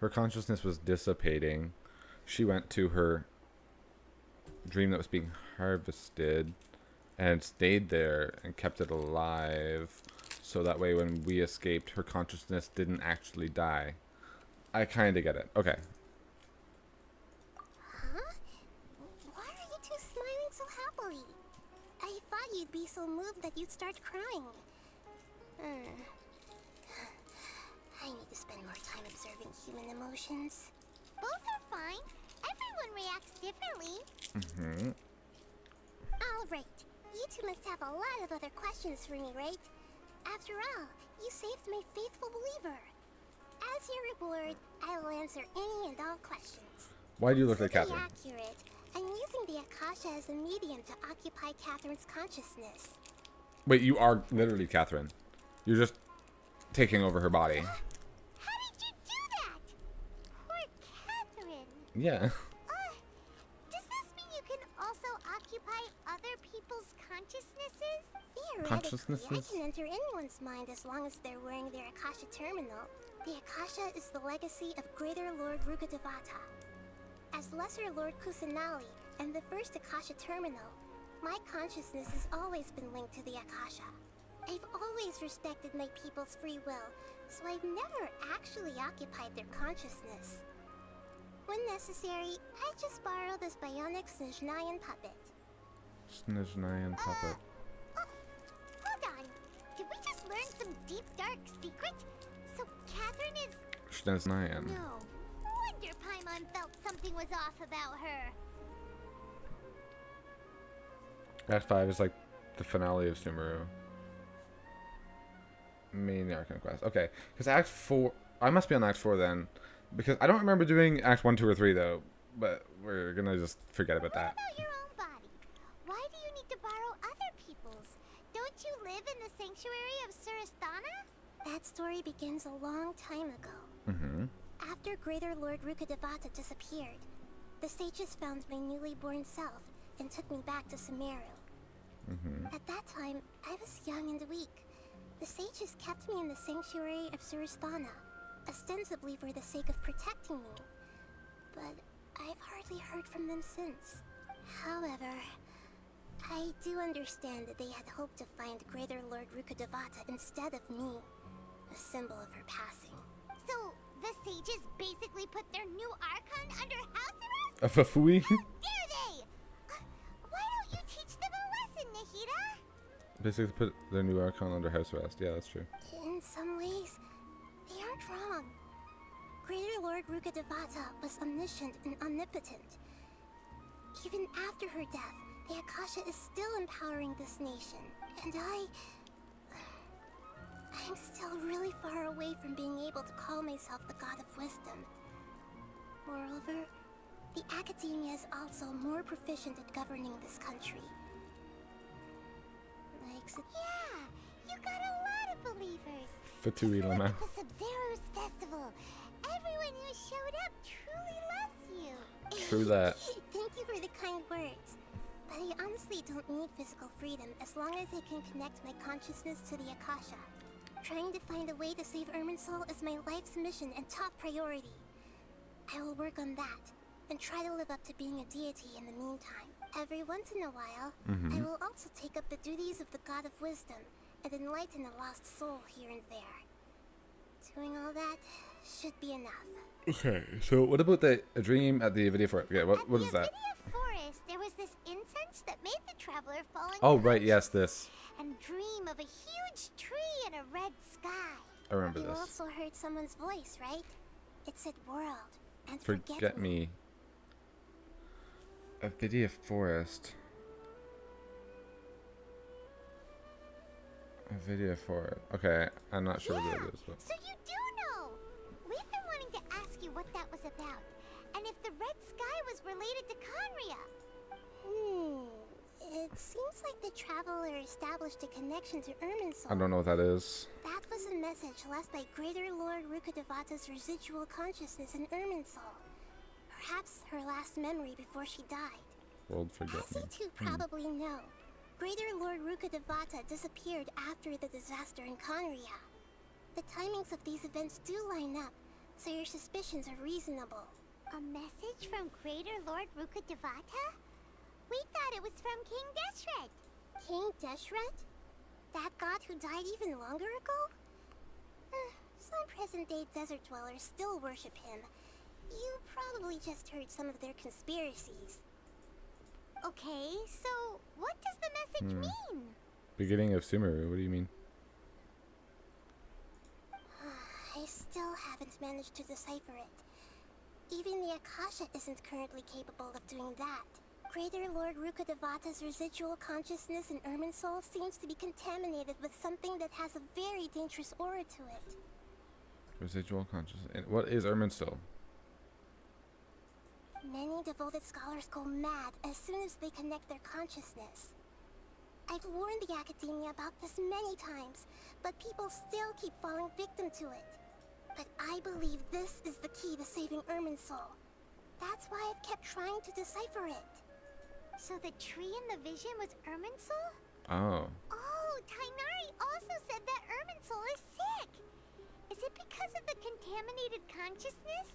her consciousness was dissipating. She went to her dream that was being harvested and stayed there and kept it alive. So that way when we escaped, her consciousness didn't actually die. I kind of get it. Okay. Huh? Why are you two smiling so happily? I thought you'd be so moved that you'd start crying. I need to spend more time observing human emotions. Both are fine. Everyone reacts differently. Alright. You two must have a lot of other questions for me, right? After all, you saved my faithful believer. As your reward, I will answer any and all questions. Why do you look like Catherine? To be accurate, I'm using the Akasha as a medium to occupy Catherine's consciousness. Wait, you are literally Catherine. You're just taking over her body. How did you do that? Poor Catherine. Yeah. Does this mean you can also occupy other people's consciousnesses? Theoretically, I can enter anyone's mind as long as they're wearing their Akasha terminal. The Akasha is the legacy of Greater Lord Rukkhadevata. As Lesser Lord Kusanali and the first Akasha terminal, my consciousness has always been linked to the Akasha. I've always respected my people's free will, so I've never actually occupied their consciousness. When necessary, I just borrow this bionic Snezhnayan puppet. Snezhnayan puppet. Hold on. Did we just learn some deep, dark secret? So Catherine is... Snezhnayan. No. Wonder Paimon felt something was off about her. Act 5 is like the finale of Sumeru. Main Arcane Quest. Okay, because Act 4... I must be on Act 4 then. Because I don't remember doing Act 1, 2, or 3 though. But we're gonna just forget about that. What about your own body? Why do you need to borrow other people's? Don't you live in the sanctuary of Surasthana? That story begins a long time ago. After Greater Lord Rukkhadevata disappeared, the sages found my newly born self and took me back to Sumeru. At that time, I was young and weak. The sages kept me in the sanctuary of Surasthana, ostensibly for the sake of protecting me. But I've hardly heard from them since. However, I do understand that they had hoped to find Greater Lord Rukkhadevata instead of me, a symbol of her passing. So, the sages basically put their new Archon under house arrest? A fafui? How dare they? Why don't you teach them a lesson, Nahida? Basically put their new Archon under house arrest. Yeah, that's true. In some ways, they aren't wrong. Greater Lord Rukkhadevata was omniscient and omnipotent. Even after her death, the Akasha is still empowering this nation, and I'm still really far away from being able to call myself the God of Wisdom. Moreover, the Academia is also more proficient at governing this country. Yeah, you got a lot of believers. Fatui Lama. At the Sub-Zero's festival, everyone who showed up truly loves you. True that. Thank you for the kind words. But I honestly don't need physical freedom as long as I can connect my consciousness to the Akasha. Trying to find a way to save Irminsul is my life's mission and top priority. I will work on that, and try to live up to being a deity in the meantime. Every once in a while, I will also take up the duties of the God of Wisdom and enlighten a lost soul here and there. Doing all that should be enough. Okay, so what about a dream at the Avidia Forest? Okay, what is that? At the Avidia Forest, there was this incense that made the traveler fall Oh, unconscious right, yes, this. and dream of a huge tree and a red sky. I remember You this. also heard someone's voice, right? It said world and Forget me. Avidia Forest. Avidia Forest. Okay, I'm not sure what it is, but. So you do know! We've been wanting to ask you what that was about, and if the red sky was related to Conria. It seems like the traveler established a connection to Irminsul. I don't know what that is. That was a message left by Greater Lord Rukkhadevata's residual consciousness in Irminsul. Perhaps her last memory before she died. World forget As me. you two probably know, Greater Lord Rukkhadevata disappeared after the disaster in Conria. The timings of these events do line up, so your suspicions are reasonable. A message from Greater Lord Rukkhadevata? We thought it was from King Deshret. King Deshret? That god who died even longer ago? Some present-day desert dwellers still worship him. You probably just heard some of their conspiracies. Okay, so what does the message mean? Beginning of Sumeru, what do you mean? I still haven't managed to decipher it. Even the Akasha isn't currently capable of doing that. Greater Lord Rukkhadevata's residual consciousness in Irminsul seems to be contaminated with something that has a very dangerous aura to it. Residual consciousness. And what is Irminsul? Many devoted scholars go mad as soon as they connect their consciousness. I've warned the Academia about this many times, but people still keep falling victim to it. But I believe this is the key to saving Irminsul. That's why I've kept trying to decipher it. So the tree in the vision was Irminsul? Oh. Oh, Tainari also said that Irminsul is sick. Is it because of the contaminated consciousness?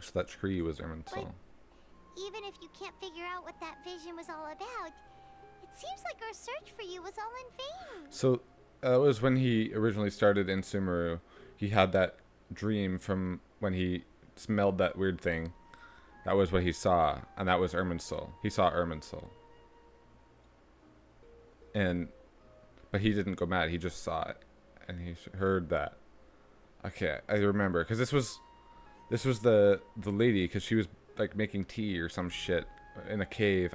So that tree was Irminsul. But even if you can't figure out what that vision was all about, it seems like our search for you was all in vain. So that was when he originally started in Sumeru. He had that dream from when he smelled that weird thing. That was what he saw, and that was Irminsul. He saw Irminsul. But he didn't go mad, he just saw it. And he heard that. Okay, I remember, because this was the lady, because she was like making tea or some shit in a cave.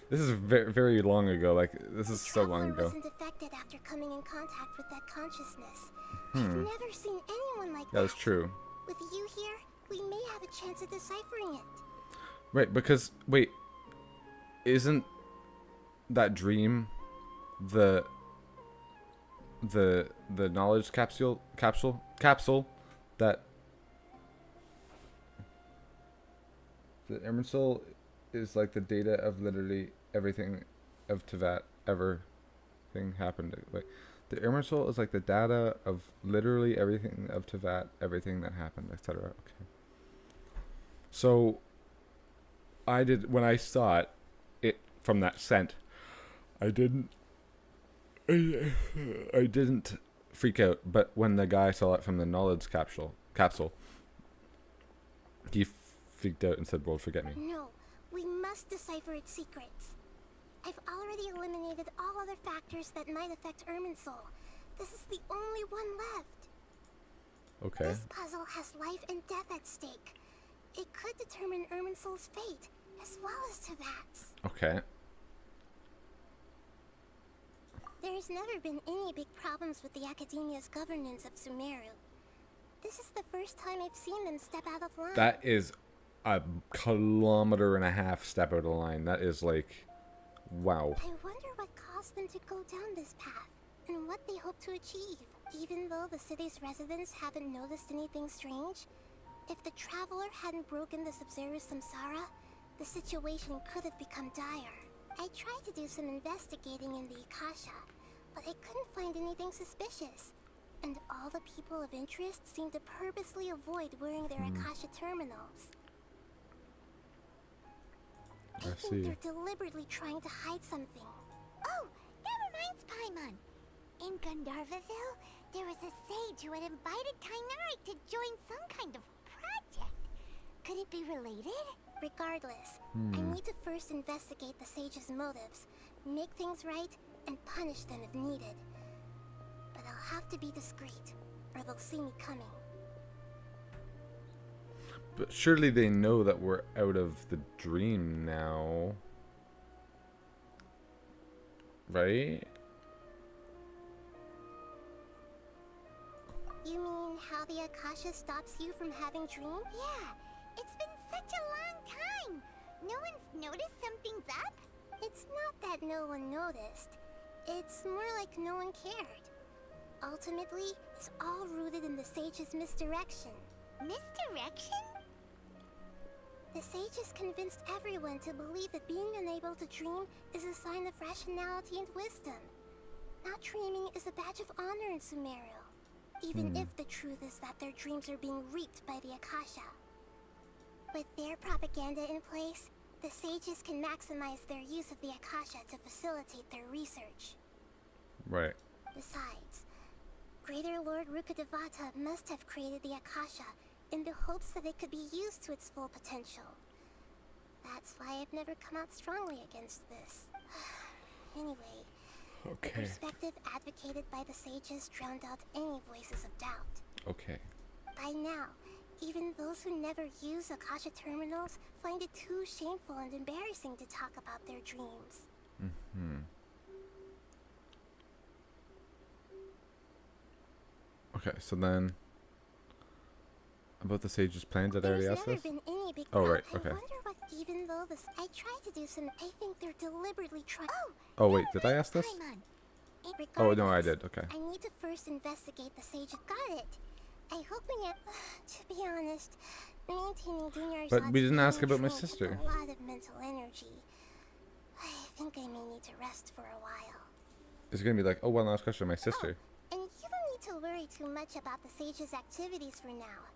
This is very, very long ago, like this is so long ago. Wasn't affected after coming in contact with that consciousness. I've never seen anyone like that. That's true. With you here, we may have a chance at deciphering it. Right, because wait, isn't that dream the knowledge capsule that the Irminsul is like the data of literally everything of Tevat ever thing happened. Like The Irminsul is like the data of literally everything of Tevat, everything that happened, etc. Okay. So, when I saw it from that scent, I didn't freak out. But when the guy saw it from the knowledge capsule, he freaked out and said, "Well, forget me." No, we must decipher its secrets. I've already eliminated all other factors that might affect Irminsul. This is the only one left. Okay. This puzzle has life and death at stake. It could determine Irminsul's fate, as well as Tevat's. Okay. There's never been any big problems with the Academia's governance of Sumeru. This is the first time I've seen them step out of line. That is a 1.5 kilometer step out of line. That is like, wow. I wonder what caused them to go down this path, and what they hope to achieve. Even though the city's residents haven't noticed anything strange, if the Traveler hadn't broken the Sub-Zero Samsara, the situation could have become dire. I tried to do some investigating in the Akasha, but I couldn't find anything suspicious. And all the people of interest seem to purposely avoid wearing their Akasha terminals. I think they're deliberately trying to hide something. Oh, that reminds Paimon. In Gandharvaville, there was a sage who had invited Latenight to join some kind of project. Could it be related? Regardless, I need to first investigate the sage's motives, make things right, and punish them if needed. But I'll have to be discreet, or they'll see me coming. But surely they know that we're out of the dream now. Right? You mean how the Akasha stops you from having dreams? Yeah, it's been such a long time. No one's noticed something's up? It's not that no one noticed. It's more like no one cared. Ultimately, it's all rooted in the sage's misdirection. Misdirection? The sages convinced everyone to believe that being unable to dream is a sign of rationality and wisdom. Not dreaming is a badge of honor in Sumeru, even if the truth is that their dreams are being reaped by the Akasha. With their propaganda in place, the sages can maximize their use of the Akasha to facilitate their research. Right. Besides, Greater Lord Rukkhadevata must have created the Akasha in the hopes that it could be used to its full potential. That's why I've never come out strongly against this. Anyway, the perspective advocated by the sages drowned out any voices of doubt. Okay. By now, even those who never use Akasha terminals find it too shameful and embarrassing to talk about their dreams. Okay, so then about the sage's plan, did I already ask this? Been any big oh, right, I okay. wonder what, even though this, I tried to do some, I think they're deliberately trying. Oh, wait, did I ask this? Oh, no, I did, okay. I need to first investigate the sage. Got it. I hope we have, to be honest, maintaining Dunyarzad's But we didn't ask about my takes sister. a lot of mental energy. I think I may need to rest for a while. It's gonna be like, oh, one last question, my sister. And you don't need to worry too much about the sage's activities for now.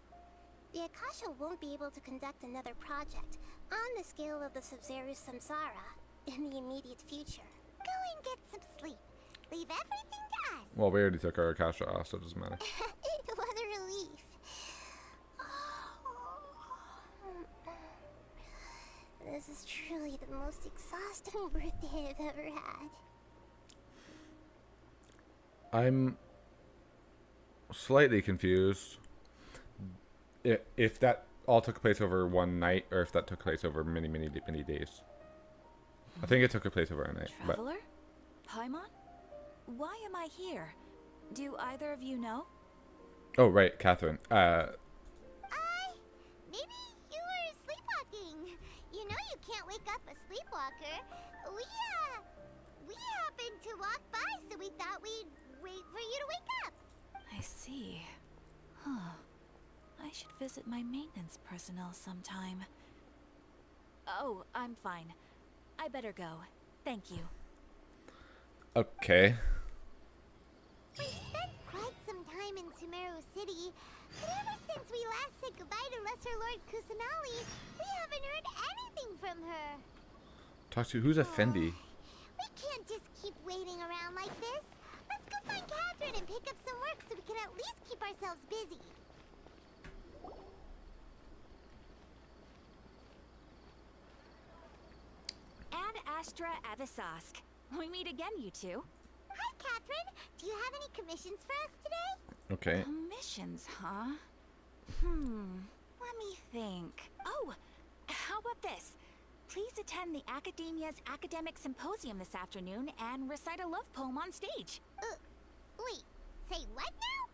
The Akasha won't be able to conduct another project on the scale of the Sub-Zero Samsara in the immediate future. Go and get some sleep. Leave everything to us. Well, we already took our Akasha off, so it doesn't matter. What a relief. This is truly the most exhausting birthday I've ever had. I'm slightly confused if that all took place over one night or if that took place over many days. I think it took place over a night. Traveler? Paimon? Why am I here? Do either of you know? Oh, right, Catherine. Maybe you were sleepwalking. You know you can't wake up a sleepwalker. We happened to walk by, so we thought we'd wait for you to wake up. I see. Huh. I should visit my maintenance personnel sometime. Oh, I'm fine. I better go. Thank you. Okay. We've spent quite some time in Sumeru City, but ever since we last said goodbye to Lesser Lord Kusanali, we haven't heard anything from her. Talk to who's a Fendi? We can't just keep waiting around like this. Let's go find Catherine and pick up some work so we can at least keep ourselves busy. Ad Astra Avisask. We meet again, you two. Hi, Catherine. Do you have any commissions for us today? Okay. Commissions, huh? Let me think. Oh, how about this? Please attend the Academia's Academic Symposium this afternoon and recite a love poem on stage. Wait, say what now?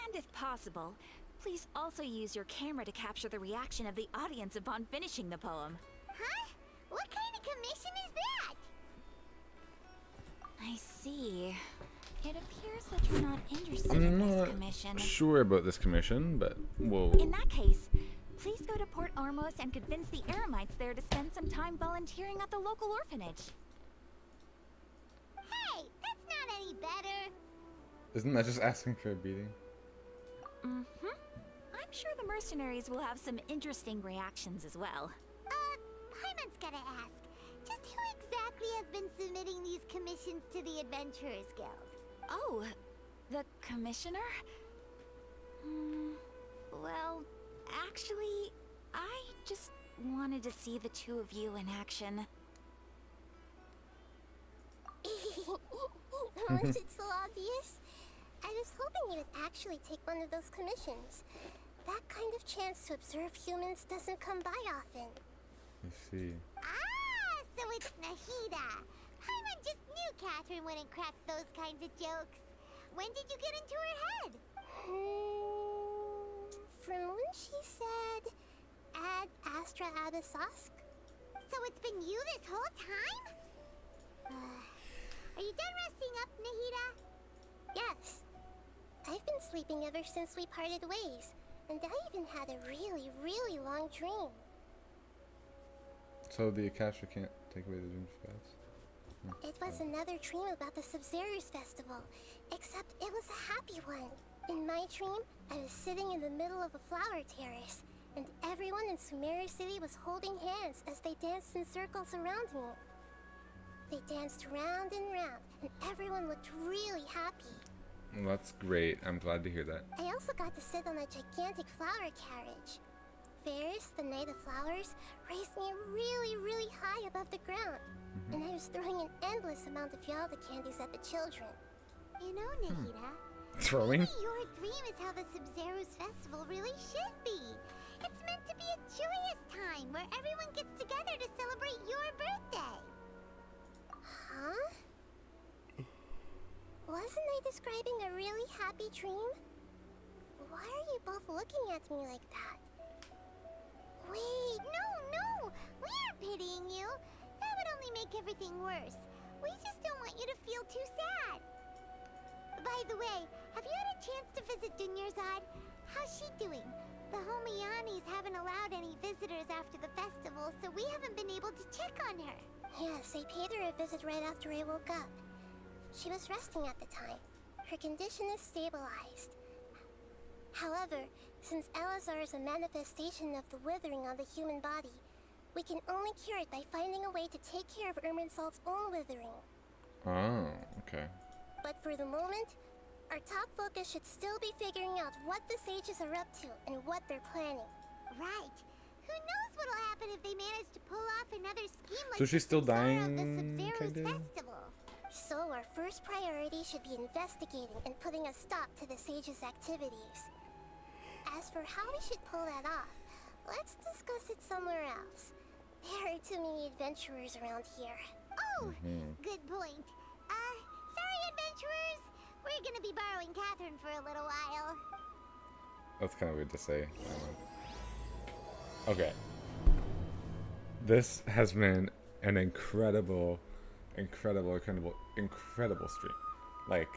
And if possible, please also use your camera to capture the reaction of the audience upon finishing the poem. Huh? What kind of commission is that? I see. It appears that you're not interested I'm in this not commission. sure about this commission, but we'll... In that case, please go to Port Ormos and convince the Eremites there to spend some time volunteering at the local orphanage. Hey, that's not any better. Isn't that just asking for a beating? Mm-hmm. I'm sure the mercenaries will have some interesting reactions as well. Paimon's gotta ask. Just who exactly has been submitting these commissions to the Adventurers Guild? Oh, the commissioner? Well, actually, I just wanted to see the two of you in action. Was it so obvious? I was hoping you would actually take one of those commissions. That kind of chance to observe humans doesn't come by often. I see. Ah, so it's Nahida. Paimon just knew Catherine wouldn't crack those kinds of jokes. When did you get into her head? From when she said, Ad Astra Abisask? So it's been you this whole time? Are you done resting up, Nahida? Yes. I've been sleeping ever since we parted ways, and I even had a really, really long dream. So the Akasha can't take away the dreams fast? It was another dream about the Sub-Zerus festival, except it was a happy one. In my dream, I was sitting in the middle of a flower terrace, and everyone in Sumeru City was holding hands as they danced in circles around me. They danced round and round, and everyone looked really happy. Well, that's great. I'm glad to hear that. I also got to sit on a gigantic flower carriage. Ferris, the Knight of Flowers, raised me really, really high above the ground, and I was throwing an endless amount of Yalda candies at the children. You know, Nahida, Throwing? maybe your dream is how the Sub-Zerus festival really should be. It's meant to be a joyous time where everyone gets together to celebrate your birthday. Huh? Wasn't I describing a really happy dream? Why are you both looking at me like that? Wait, no! We aren't pitying you. That would only make everything worse. We just don't want you to feel too sad. By the way, have you had a chance to visit Dunyarzad? How's she doing? The Homianis haven't allowed any visitors after the festival, so we haven't been able to check on her. Yes, I paid her a visit right after I woke up. She was resting at the time. Her condition is stabilized. However, since Elazar is a manifestation of the withering on the human body, we can only cure it by finding a way to take care of Irminsul's own withering. Oh, okay. But for the moment, our top focus should still be figuring out what the sages are up to and what they're planning. Right. Who knows what'll happen if they manage to pull off another scheme like So she's still the dying, Sub-Zerus kinda? festival. So our first priority should be investigating and putting a stop to the sages' activities. As for how we should pull that off, let's discuss it somewhere else. There are too many adventurers around here. Oh, good point. Sorry, adventurers. We're gonna be borrowing Catherine for a little while. That's kind of weird to say. Okay. This has been an incredible stream. Like,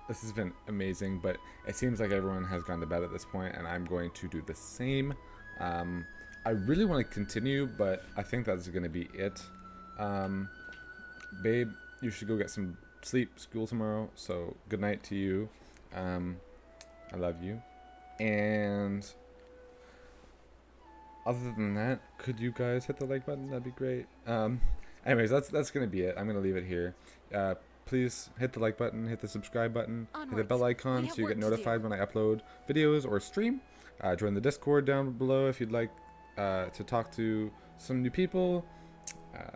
this has been amazing, but it seems like everyone has gone to bed at this point, and I'm going to do the same. I really want to continue, but I think that's going to be it. Babe, you should go get some sleep, school tomorrow. So good night to you. I love you. And other than that, could you guys hit the like button? That'd be great. Anyways, that's gonna be it. I'm gonna leave it here. Please hit the like button, hit the subscribe button, hit the bell icon so you get notified when I upload videos or stream. Join the Discord down below if you'd like to talk to some new people.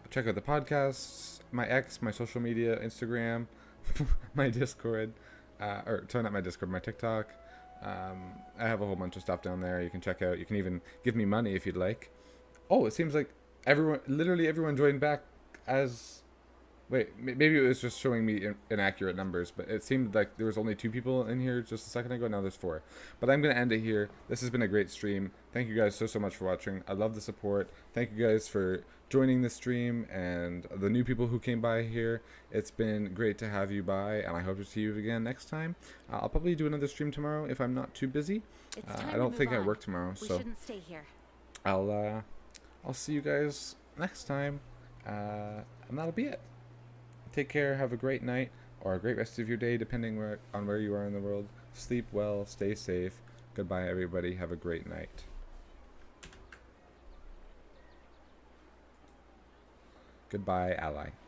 Check out the podcasts, my X, my social media, Instagram, my Discord, or sorry, not my Discord, my TikTok. I have a whole bunch of stuff down there you can check out. You can even give me money if you'd like. Oh, it seems like literally everyone joined back as... Wait, maybe it was just showing me inaccurate numbers, but it seemed like there was only 2 people in here just a second ago. Now there's 4. But I'm going to end it here. This has been a great stream. Thank you guys so much for watching. I love the support. Thank you guys for joining the stream and the new people who came by here. It's been great to have you by, and I hope to see you again next time. I'll probably do another stream tomorrow if I'm not too busy. I don't think I work tomorrow, so shouldn't stay here. I'll see you guys next time, and that'll be it. Take care, have a great night, or a great rest of your day, depending on where you are in the world. Sleep well, stay safe. Goodbye, everybody. Have a great night. Goodbye, ally.